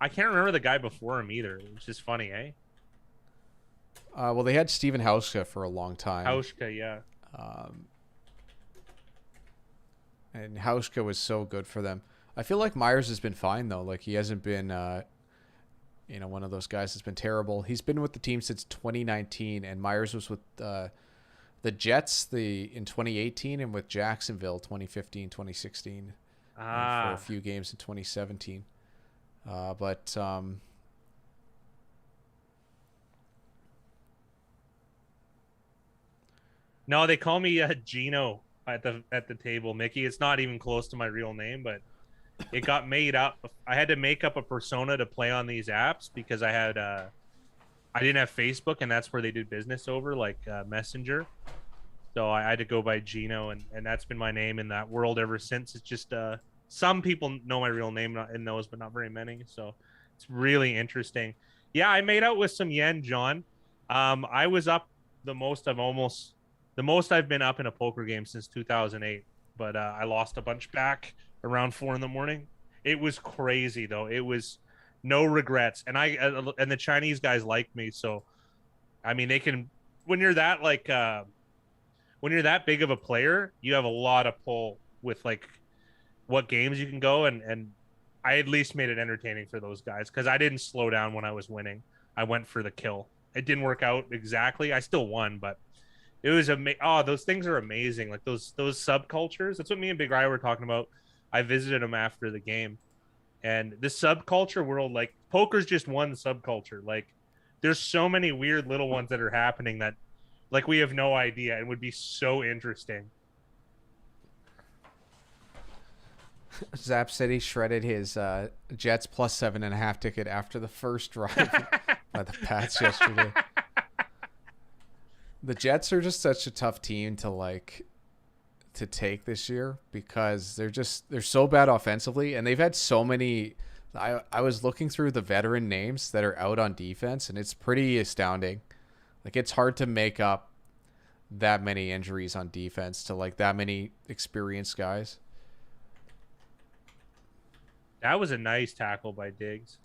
I can't remember the guy before him either. It's just funny, eh? Well, they had Steven Hauschka for a long time. Hauschka, yeah. And Hauschka was so good for them. I feel like Myers has been fine, though. Like, he hasn't been, one of those guys that's been terrible. He's been with the team since 2019, and Myers was with the Jets in 2018 and with Jacksonville 2015, 2016. For a few games in 2017. No, they call me Gino at the table, Mickey. It's not even close to my real name, but it got made up. I had to make up a persona to play on these apps because I didn't have Facebook, and that's where they did business over, like Messenger. So I had to go by Gino, and that's been my name in that world ever since. It's just some people know my real name in those, but not very many. So it's really interesting. Yeah, I made out with some yen, John. I was up the most I've been up in a poker game since 2008, but I lost a bunch back around 4 a.m. It was crazy though. It was no regrets, and and the Chinese guys like me. So, I mean, they can, when you're that big of a player, you have a lot of pull with like what games you can go, and I at least made it entertaining for those guys because I didn't slow down when I was winning. I went for the kill. It didn't work out exactly. I still won, but It was oh, those things are amazing. Like those subcultures. That's what me and Big Rye were talking about. I visited him after the game, and this subculture world, like poker's just one subculture. Like there's so many weird little ones that are happening that like we have no idea and would be so interesting. Zap said he shredded his Jets plus 7.5 ticket after the first drive by the Pats yesterday. The Jets are just such a tough team to take this year because they're so bad offensively, and they've had so many. I was looking through the veteran names that are out on defense, and it's pretty astounding. Like, it's hard to make up that many injuries on defense to like that many experienced guys. That was a nice tackle by Diggs.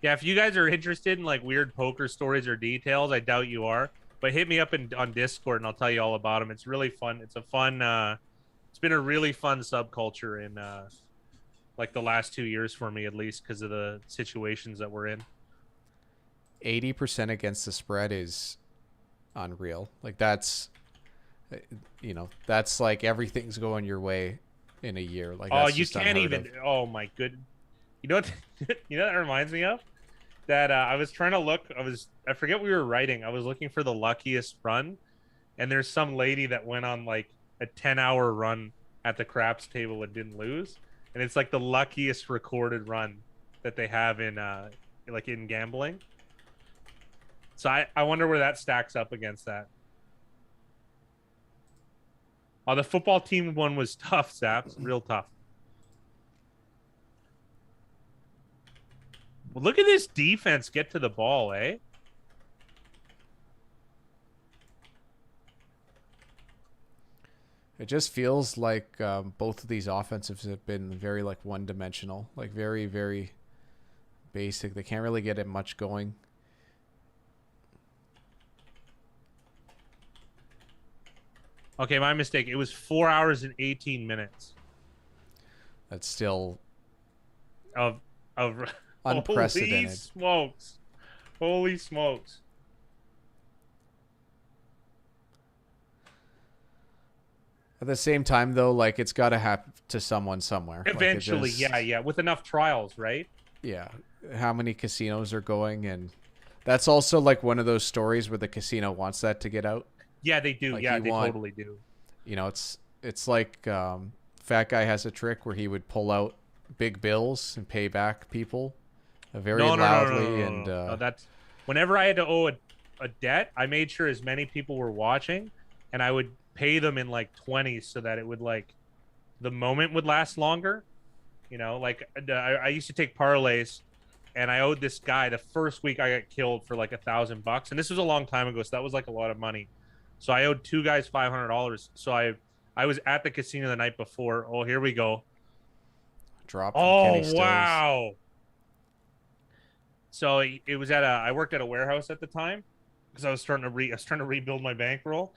Yeah, if you guys are interested in like weird poker stories or details, I doubt you are, but hit me up on Discord and I'll tell you all about them. It's really fun. It's a fun it's been a really fun subculture in like the last 2 years for me, at least because of the situations that we're in. 80% against the spread is unreal. Like that's that's like everything's going your way in a year. Like, Oh, that's you just can't unheard even. of. Oh my good. You know what? You know what that reminds me of? That I was trying to look. I forget what we were writing. I was looking for the luckiest run, and there's some lady that went on like a 10-hour run at the craps table and didn't lose, and it's like the luckiest recorded run that they have in like in gambling. So I wonder where that stacks up against that. Oh, the football team one was tough, Saps. Real tough. Well, look at this defense get to the ball, eh? It just feels like both of these offensives have been very like one-dimensional, like very, very basic. They can't really get it much going. Okay, my mistake. It was 4 hours and 18 minutes That's still of unprecedented. Holy smokes. Holy smokes. At the same time, though, like it's got to happen to someone somewhere. Eventually, like yeah, with enough trials, right? Yeah. How many casinos are going, and that's also like one of those stories where the casino wants that to get out. Yeah, they do. Like, Yeah, they totally do. It's like Fat Guy has a trick where he would pull out big bills and pay back people very loudly. No, that's whenever I had to owe a debt, I made sure as many people were watching, and I would pay them in like 20s so that it would like the moment would last longer. Like I used to take parlays, and I owed this guy the first week I got killed for like $1,000, and this was a long time ago, so that was like a lot of money. So I owed two guys $500. So I was at the casino the night before. Oh, here we go. Drop. Oh, wow. So it was I worked at a warehouse at the time because I was starting to rebuild my bankroll,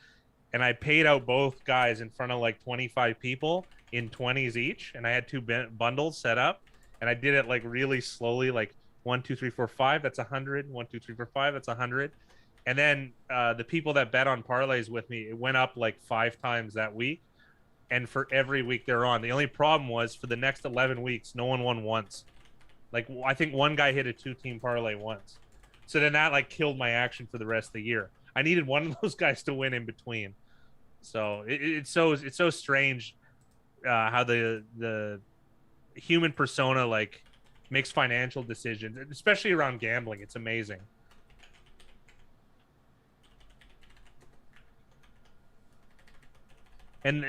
and I paid out both guys in front of like 25 people in 20s each, and I had two bundles set up, and I did it like really slowly, like 1, 2, 3, 4, 5. That's 100. 1, 2, 3, 4, 5. That's 100. And then the people that bet on parlays with me, it went up like 5 times that week. And for every week they're on. The only problem was for the next 11 weeks, no one won once. Like, I think one guy hit a 2-team parlay once. So then that like killed my action for the rest of the year. I needed one of those guys to win in between. So it's so strange how the human persona like makes financial decisions, especially around gambling. It's amazing. And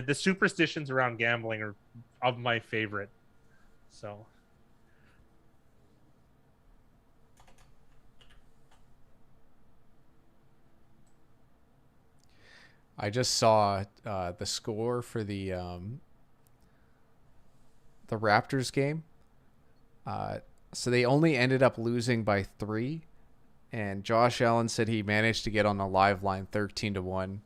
the superstitions around gambling are of my favorite. So I just saw the score for the Raptors game. So they only ended up losing by 3, and Josh Allen said he managed to get on the live line 13-1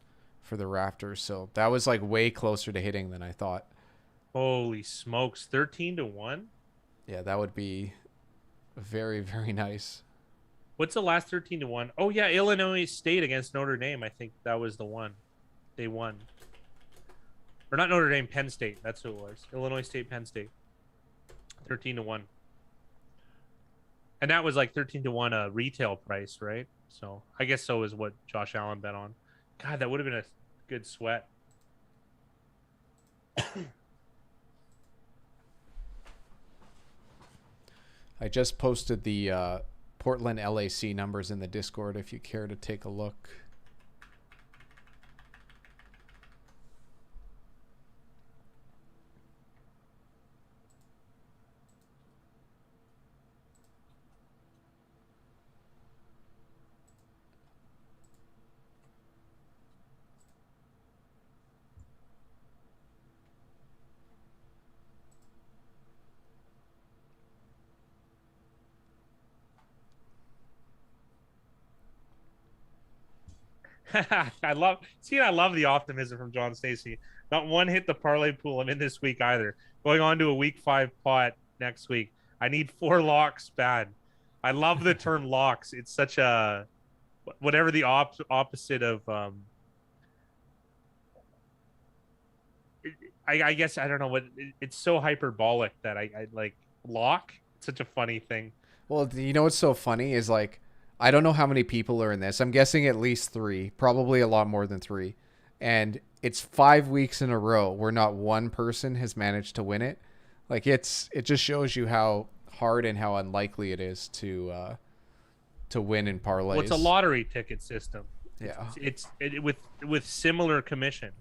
for the Raptors. So that was like way closer to hitting than I thought. Holy smokes, 13-1. Yeah, that would be very, very nice. What's the last 13-1? Oh yeah, Illinois State against Notre Dame. I think that was the one they won. Or not Notre Dame, Penn State. That's who it was. Illinois State, Penn State. 13-1. And that was like 13-1 a retail price, right? So I guess so is what Josh Allen bet on. God, that would have been a good sweat. I just posted the Portland LAC numbers in the Discord if you care to take a look. I love the optimism from John Stacey. Not one hit the parlay pool I'm in this week either. Going on to a week 5 pot next week. I need 4 locks bad. I love the term locks. It's such a whatever the opposite of I guess I don't know what it's so hyperbolic that I like lock. It's such a funny thing. Well, you know what's so funny is like I don't know how many people are in this. I'm guessing at least 3, probably a lot more than 3. And it's 5 weeks in a row where not one person has managed to win it. Like it just shows you how hard and how unlikely it is to win in parlays. Well, it's a lottery ticket system. Yeah. It's with similar commission.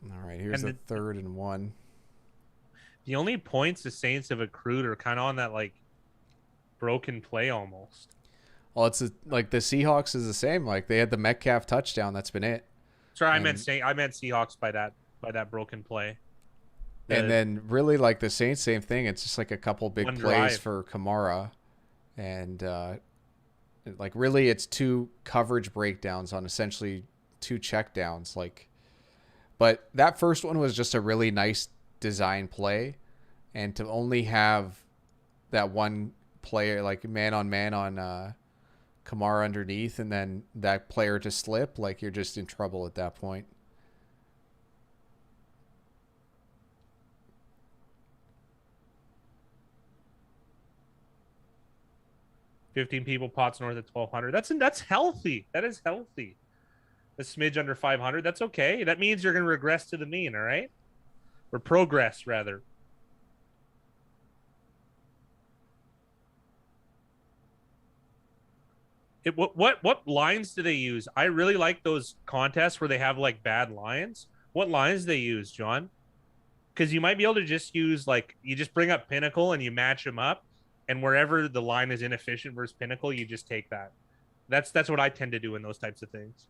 All right, here's the 3rd and 1. The only points the Saints have accrued are kind of on that like broken play almost. Well, it's like the Seahawks is the same. Like they had the Metcalf touchdown. That's been it. Sorry, I meant Seahawks by that broken play. And then really like the Saints, same thing. It's just like a couple big plays drive for Kamara, and like really it's 2 coverage breakdowns on essentially 2 checkdowns. Like, but that first one was just a really nice design play, and to only have that one player like man on Kamara underneath, and then that player to slip, like you're just in trouble at that point. $15 people pots north at 1,200. That's healthy. That is healthy. A smidge under 500. That's okay. That means you're going to regress to the mean. All right, or progress rather. What lines do they use? I really like those contests where they have like bad lines. What lines do they use, John? Because you might be able to just use like you just bring up Pinnacle and you match them up, and wherever the line is inefficient versus Pinnacle, you just take that. That's what I tend to do in those types of things.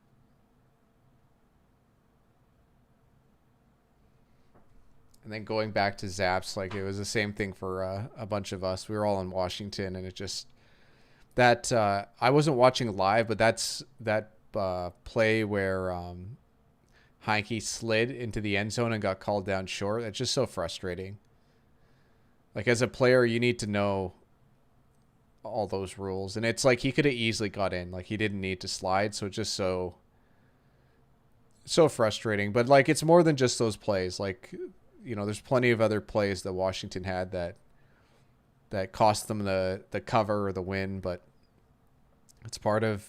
And then going back to Zaps, like it was the same thing for a bunch of us. We were all in Washington, and it just that I wasn't watching live, but that's that play where Heineke slid into the end zone and got called down short. It's just so frustrating. Like as a player, you need to know all those rules, and it's like he could have easily got in. Like he didn't need to slide, so it's just so frustrating. But like it's more than just those plays. Like you know, there's plenty of other plays that Washington had that cost them the cover or the win, but it's part of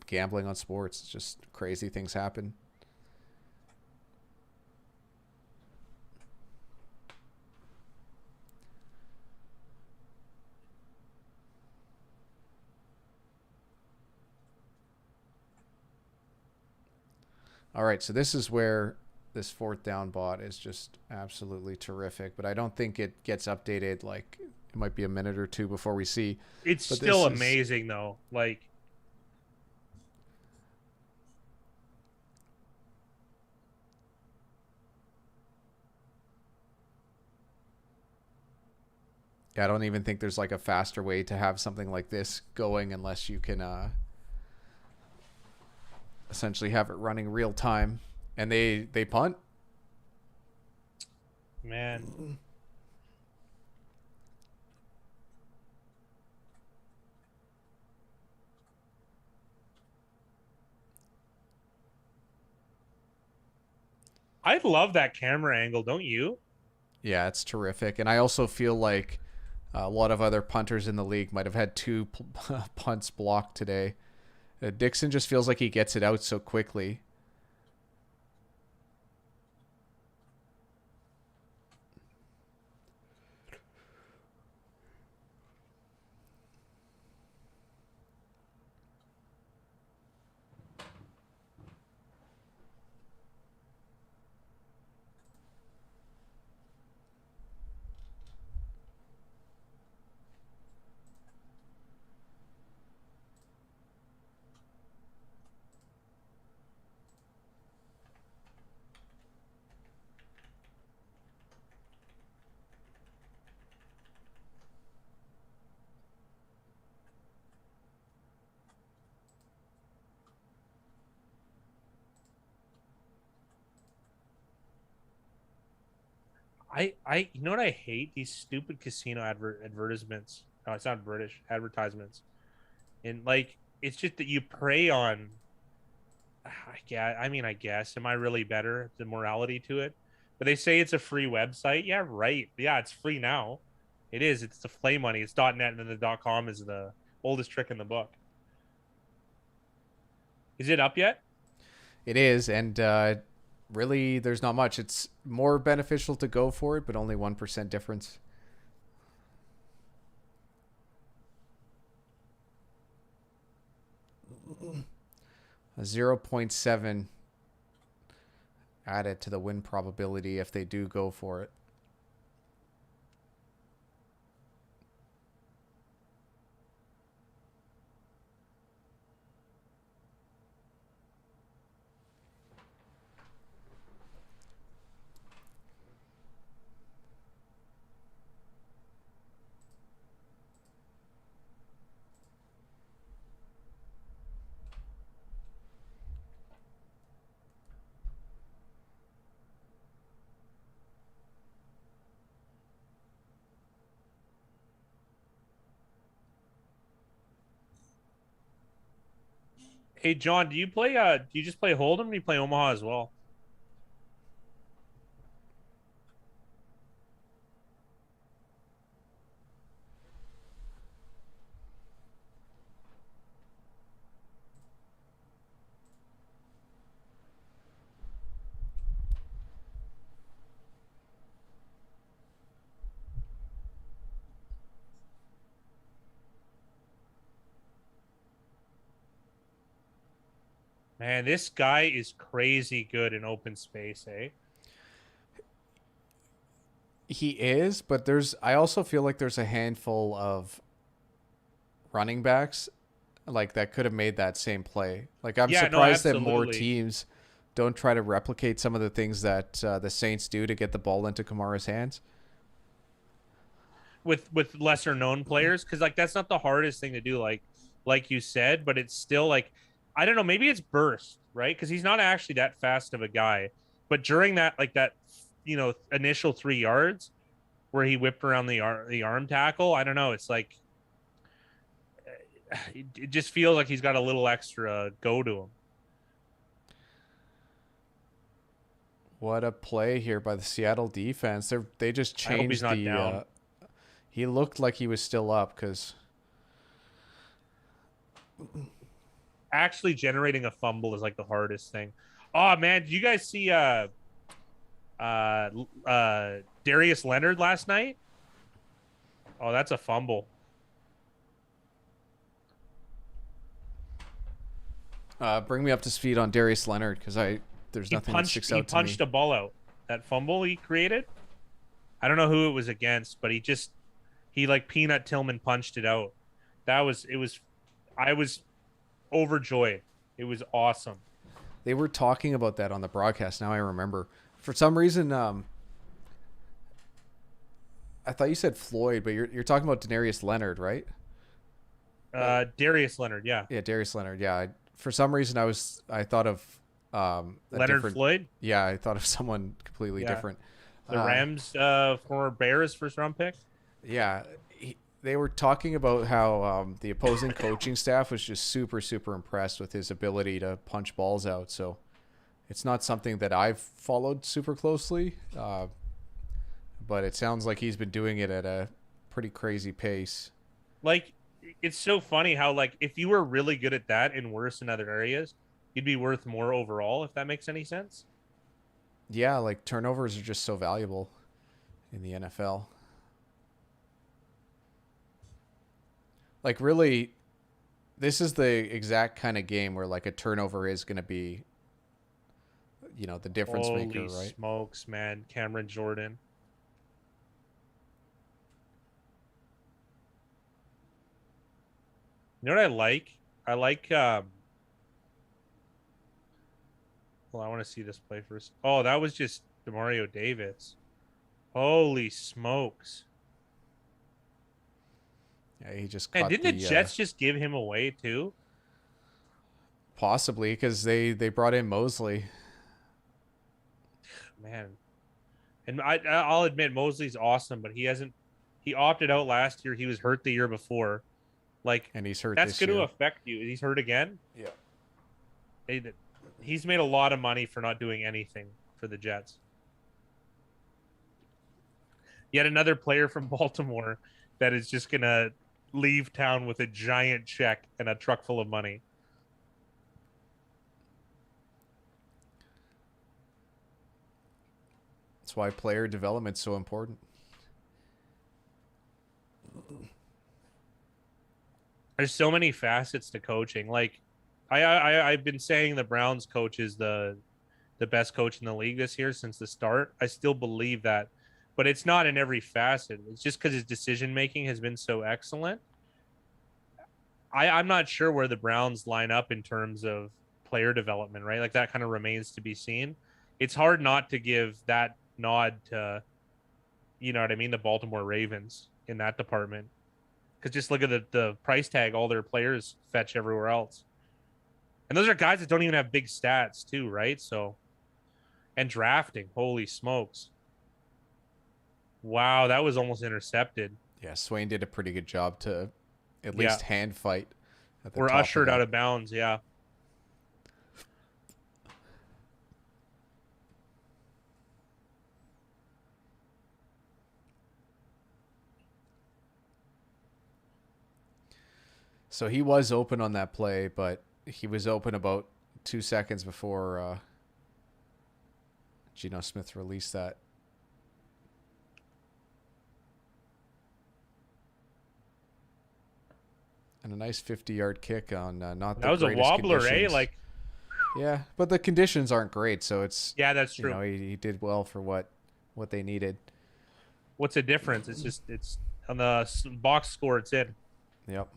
gambling on sports. It's just crazy things happen. All right, so this is where this fourth down bot is just absolutely terrific, but I don't think it gets updated. Like it might be a minute or two before we see. It's But still this is amazing though. Like, I don't even think there's like a faster way to have something like this going unless you can essentially have it running real time. And they punt. man. I love that camera angle, don't you? Yeah, it's terrific. And I also feel like a lot of other punters in the league might have had two punts blocked today. Dixon just feels like he gets it out so quickly. You know what I hate? These stupid casino advertisements. No, it's not British advertisements. And like, it's just that you prey on. I mean, I guess. Am I really better? The morality to it, but they say it's a free website. Yeah, right. Yeah, it's free now. It is. It's the play money. It's .net, and then the .com is the oldest trick in the book. Is it up yet? It is, and really, there's not much. It's more beneficial to go for it, but only 1% difference. A 0.7 added to the win probability if they do go for it. Hey, John, do you play? Do you just play Hold'em? Or do you play Omaha as well? Man, this guy is crazy good in open space, eh? He is, but I also feel like there's a handful of running backs like that could have made that same play. Like I'm Yeah, no, surprised that more absolutely. teams don't try to replicate some of the things that the Saints do to get the ball into Kamara's hands. With lesser known players, because like that's not the hardest thing to do, like you said, but it's still like, I don't know, maybe it's burst, right? Because he's not actually that fast of a guy, but during that, like that, initial 3 yards where he whipped around the arm tackle, I don't know, it's like it just feels like he's got a little extra go to him. What a play here by the Seattle defense. They just I hope he's changed not the down. he looked like he was still up cuz Actually generating a fumble is like the hardest thing. Oh man, did you guys see uh Darius Leonard last night? Oh, that's a fumble. bring me up to speed on Darius Leonard cuz I there's He nothing that sticks he out to me. punched a ball out. That fumble he created. I don't know who it was against, but he like Peanut Tillman punched it out. I was overjoyed. It was awesome. They were talking about that on the broadcast. Now I remember. For some reason, I thought you said Floyd, but you're talking about Denarius Leonard, right? Darius Leonard, yeah. Yeah, Darius Leonard. Yeah. For some reason, I thought of a Leonard different. Floyd. Yeah, I thought of someone completely Yeah. different. The Rams, former Bears first round pick. Yeah, they were talking about how the opposing coaching staff was just super, super impressed with his ability to punch balls out. So it's not something that I've followed super closely, but it sounds like he's been doing it at a pretty crazy pace. Like, it's so funny how, like, if you were really good at that and worse in other areas, you'd be worth more overall, if that makes any sense. Yeah, like turnovers are just so valuable in the NFL. Like, really, this is the exact kind of game where like a turnover is going to be, the difference maker, Holy right? smokes, man. Cameron Jordan. You know what I like? I like well, I want to see this play first. Oh, that was just Demario Davis. Holy smokes. Yeah, he just And caught didn't the Jets just give him away too? possibly because they brought in Mosley. Man. And I'll admit Mosley's awesome, but he opted out last year. He was hurt the year before. Like, And he's hurt that's this going to year. affect you. He's hurt again. Yeah. He's made a lot of money for not doing anything for the Jets. Yet another player from Baltimore that is just going to leave town with a giant check and a truck full of money. That's why player development's so important. There's so many facets to coaching. Like, I've been saying the Browns coach is the best coach in the league this year since the start. I still believe that, but it's not in every facet. It's just because his decision making has been so excellent. I'm not sure where the Browns line up in terms of player development, right? Like, that kind of remains to be seen. It's hard not to give that nod to, you know what I mean, the Baltimore Ravens in that department. Because just look at the price tag all their players fetch everywhere else. And those are guys that don't even have big stats too, right? So, and drafting, holy smokes. Wow, that was almost intercepted. Yeah, Swain did a pretty good job to at least hand fight at the We're top ushered of out of bounds, yeah. So he was open on that play, but he was open about 2 seconds before Geno Smith released that. And a nice 50-yard kick on not the That was a greatest wobbler, conditions. Like, yeah, but the conditions aren't great, so it's yeah, that's true. He did well for what they needed. What's the difference? It's on the box score. It's in. Yep.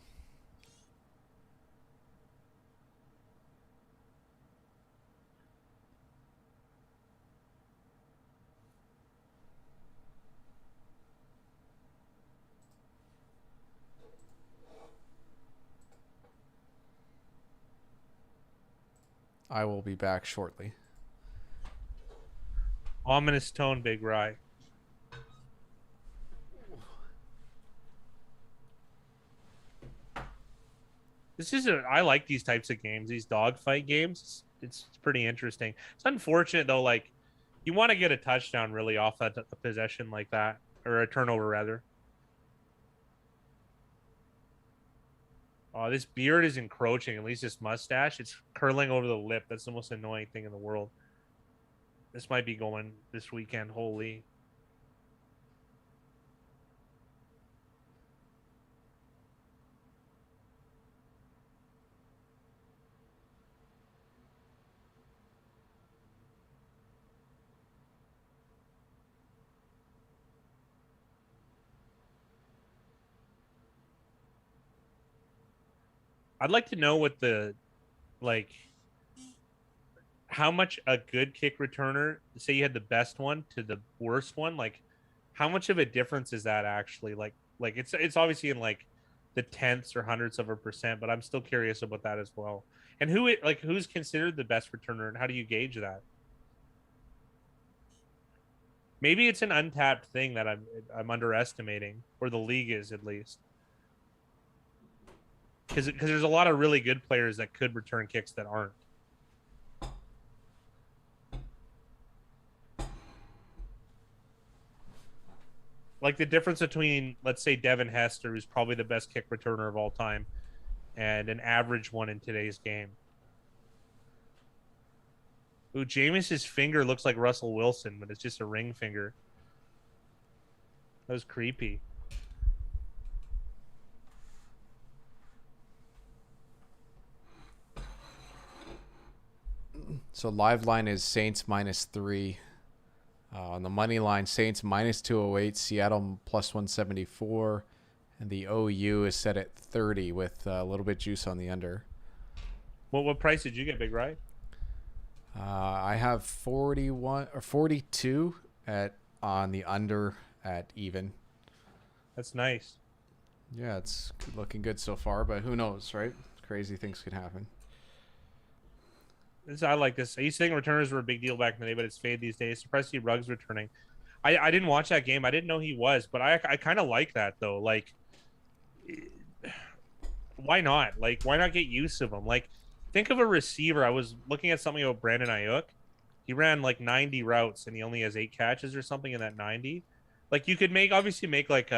I will be back shortly. Ominous tone, Big Rye. I like these types of games, these dogfight games. It's pretty interesting. It's unfortunate though, like, you want to get a touchdown really off that a possession like that, or a turnover rather. Oh, this beard is encroaching. At least this mustache, it's curling over the lip. That's the most annoying thing in the world. This might be going this weekend. Holy. I'd like to know what the like how much a good kick returner, say you had the best one to the worst one, like how much of a difference is that actually? Like it's obviously in like the tenths or hundredths of a percent, but I'm still curious about that as well. And who's considered the best returner, and how do you gauge that? Maybe it's an untapped thing that I'm underestimating, or the league is at least. Because there's a lot of really good players that could return kicks that aren't. Like the difference between, let's say, Devin Hester, who's probably the best kick returner of all time, and an average one in today's game. Ooh, Jameis's finger looks like Russell Wilson, but it's just a ring finger. That was creepy. So live line is Saints -3. On the money line, Saints -208, Seattle +174, and the OU is set at 30 with a little bit juice on the under. What price did you get, Big Rye? I have 41 or 42 at on the under at even. That's nice. Yeah, it's looking good so far, but who knows, right? Crazy things could happen. I like this. I used to think returners were a big deal back in the day, but it's faded these days. Surprised to see Ruggs returning. I didn't watch that game. I didn't know he was, but I kind of like that though. Like, why not? Like, why not get use of him? Like, think of a receiver. I was looking at something about Brandon Ayuk. He ran like 90 routes and he only has 8 catches or something in that 90. Like, you could obviously make like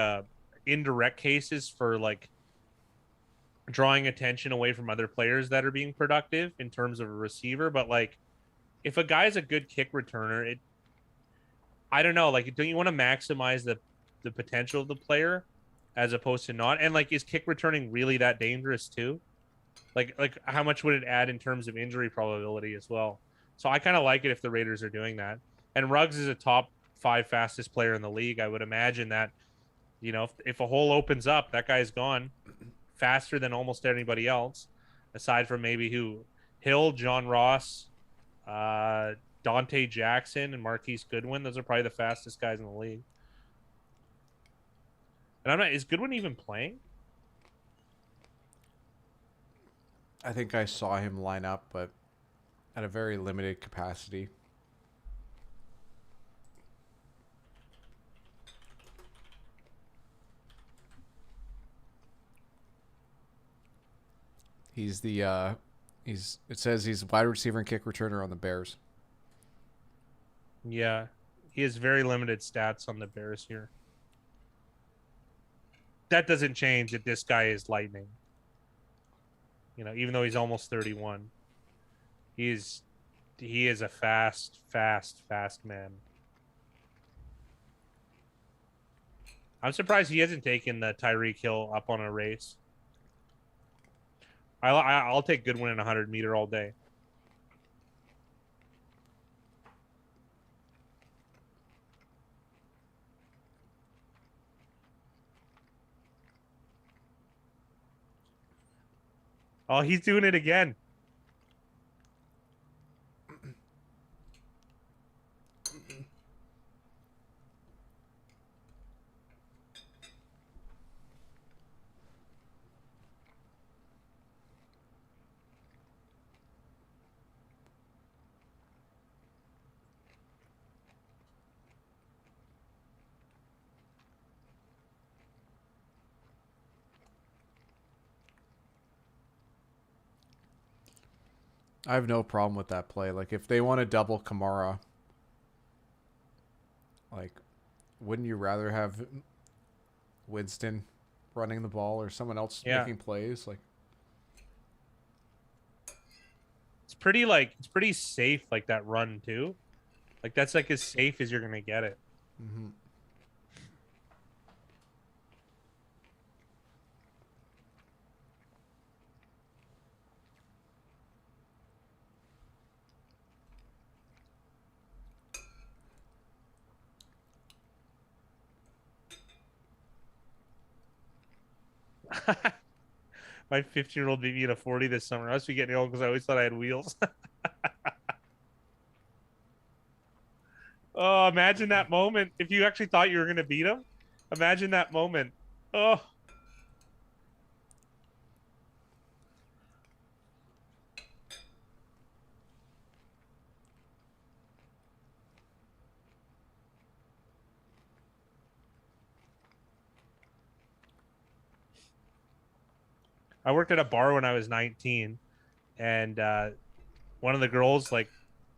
indirect cases for like drawing attention away from other players that are being productive in terms of a receiver. But like, if a guy's a good kick returner, I don't know. Like, don't you want to maximize the potential of the player as opposed to not? And like, is kick returning really that dangerous too? Like how much would it add in terms of injury probability as well? So I kind of like it if the Raiders are doing that. And Ruggs is a top 5 fastest player in the league. I would imagine that, if a hole opens up, that guy's gone faster than almost anybody else, aside from maybe Hill, John Ross, Dante Jackson, and Marquise Goodwin. Those are probably the fastest guys in the league. And I'm not. Is Goodwin even playing? I think I saw him line up, but at a very limited capacity. He's the it says he's wide receiver and kick returner on the Bears. Yeah, he has very limited stats on the Bears here. That doesn't change that this guy is lightning. Even though he's almost 31, he is a fast man. I'm surprised he hasn't taken the Tyreek Hill up on a race. I'll take Goodwin in 100-meter all day. Oh, he's doing it again. I have no problem with that play. Like, if they want to double Kamara, like, wouldn't you rather have Winston running the ball or someone else making plays? Like, it's pretty safe, like that run too. Like, that's like as safe as you're gonna get it. mm-hmm. My 15-year-old beat me in a 40 this summer. I must be getting old because I always thought I had wheels. Oh, imagine that moment. If you actually thought you were going to beat him, imagine that moment. Oh, I worked at a bar when I was 19, and one of the girls like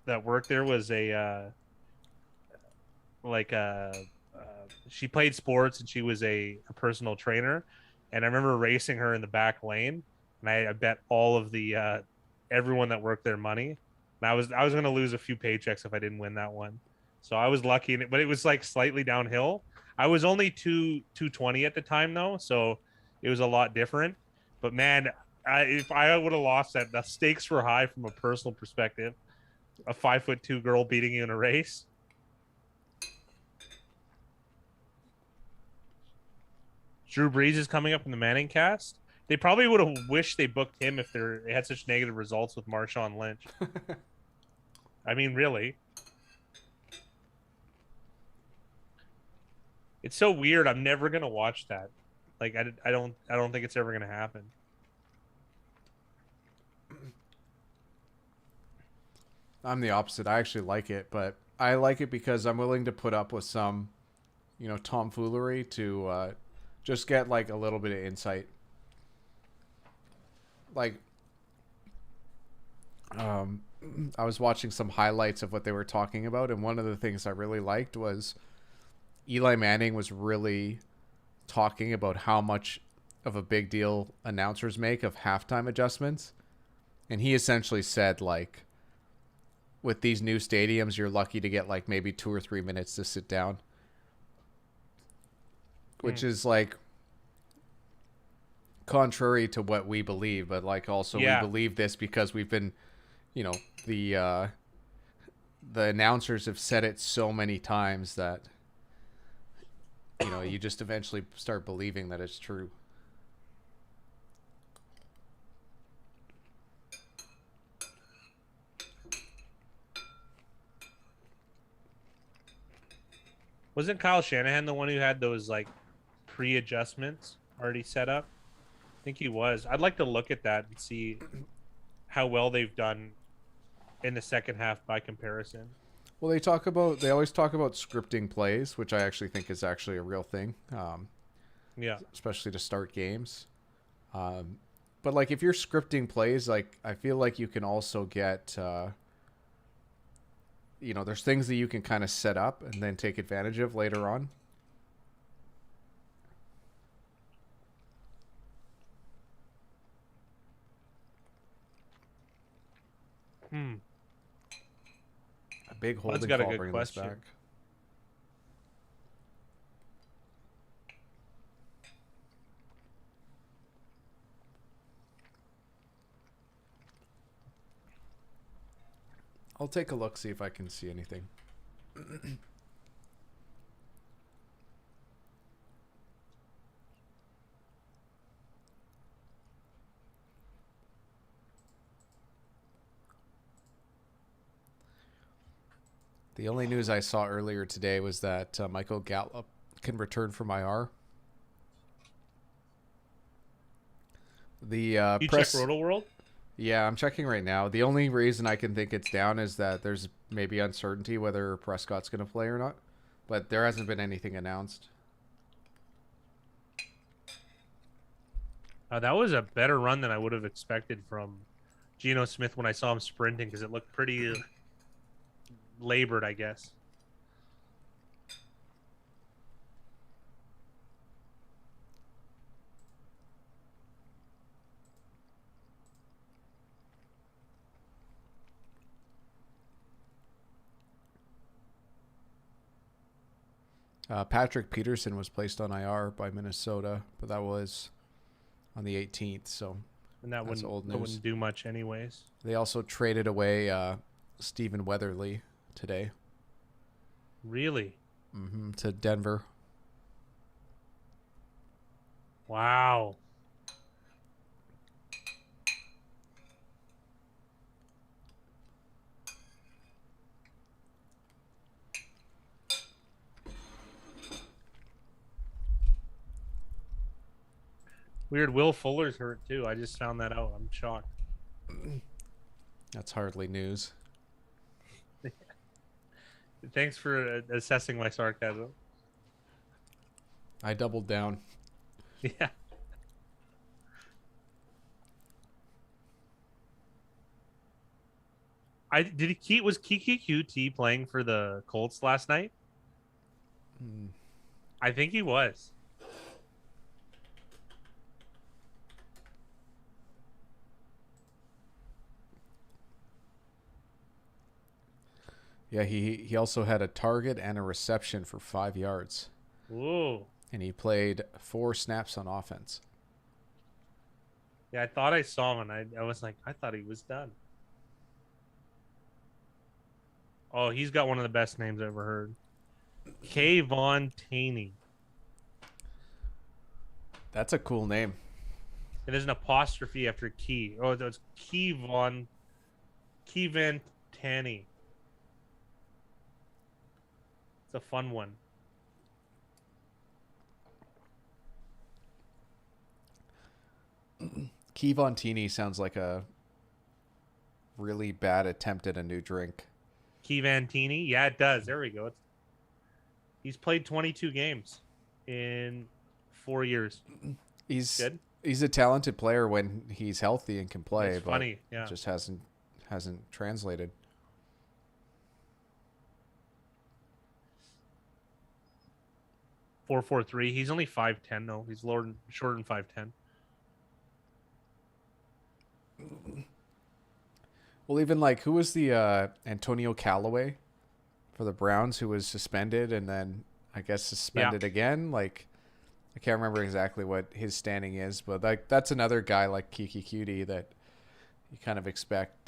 that worked there was a like she played sports and she was a personal trainer, and I remember racing her in the back lane, and I bet all of the everyone that worked there money, and I was going to lose a few paychecks if I didn't win that one. So I was lucky in it, but it was like slightly downhill. I was only 220 at the time though, so it was a lot different. But man, if I would have lost that, the stakes were high from a personal perspective. A 5'2" girl beating you in a race. Drew Brees is coming up in the Manning cast. They probably would have wished they booked him if they had such negative results with Marshawn Lynch. I mean, really. It's so weird. I'm never gonna watch that. Like, I don't think it's ever gonna happen. I'm the opposite. I actually like it, but I like it because I'm willing to put up with some, tomfoolery to just get like a little bit of insight. Like, I was watching some highlights of what they were talking about, and one of the things I really liked was Eli Manning was really talking about how much of a big deal announcers make of halftime adjustments. And he essentially said, like, with these new stadiums, you're lucky to get like maybe 2 or 3 minutes to sit down, which is like contrary to what we believe, but like also we believe this because we've been, you know, the announcers have said it so many times that you just eventually start believing that it's true. Wasn't Kyle Shanahan the one who had those like pre-adjustments already set up? I think he was. I'd like to look at that and see how well they've done in the second half by comparison. Well, they always talk about scripting plays, which I actually think is actually a real thing. Yeah. Especially to start games. But like if you're scripting plays, like I feel like you can also get, there's things that you can kind of set up and then take advantage of later on. A big holding got a call good bringing question. this back. I'll take a look, see if I can see anything. The only news I saw earlier today was that Michael Gallup can return from IR. The You press. check Roto World? Yeah, I'm checking right now. The only reason I can think it's down is that there's maybe uncertainty whether Prescott's going to play or not. But there hasn't been anything announced. That was a better run than I would have expected from Geno Smith when I saw him sprinting because it looked pretty labored, I guess. Patrick Peterson was placed on IR by Minnesota, but that was on the 18th, so And that that's old news. wouldn't do much anyways. They also traded away Stephen Weatherly today. Really? To Denver. Wow. Weird. Will Fuller's hurt too. I just found that out. I'm shocked. That's hardly news. Thanks for assessing my sarcasm. I doubled down. Yeah. Was Kiki QT playing for the Colts last night? I think he was. Yeah, he also had a target and a reception for 5 yards. Whoa. And he played 4 snaps on offense. Yeah, I thought I saw him, and I was like, I thought he was done. Oh, he's got one of the best names I've ever heard. Kayvon Taney. That's a cool name. And there's an apostrophe after Key. Oh, that's Kayvon Taney. It's a fun one. Kayvon Taney sounds like a really bad attempt at a new drink. Kevantini? Yeah, it does. There we go. He's played 22 games in 4 years. He's good. He's a talented player when he's healthy and can play. It's funny, yeah. Just hasn't translated. .443. He's only 5'10", though. He's shorter than 5'10". Well, even like, who was the Antonio Callaway for the Browns who was suspended and then I guess suspended again? Like, I can't remember exactly what his standing is, but like that's another guy like Kiki Cutie that you kind of expect.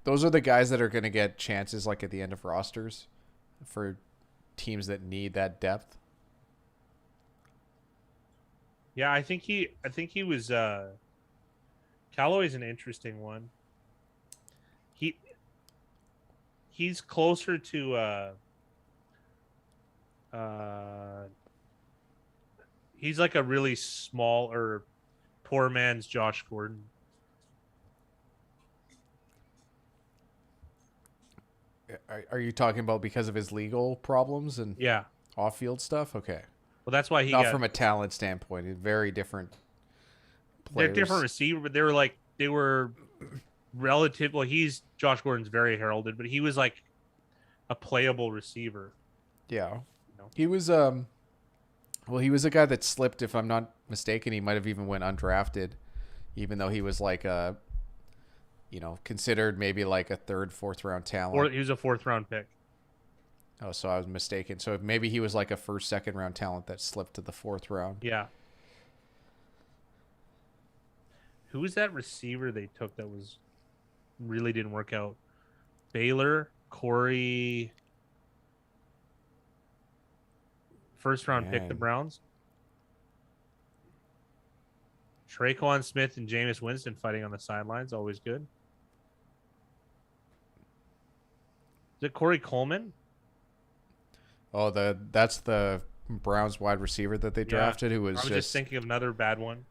Those are the guys that are going to get chances like at the end of rosters for teams that need that depth. Yeah, I think he was Callaway's an interesting one. He's closer to he's like a really small or poor man's Josh Gordon. Are you talking about because of his legal problems and off-field stuff? Okay. Well, that's why not from a talent standpoint. Very different players. They're different receiver, but they were relative. Well, Josh Gordon's very heralded, but he was like a playable receiver. Yeah. He was he was a guy that slipped, if I'm not mistaken. He might have even went undrafted, even though he was like a considered maybe like a 3rd, 4th round talent. Or he was a 4th round pick. Oh, so I was mistaken. So maybe he was like a 1st, 2nd round talent that slipped to the 4th round. Yeah. Who was that receiver they took that really didn't work out? Baylor, Corey. 1st round pick, the Browns. Traquan Smith and Jameis Winston fighting on the sidelines. Always good. Is it Corey Coleman? Oh, that's the Browns wide receiver that they drafted who was I was just thinking of another bad one.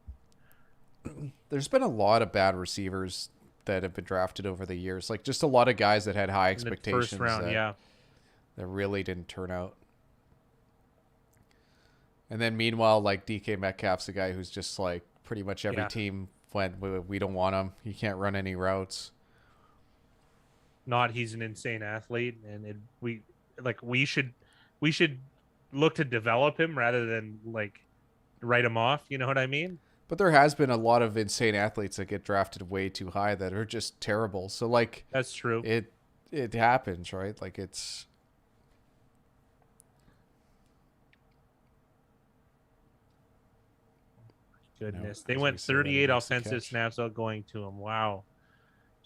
There's been a lot of bad receivers that have been drafted over the years. Like just a lot of guys that had high expectations. In the 1st round, that really didn't turn out. And then meanwhile, like DK Metcalf's a guy who's just like pretty much every team went, we don't want him. He can't run any routes. He's an insane athlete, and we should look to develop him rather than like write him off. You know what I mean? But there has been a lot of insane athletes that get drafted way too high that are just terrible. So like that's true. It happens, right? Like it's. Goodness, they went 38 offensive snaps out going to him. Wow,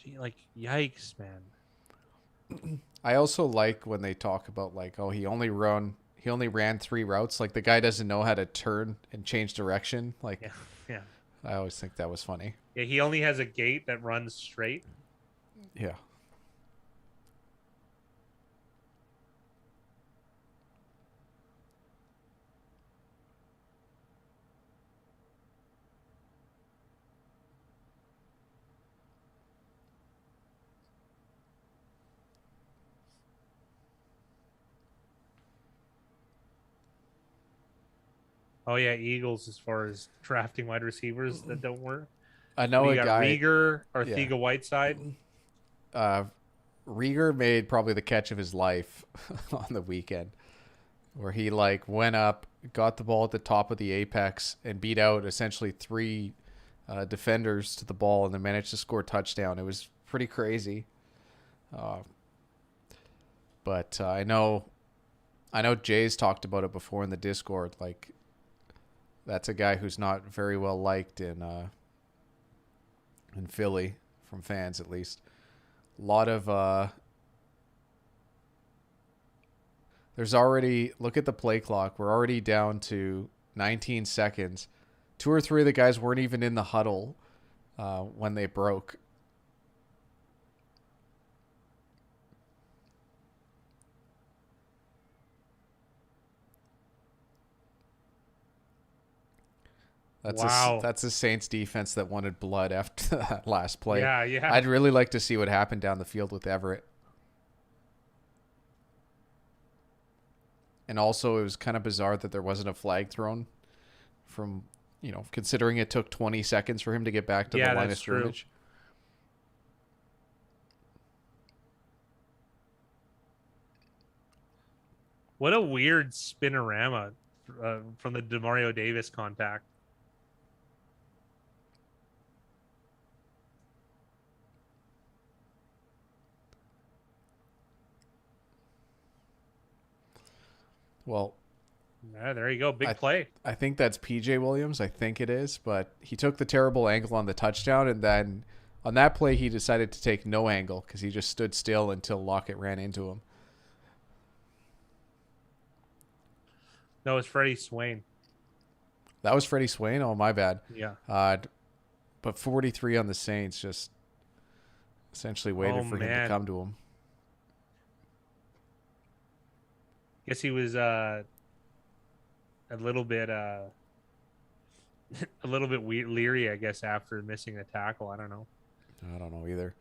gee, like yikes, man. I also like when they talk about like, oh, he only ran 3 routes. Like the guy doesn't know how to turn and change direction. Like, yeah. I always think that was funny. Yeah, he only has a gait that runs straight. Yeah. Oh yeah, Eagles as far as drafting wide receivers that don't work. I What do know you a got? guy. Rieger, Yeah. Arthega Whiteside. Uh, Rieger made probably the catch of his life on the weekend, where he like went up, got the ball at the top of the apex, and beat out essentially three defenders to the ball, and then managed to score a touchdown. It was pretty crazy. Uh, but I know Jay's talked about it before in the Discord. Like that's a guy who's not very well liked in Philly from fans at least. A lot of there's already look at the play clock. We're already down to 19 seconds. Two or three of the guys weren't even in the huddle when they broke. Wow. That's a Saints defense that wanted blood after that last play. Yeah, yeah. I'd really like to see what happened down the field with Everett. And also, it was kind of bizarre that there wasn't a flag thrown from, considering it took 20 seconds for him to get back to the Yeah, line that's of true. scrimmage. What a weird spinorama from the Demario Davis contact. Well, Yeah, there you go. Big play. I think that's PJ Williams. I think it is, but he took the terrible angle on the touchdown, and then on that play, he decided to take no angle because he just stood still until Lockett ran into him. No, it's Freddie Swain. That was Freddie Swain. Oh, my bad. Yeah. But 43 on the Saints just essentially waited for him to come to him. Guess he was a little bit leery, I guess, after missing a tackle. I don't know. I don't know either.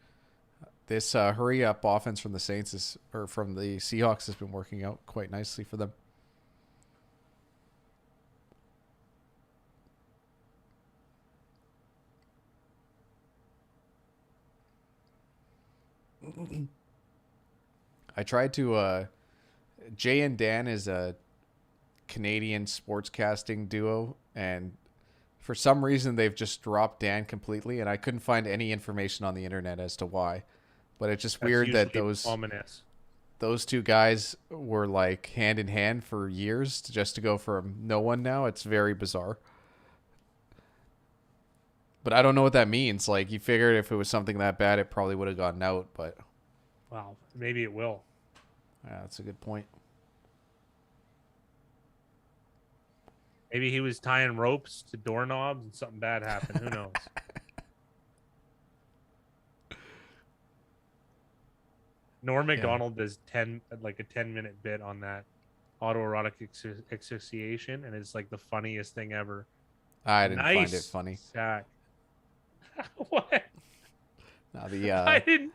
This hurry up offense from the from the Seahawks has been working out quite nicely for them. I tried to Jay and Dan is a Canadian sportscasting duo, and for some reason they've just dropped Dan completely, and I couldn't find any information on the internet as to why. But it's just weird that those two guys were like hand in hand for years just to go from no one now. It's very bizarre. But I don't know what that means. Like, you figured if it was something that bad, it probably would have gotten out, but wow, maybe it will. Yeah, that's a good point. Maybe he was tying ropes to doorknobs and something bad happened. Who knows? Norm Macdonald does a 10-minute bit on that autoerotic asphyxiation, and it's like the funniest thing ever. I didn't find it funny. Sack. What? No, I didn't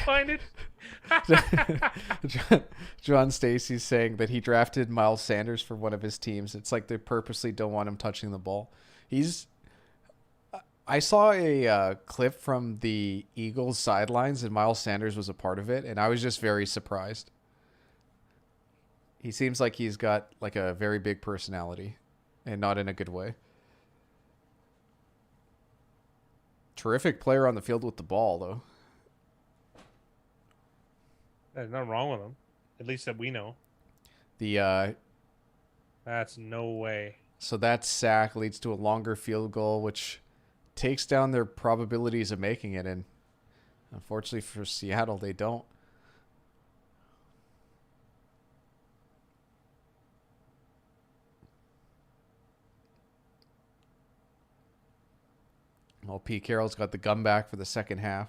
find it. John Stacy's saying that he drafted Miles Sanders for one of his teams. It's like they purposely don't want him touching the ball. I saw a clip from the Eagles sidelines, and Miles Sanders was a part of it, and I was just very surprised. He seems like he's got like a very big personality, and not in a good way. Terrific player on the field with the ball, though. There's nothing wrong with him, at least that we know. That's no way. So that sack leads to a longer field goal, which takes down their probabilities of making it, and unfortunately for Seattle, they don't. Well, Pete Carroll's got the gun back for the second half.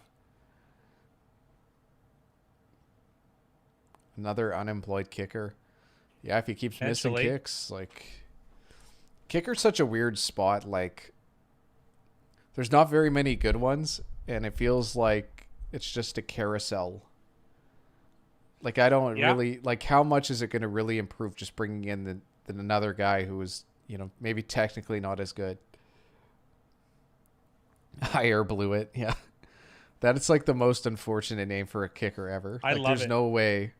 Another unemployed kicker. Yeah, if he keeps missing kicks, like, kicker's such a weird spot. Like, there's not very many good ones, and it feels like it's just a carousel. Like, I don't really like, how much is it going to really improve just bringing in another guy who is, maybe technically not as good. I air blew it. Yeah. That is like the most unfortunate name for a kicker ever. I Like love there's it. no way.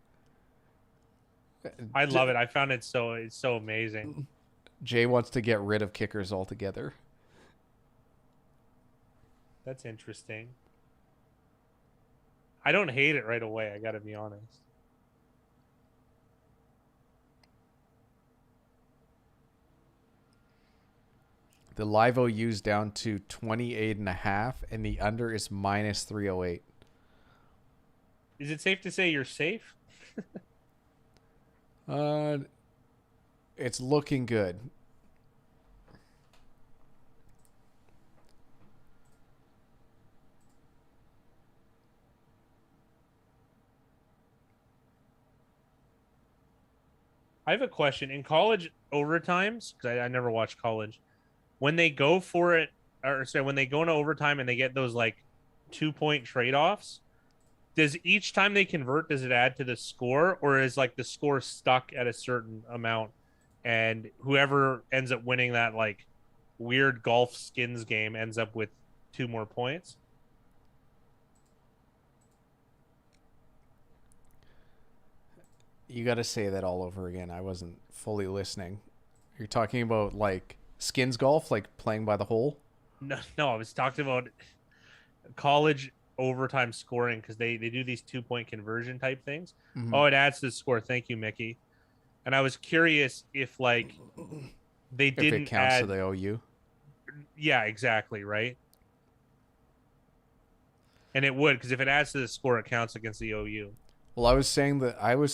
I love it. I found it's so amazing. Jay wants to get rid of kickers altogether. That's interesting. I don't hate it right away. I got to be honest. The live OU's down to 28.5, and the under is minus 308. Is it safe to say you're safe? It's looking good. I have a question. In college overtimes, because I never watched college, when they go for it, or sorry, when they go into overtime and they get those like 2-point trade-offs, does each time they convert, does it add to the score, or is like the score stuck at a certain amount, and whoever ends up winning that like weird golf skins game ends up with 2 more points? You got to say that all over again. I wasn't fully listening. You're talking about like skins golf, like playing by the hole? No, I was talking about college overtime scoring because they do these 2-point conversion type things. Mm-hmm. Oh, it adds to the score. Thank you, Mickey. And I was curious if like they If didn't it counts add to the OU. Yeah, exactly, right? And it would, because if it adds to the score, it counts against the OU. Well, I was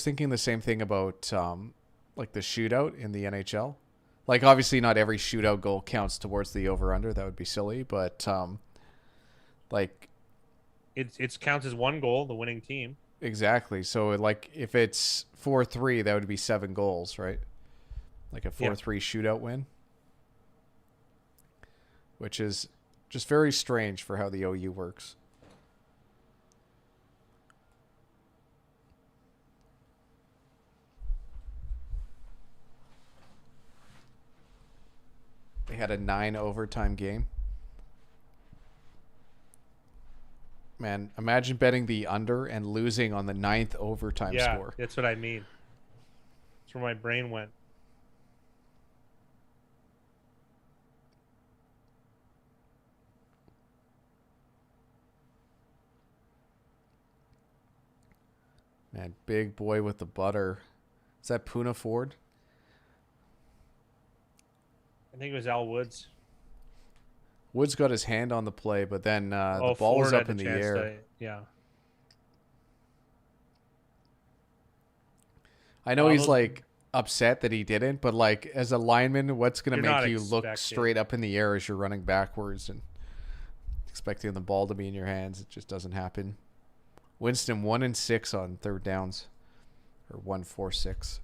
thinking the same thing about like the shootout in the NHL. Like obviously not every shootout goal counts towards the over under. That would be silly, but like It counts as 1 goal, the winning team. exactly. So like if it's 4-3, that would be 7 goals, right? Like a 4-3 shootout win. Which is just very strange for how the OU works. They had a 9 overtime game. Man, imagine betting the under and losing on the 9th overtime score. Yeah, that's what I mean. That's where my brain went. Man, big boy with the butter. Is that Puna Ford? I think it was Al Woods. Woods got his hand on the play, but then the ball was Ford up had in the chance air. Yeah. I know he's like upset that he didn't, but like as a lineman, what's going to make you look straight up in the air as you're running backwards and expecting the ball to be in your hands? It just doesn't happen. Winston 1-6 on 3rd downs, or 1-4-6.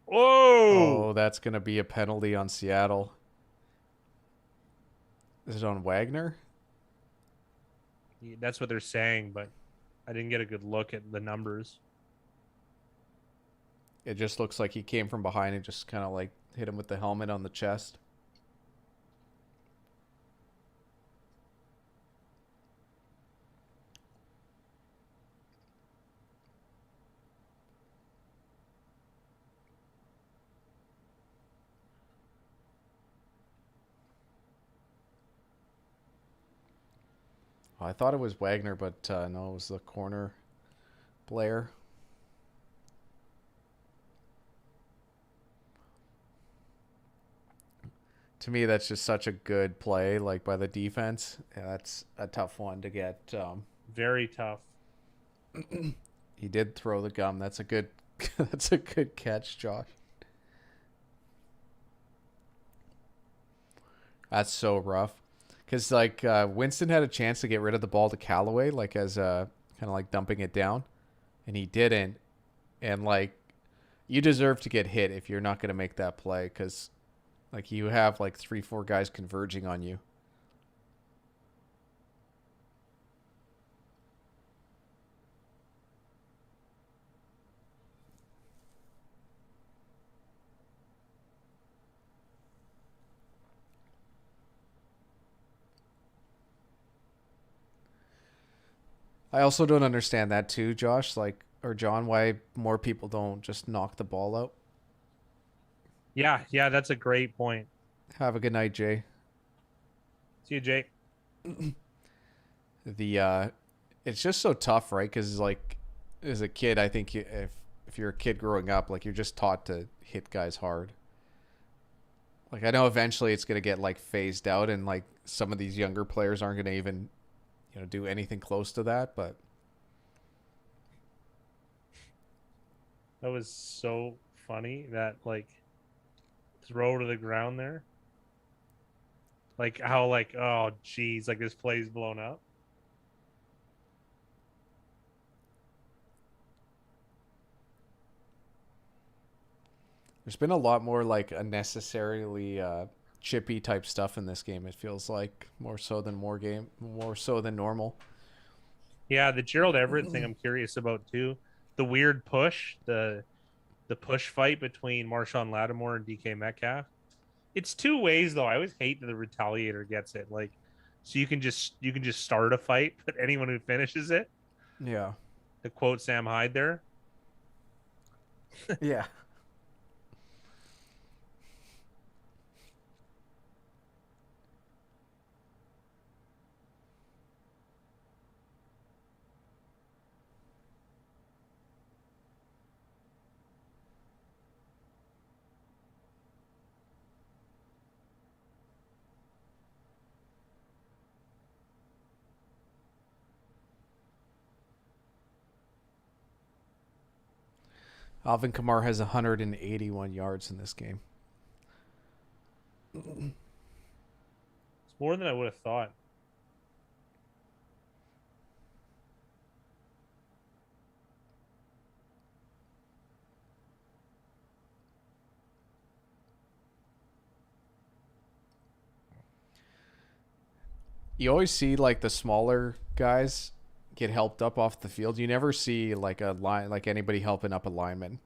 Whoa! Oh, that's going to be a penalty on Seattle. Is it on Wagner? That's what they're saying, but I didn't get a good look at the numbers. It just looks like he came from behind and just kind of like hit him with the helmet on the chest. I thought it was Wagner, but no, it was the corner, Blair. To me, that's just such a good play, like by the defense. Yeah, that's a tough one to get. Very tough. He did throw the gum. That's a good. That's a good catch, Josh. That's so rough. Because like Winston had a chance to get rid of the ball to Callaway, like as kind of like dumping it down, and he didn't. And like, you deserve to get hit if you're not going to make that play, because like you have like 3-4 guys converging on you. I also don't understand that too, Josh, like or John, why more people don't just knock the ball out. Yeah, yeah, that's a great point. Have a good night, Jay. See you, Jake. The it's just so tough, right? Because like as a kid, I think if you're a kid growing up, like you're just taught to hit guys hard. Like I know eventually it's gonna get like phased out, and like some of these younger players aren't gonna even do anything close to that. But That was so funny that like throw to the ground there. Like how like oh geez, like this play's blown up. there's been a lot more like unnecessarily chippy type stuff in this game. It feels like more so than normal. Yeah, the Gerald Everett thing I'm curious about too. The weird push, the push fight between Marshawn Lattimore and DK Metcalf. It's two ways though. I always hate that the retaliator gets it. Like, so you can just start a fight, but anyone who finishes it, Yeah. to quote Sam Hyde there. Yeah. Alvin Kamara has 181 yards in this game. It's more than I would have thought. You always see like the smaller guys get helped up off the field. You never see like a line like anybody helping up a lineman.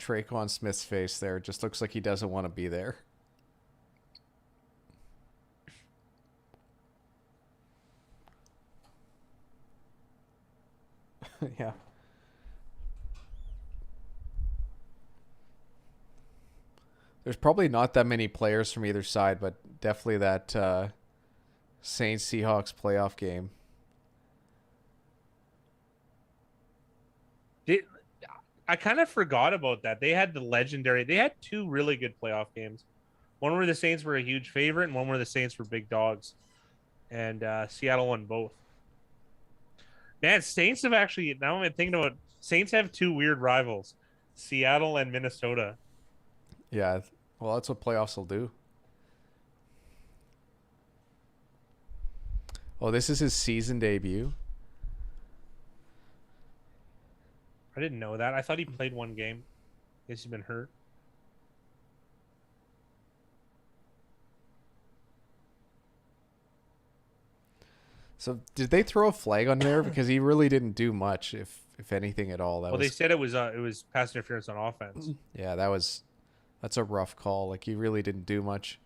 Traquan Smith's face there just looks like he doesn't want to be there. Yeah. There's probably not that many players from either side, but definitely that Saints Seahawks playoff game. It, I kind of forgot about that. They had two really good playoff games. One where the Saints were a huge favorite, and one where the Saints were big dogs. And Seattle won both. Man, Saints have actually, now I'm thinking about Saints have two weird rivals, Seattle and Minnesota. Yeah. Well, that's what playoffs will do. Oh, this is his season debut. I didn't know that. I thought he played one game. Guess he's been hurt. So did they throw a flag on there because he really didn't do much, if anything at all? They said it was pass interference on offense. Yeah, that's a rough call. Like he really didn't do much.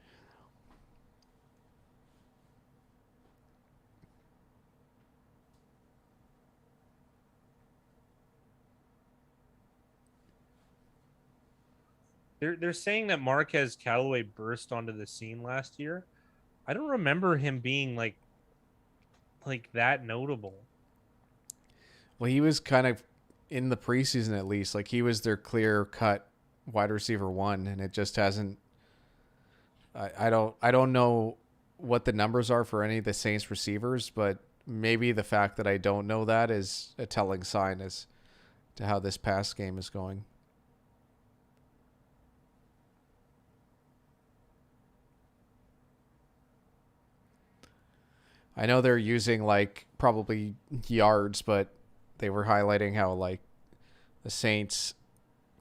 They're saying that Marquez Callaway burst onto the scene last year. I don't remember him being like that notable. Well, he was kind of in the preseason at least. Like he was their clear cut wide receiver one, and it just hasn't. I don't know what the numbers are for any of the Saints receivers, but maybe the fact that I don't know that is a telling sign as to how this past game is going. I know they're using like probably yards, but they were highlighting how like the Saints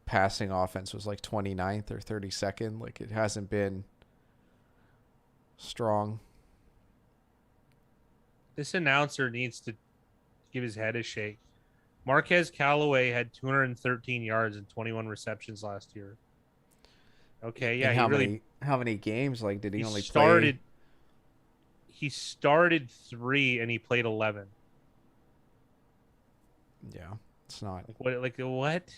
passing offense was like 29th or 32nd. Like it hasn't been strong. This announcer needs to give his head a shake. Marquez Callaway had 213 yards and 21 receptions last year. Okay, yeah, In how many games? Like did he only play? He started 3 and he played 11. Yeah, it's not. Like what?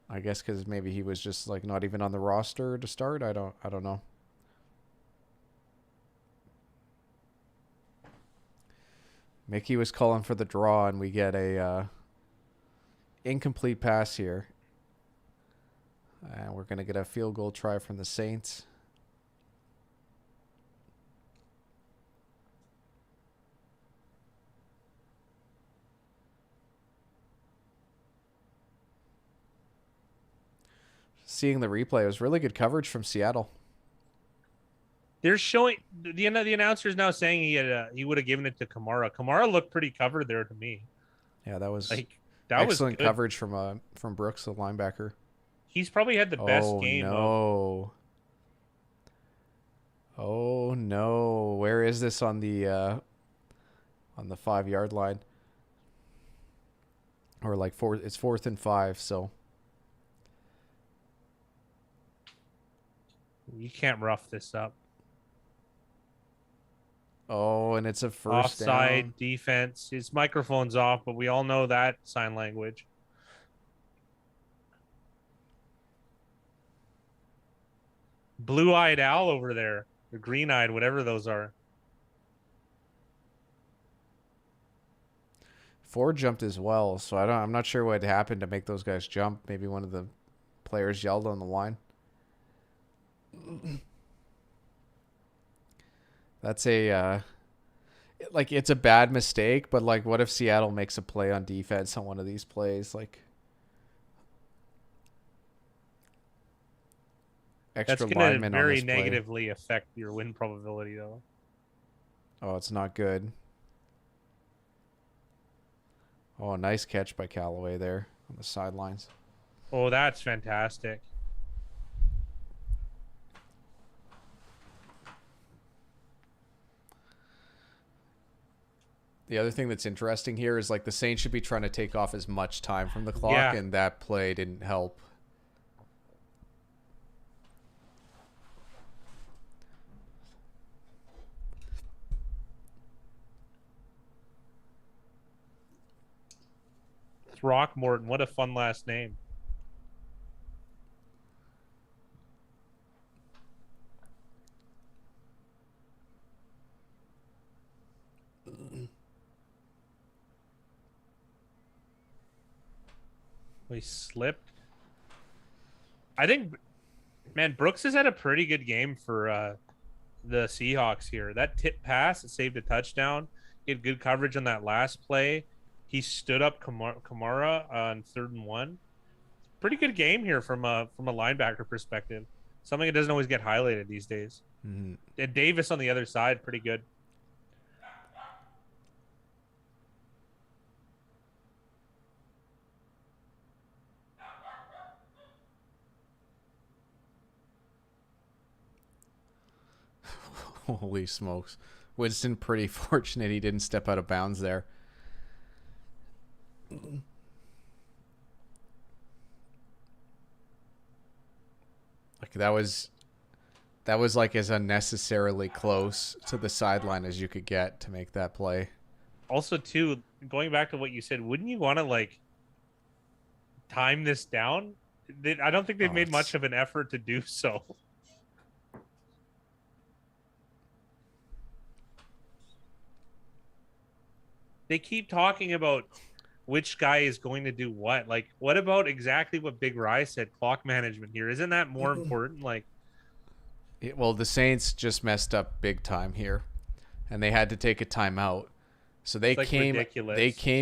I guess because maybe he was just like not even on the roster to start. I don't know. Mickey was calling for the draw, and we get a incomplete pass here. And we're going to get a field goal try from the Saints. Seeing the replay, it was really good coverage from Seattle. They're showing the announcer is now saying he would have given it to Kamara. Kamara looked pretty covered there to me. Yeah, that was like excellent coverage from Brooks, the linebacker. He's probably had the best game. No. Oh no! Where is this on the 5-yard line? Or like it's 4th and 5, so you can't rough this up. Oh, and it's a first offside down. Defense. His microphone's off, but we all know that sign language. Blue-eyed owl over there, or green-eyed, whatever those are. Ford jumped as well, so I'm not sure what happened to make those guys jump. Maybe one of the players yelled on the line. That's it's a bad mistake, but like what if Seattle makes a play on defense on one of these plays? Like extra linemen on this play. That's going to very negatively affect your win probability, though. Oh, it's not good. Oh, nice catch by Callaway there on the sidelines. Oh, that's fantastic. The other thing that's interesting here is like the Saints should be trying to take off as much time from the clock, and that play didn't help. Throckmorton, what a fun last name. We slipped. I think, man, Brooks has had a pretty good game for the Seahawks here. That tip pass, it saved a touchdown. He had good coverage on that last play. He stood up Kamara on 3rd and 1. Pretty good game here from a linebacker perspective. Something that doesn't always get highlighted these days. Mm-hmm. And Davis on the other side, pretty good. Holy smokes. Winston pretty fortunate he didn't step out of bounds there. Like that was like as unnecessarily close to the sideline as you could get to make that play. Also, too, going back to what you said, wouldn't you want to like time this down? I don't think they've made much of an effort to do so. They keep talking about which guy is going to do what. Like, what about exactly what Big Rye said? Clock management here. Isn't that more important? Like, well, the Saints just messed up big time here, and they had to take a timeout. So they came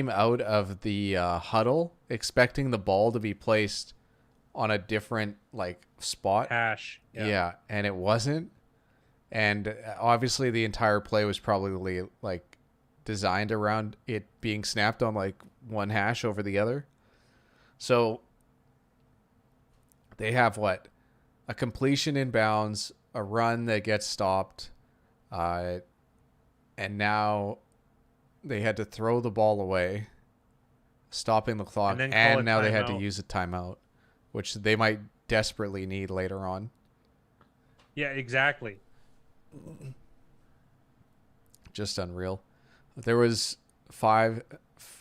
out of the huddle expecting the ball to be placed on a different like spot. Hash. Yeah, and it wasn't. And obviously the entire play was probably like designed around it being snapped on like one hash over the other. So they have what? A completion in bounds, a run that gets stopped, and now they had to throw the ball away, stopping the clock, and now they had to use a timeout, which they might desperately need later on. Yeah, exactly. Just unreal. There was 5,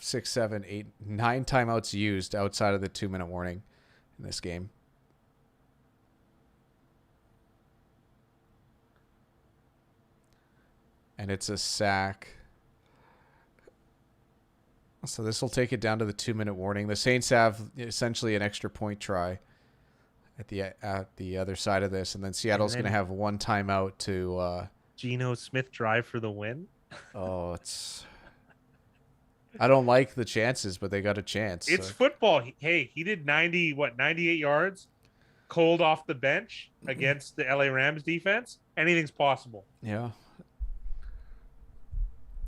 6, 7, 8, 9 timeouts used outside of the 2-minute warning in this game. And it's a sack. So this will take it down to the 2-minute warning. The Saints have essentially an extra point try at the other side of this, and then Seattle's going to have one timeout to Geno Smith drive for the win. Oh, I don't like the chances, but they got a chance. It's football. Hey, he did 98 yards cold off the bench against the LA Rams defense. Anything's possible. Yeah.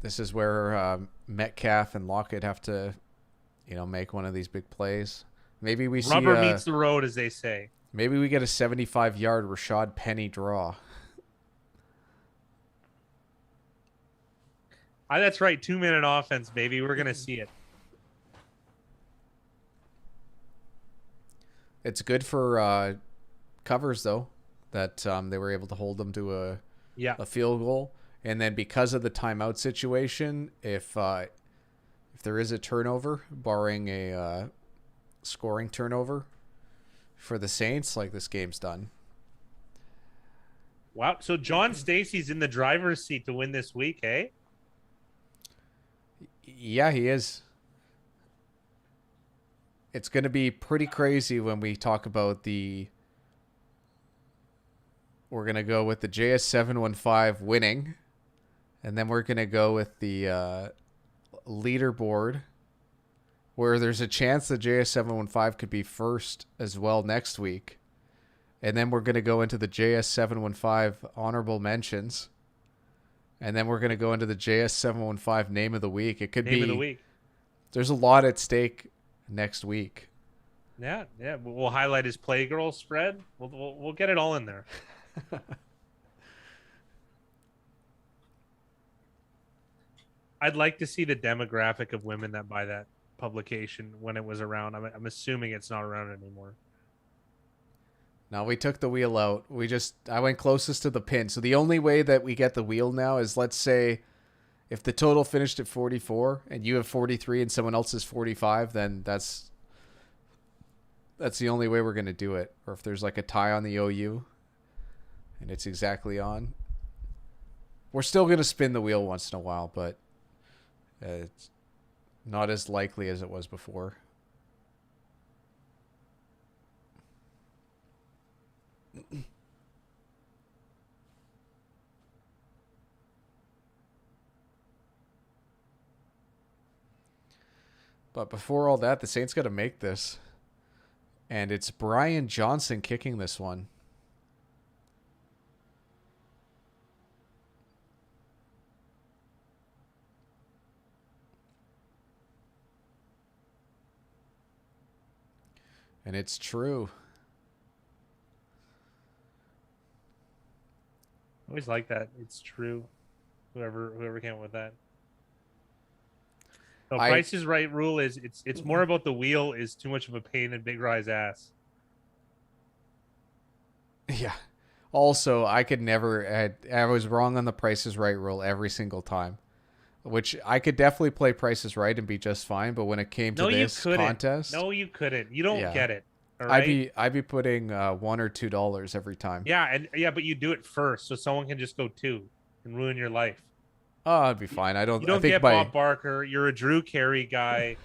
This is where Metcalf and Lockett have to, make one of these big plays. Maybe we see rubber meets the road, as they say. Maybe we get a 75-yard Rashad Penny draw. That's right. 2-minute offense, baby. We're going to see it. It's good for covers, though, that they were able to hold them to a field goal. And then because of the timeout situation, if there is a turnover, barring a scoring turnover for the Saints, like, this game's done. Wow. So John Stacey's in the driver's seat to win this week, eh? Yeah, he is. It's going to be pretty crazy when we talk about we're going to go with the JS715 winning, and then we're going to go with the leaderboard, where there's a chance the JS715 could be first as well next week. And then we're going to go into the JS715 honorable mentions. And then we're going to go into the JS715 name of the week. It could be. Name of the week. There's a lot at stake next week. Yeah. We'll highlight his Playgirl spread. We'll get it all in there. I'd like to see the demographic of women that buy that publication when it was around. I'm assuming it's not around anymore. No, we took the wheel out. I went closest to the pin. So the only way that we get the wheel now is, let's say, if the total finished at 44 and you have 43 and someone else is 45, then that's the only way we're going to do it. Or if there's like a tie on the OU and it's exactly on. We're still going to spin the wheel once in a while, but it's not as likely as it was before. But before all that, the Saints got to make this. And it's Brian Johnson kicking this one. And it's true. I always like that. It's true. Whoever came up with that. No, Price is Right rule is it's more about the wheel is too much of a pain in Big Rye's ass. Yeah. Also, I could never. I was wrong on the Price is Right rule every single time, which I could definitely play Price is Right and be just fine. But when it came to this contest, no, you couldn't. You don't get it. All right? I'd be putting $1 or $2 every time. Yeah, but you do it first, so someone can just go 2 and ruin your life. Oh, I'd be fine. You don't get Bob Barker. You're a Drew Carey guy.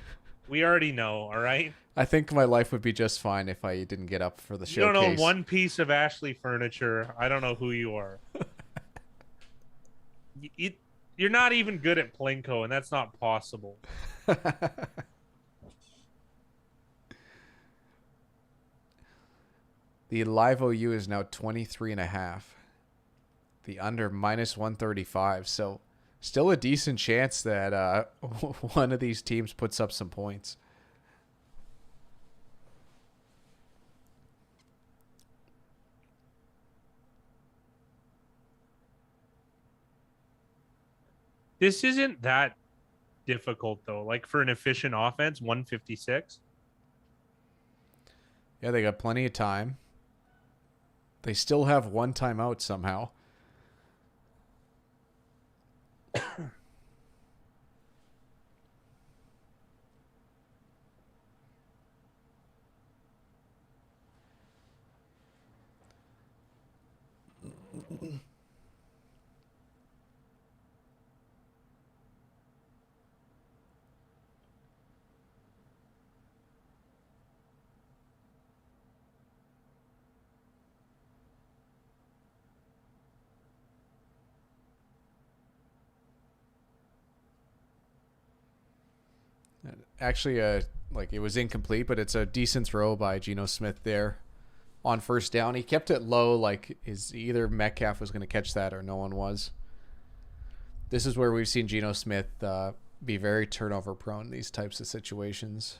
We already know, all right? I think my life would be just fine if I didn't get up for the showcase. You don't know one piece of Ashley furniture. I don't know who you are. You're not even good at Plinko, and that's not possible. The live OU is now 23.5. The under -135. So Still a decent chance that one of these teams puts up some points. This isn't that difficult though. Like for an efficient offense, 156. Yeah, they got plenty of time. They still have one timeout somehow. Actually, like it was incomplete, but it's a decent throw by Geno Smith there on first down. He kept it low, like is either Metcalf was going to catch that or no one was. This is where we've seen Geno Smith be very turnover prone in these types of situations.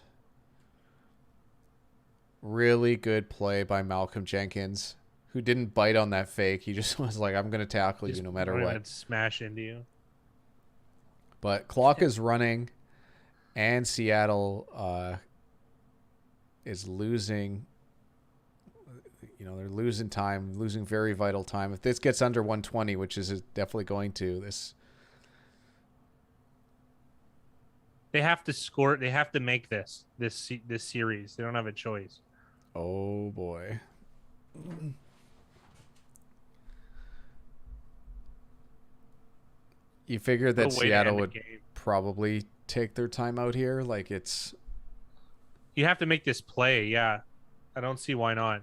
Really good play by Malcolm Jenkins, who didn't bite on that fake. He just was like, I'm going to tackle you no matter what. Smash into you. But clock is running, and Seattle is losing. You know, they're losing time, losing very vital time. If this gets under 120, which is definitely going to, this... They have to score. They have to make this series. They don't have a choice. Oh, boy. You figure that Seattle would probably take their time out here. Like, it's... You have to make this play, yeah. I don't see why not.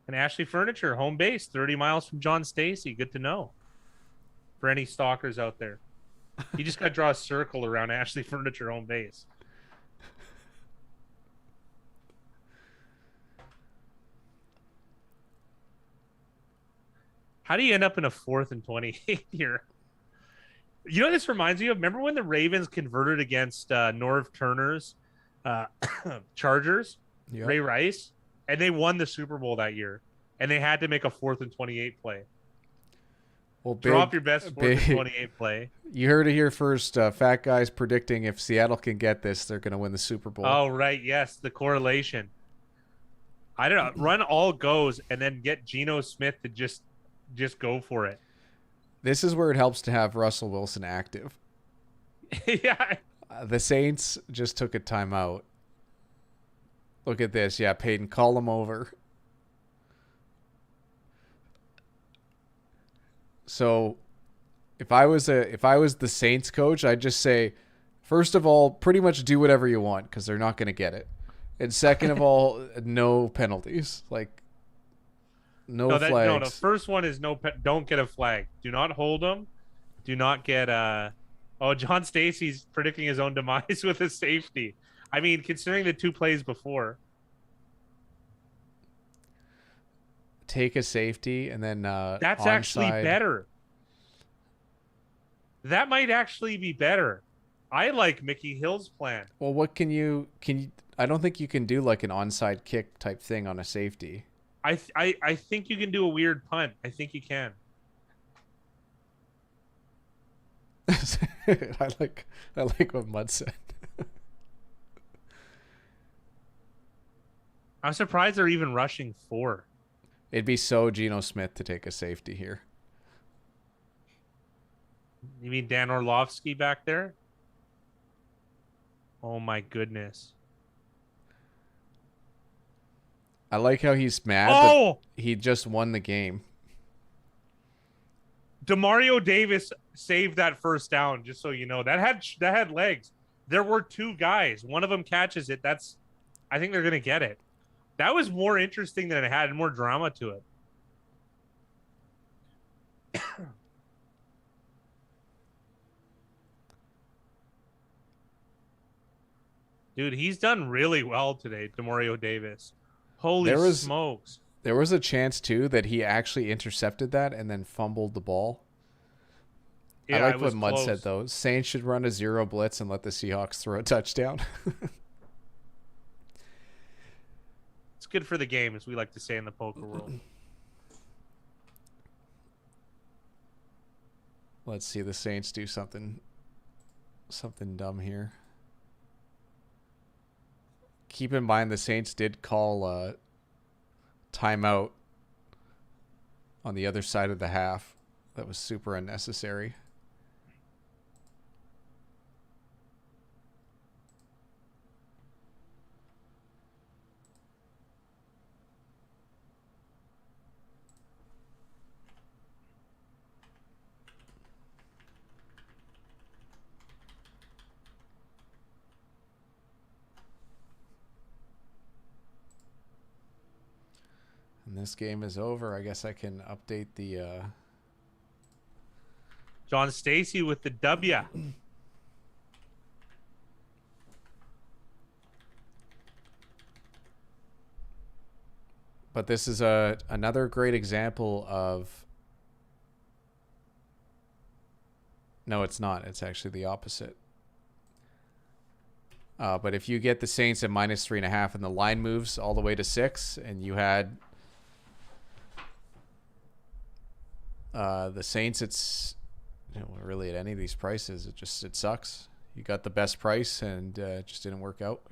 And Ashley Furniture, home base, 30 miles from John Stacy. Good to know. For any stalkers out there. You just got to draw a circle around Ashley Furniture home base. How do you end up in a 4th and 28 here? You know what this reminds me of? Remember when the Ravens converted against Norv Turner's Chargers? Yep. Ray Rice? And they won the Super Bowl that year. And they had to make a 4th and 28 play. Well, drop your best 4th and 28 play. You heard it here first. Fat Guy's predicting if Seattle can get this, they're going to win the Super Bowl. Oh, right. Yes, the correlation. I don't know. Run all goes and then get Geno Smith to just go for it. This is where it helps to have Russell Wilson active. Yeah. The Saints just took a timeout. Look at this. Yeah, Peyton, call him over. So if I was the Saints coach, I'd just say, first of all, pretty much do whatever you want because they're not going to get it. And second of all, no penalties. Like, no flags. No, the first one is don't get a flag. Do not hold them. Do not get John Stacy's predicting his own demise with a safety. I mean, considering the 2 plays before. Take a safety and then that's onside. Actually better. That might actually be better. I like Mickey Hill's plan. Well, what can you I don't think you can do like an onside kick type thing on a safety. I think you can do a weird punt. I think you can. I like what Mud said. I'm surprised they're even rushing 4. It'd be so Geno Smith to take a safety here. You mean Dan Orlovsky back there? Oh, my goodness. I like how he's mad that he just won the game. Demario Davis saved that first down, just so you know. That had legs. There were 2 guys. One of them catches it. I think they're going to get it. That was more interesting than it had, and more drama to it. Dude, he's done really well today, Demario Davis. Holy smokes. There was a chance too that he actually intercepted that and then fumbled the ball. Yeah, I like it what was Mud close. said though. Saints should run a zero blitz and let the Seahawks throw a touchdown. It's good for the game, as we like to say in the poker world. Let's see the Saints do something dumb here. Keep in mind the Saints did call a timeout on the other side of the half. That was super unnecessary. And this game is over. I guess I can update the John Stacy with the W. but this is another great example of no, it's not. It's actually the opposite. But if you get the Saints at -3.5 and the line moves all the way to 6 and you had the Saints, it's really at any of these prices, it sucks. You got the best price and it just didn't work out.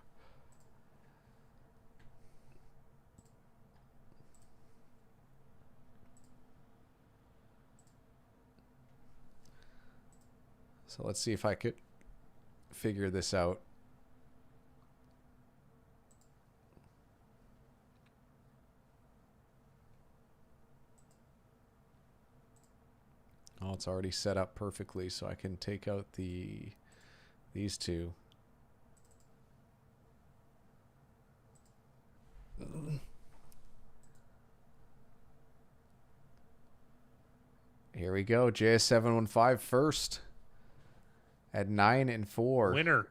So let's see if I could figure this out. Oh, it's already set up perfectly, so I can take out these two. Here we go. JS715 first at 9-4. Winner.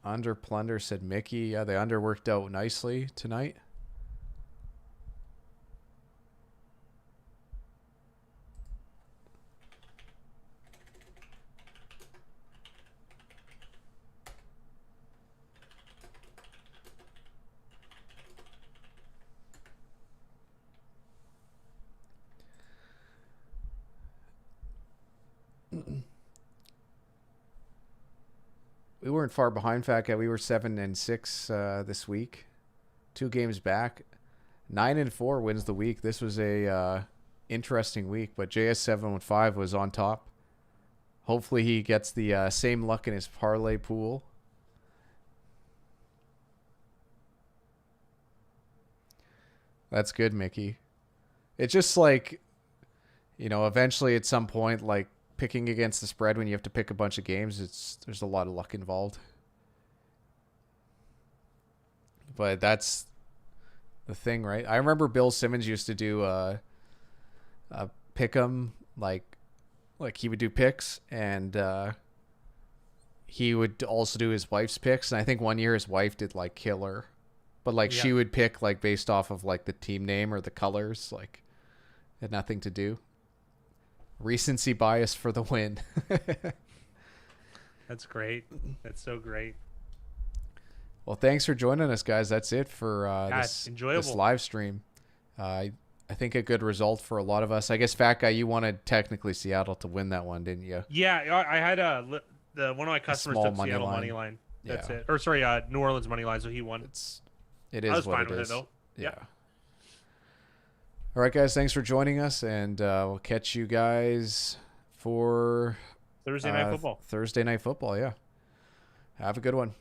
Under plunder, said Mickey. Yeah, the under worked out nicely tonight. We weren't far behind, Fat Guy. We were 7-6 this week, 2 games back. 9-4 wins the week. This was a interesting week, but JS715 was on top. Hopefully he gets the same luck in his parlay pool. That's good, Mickey. It's just like, eventually at some point, like, picking against the spread when you have to pick a bunch of games, there's a lot of luck involved. But that's the thing, right? I remember Bill Simmons used to do a pick 'em, like he would do picks, and he would also do his wife's picks. And I think one year his wife did like killer, but like she would pick like based off of like the team name or the colors, like had nothing to do. Recency bias for the win. That's great. That's so great. Well, thanks for joining us, guys. That's it for this live stream. I think a good result for a lot of us. I guess, Fat Guy, you wanted technically Seattle to win that one, didn't you? Yeah, I had one of my customers took Seattle money line. That's it. Or sorry, New Orleans money line, so he won. It is I was what fine it with is. it though. Yeah. All right, guys. Thanks for joining us, and we'll catch you guys for Thursday night football. Thursday night football, yeah. Have a good one.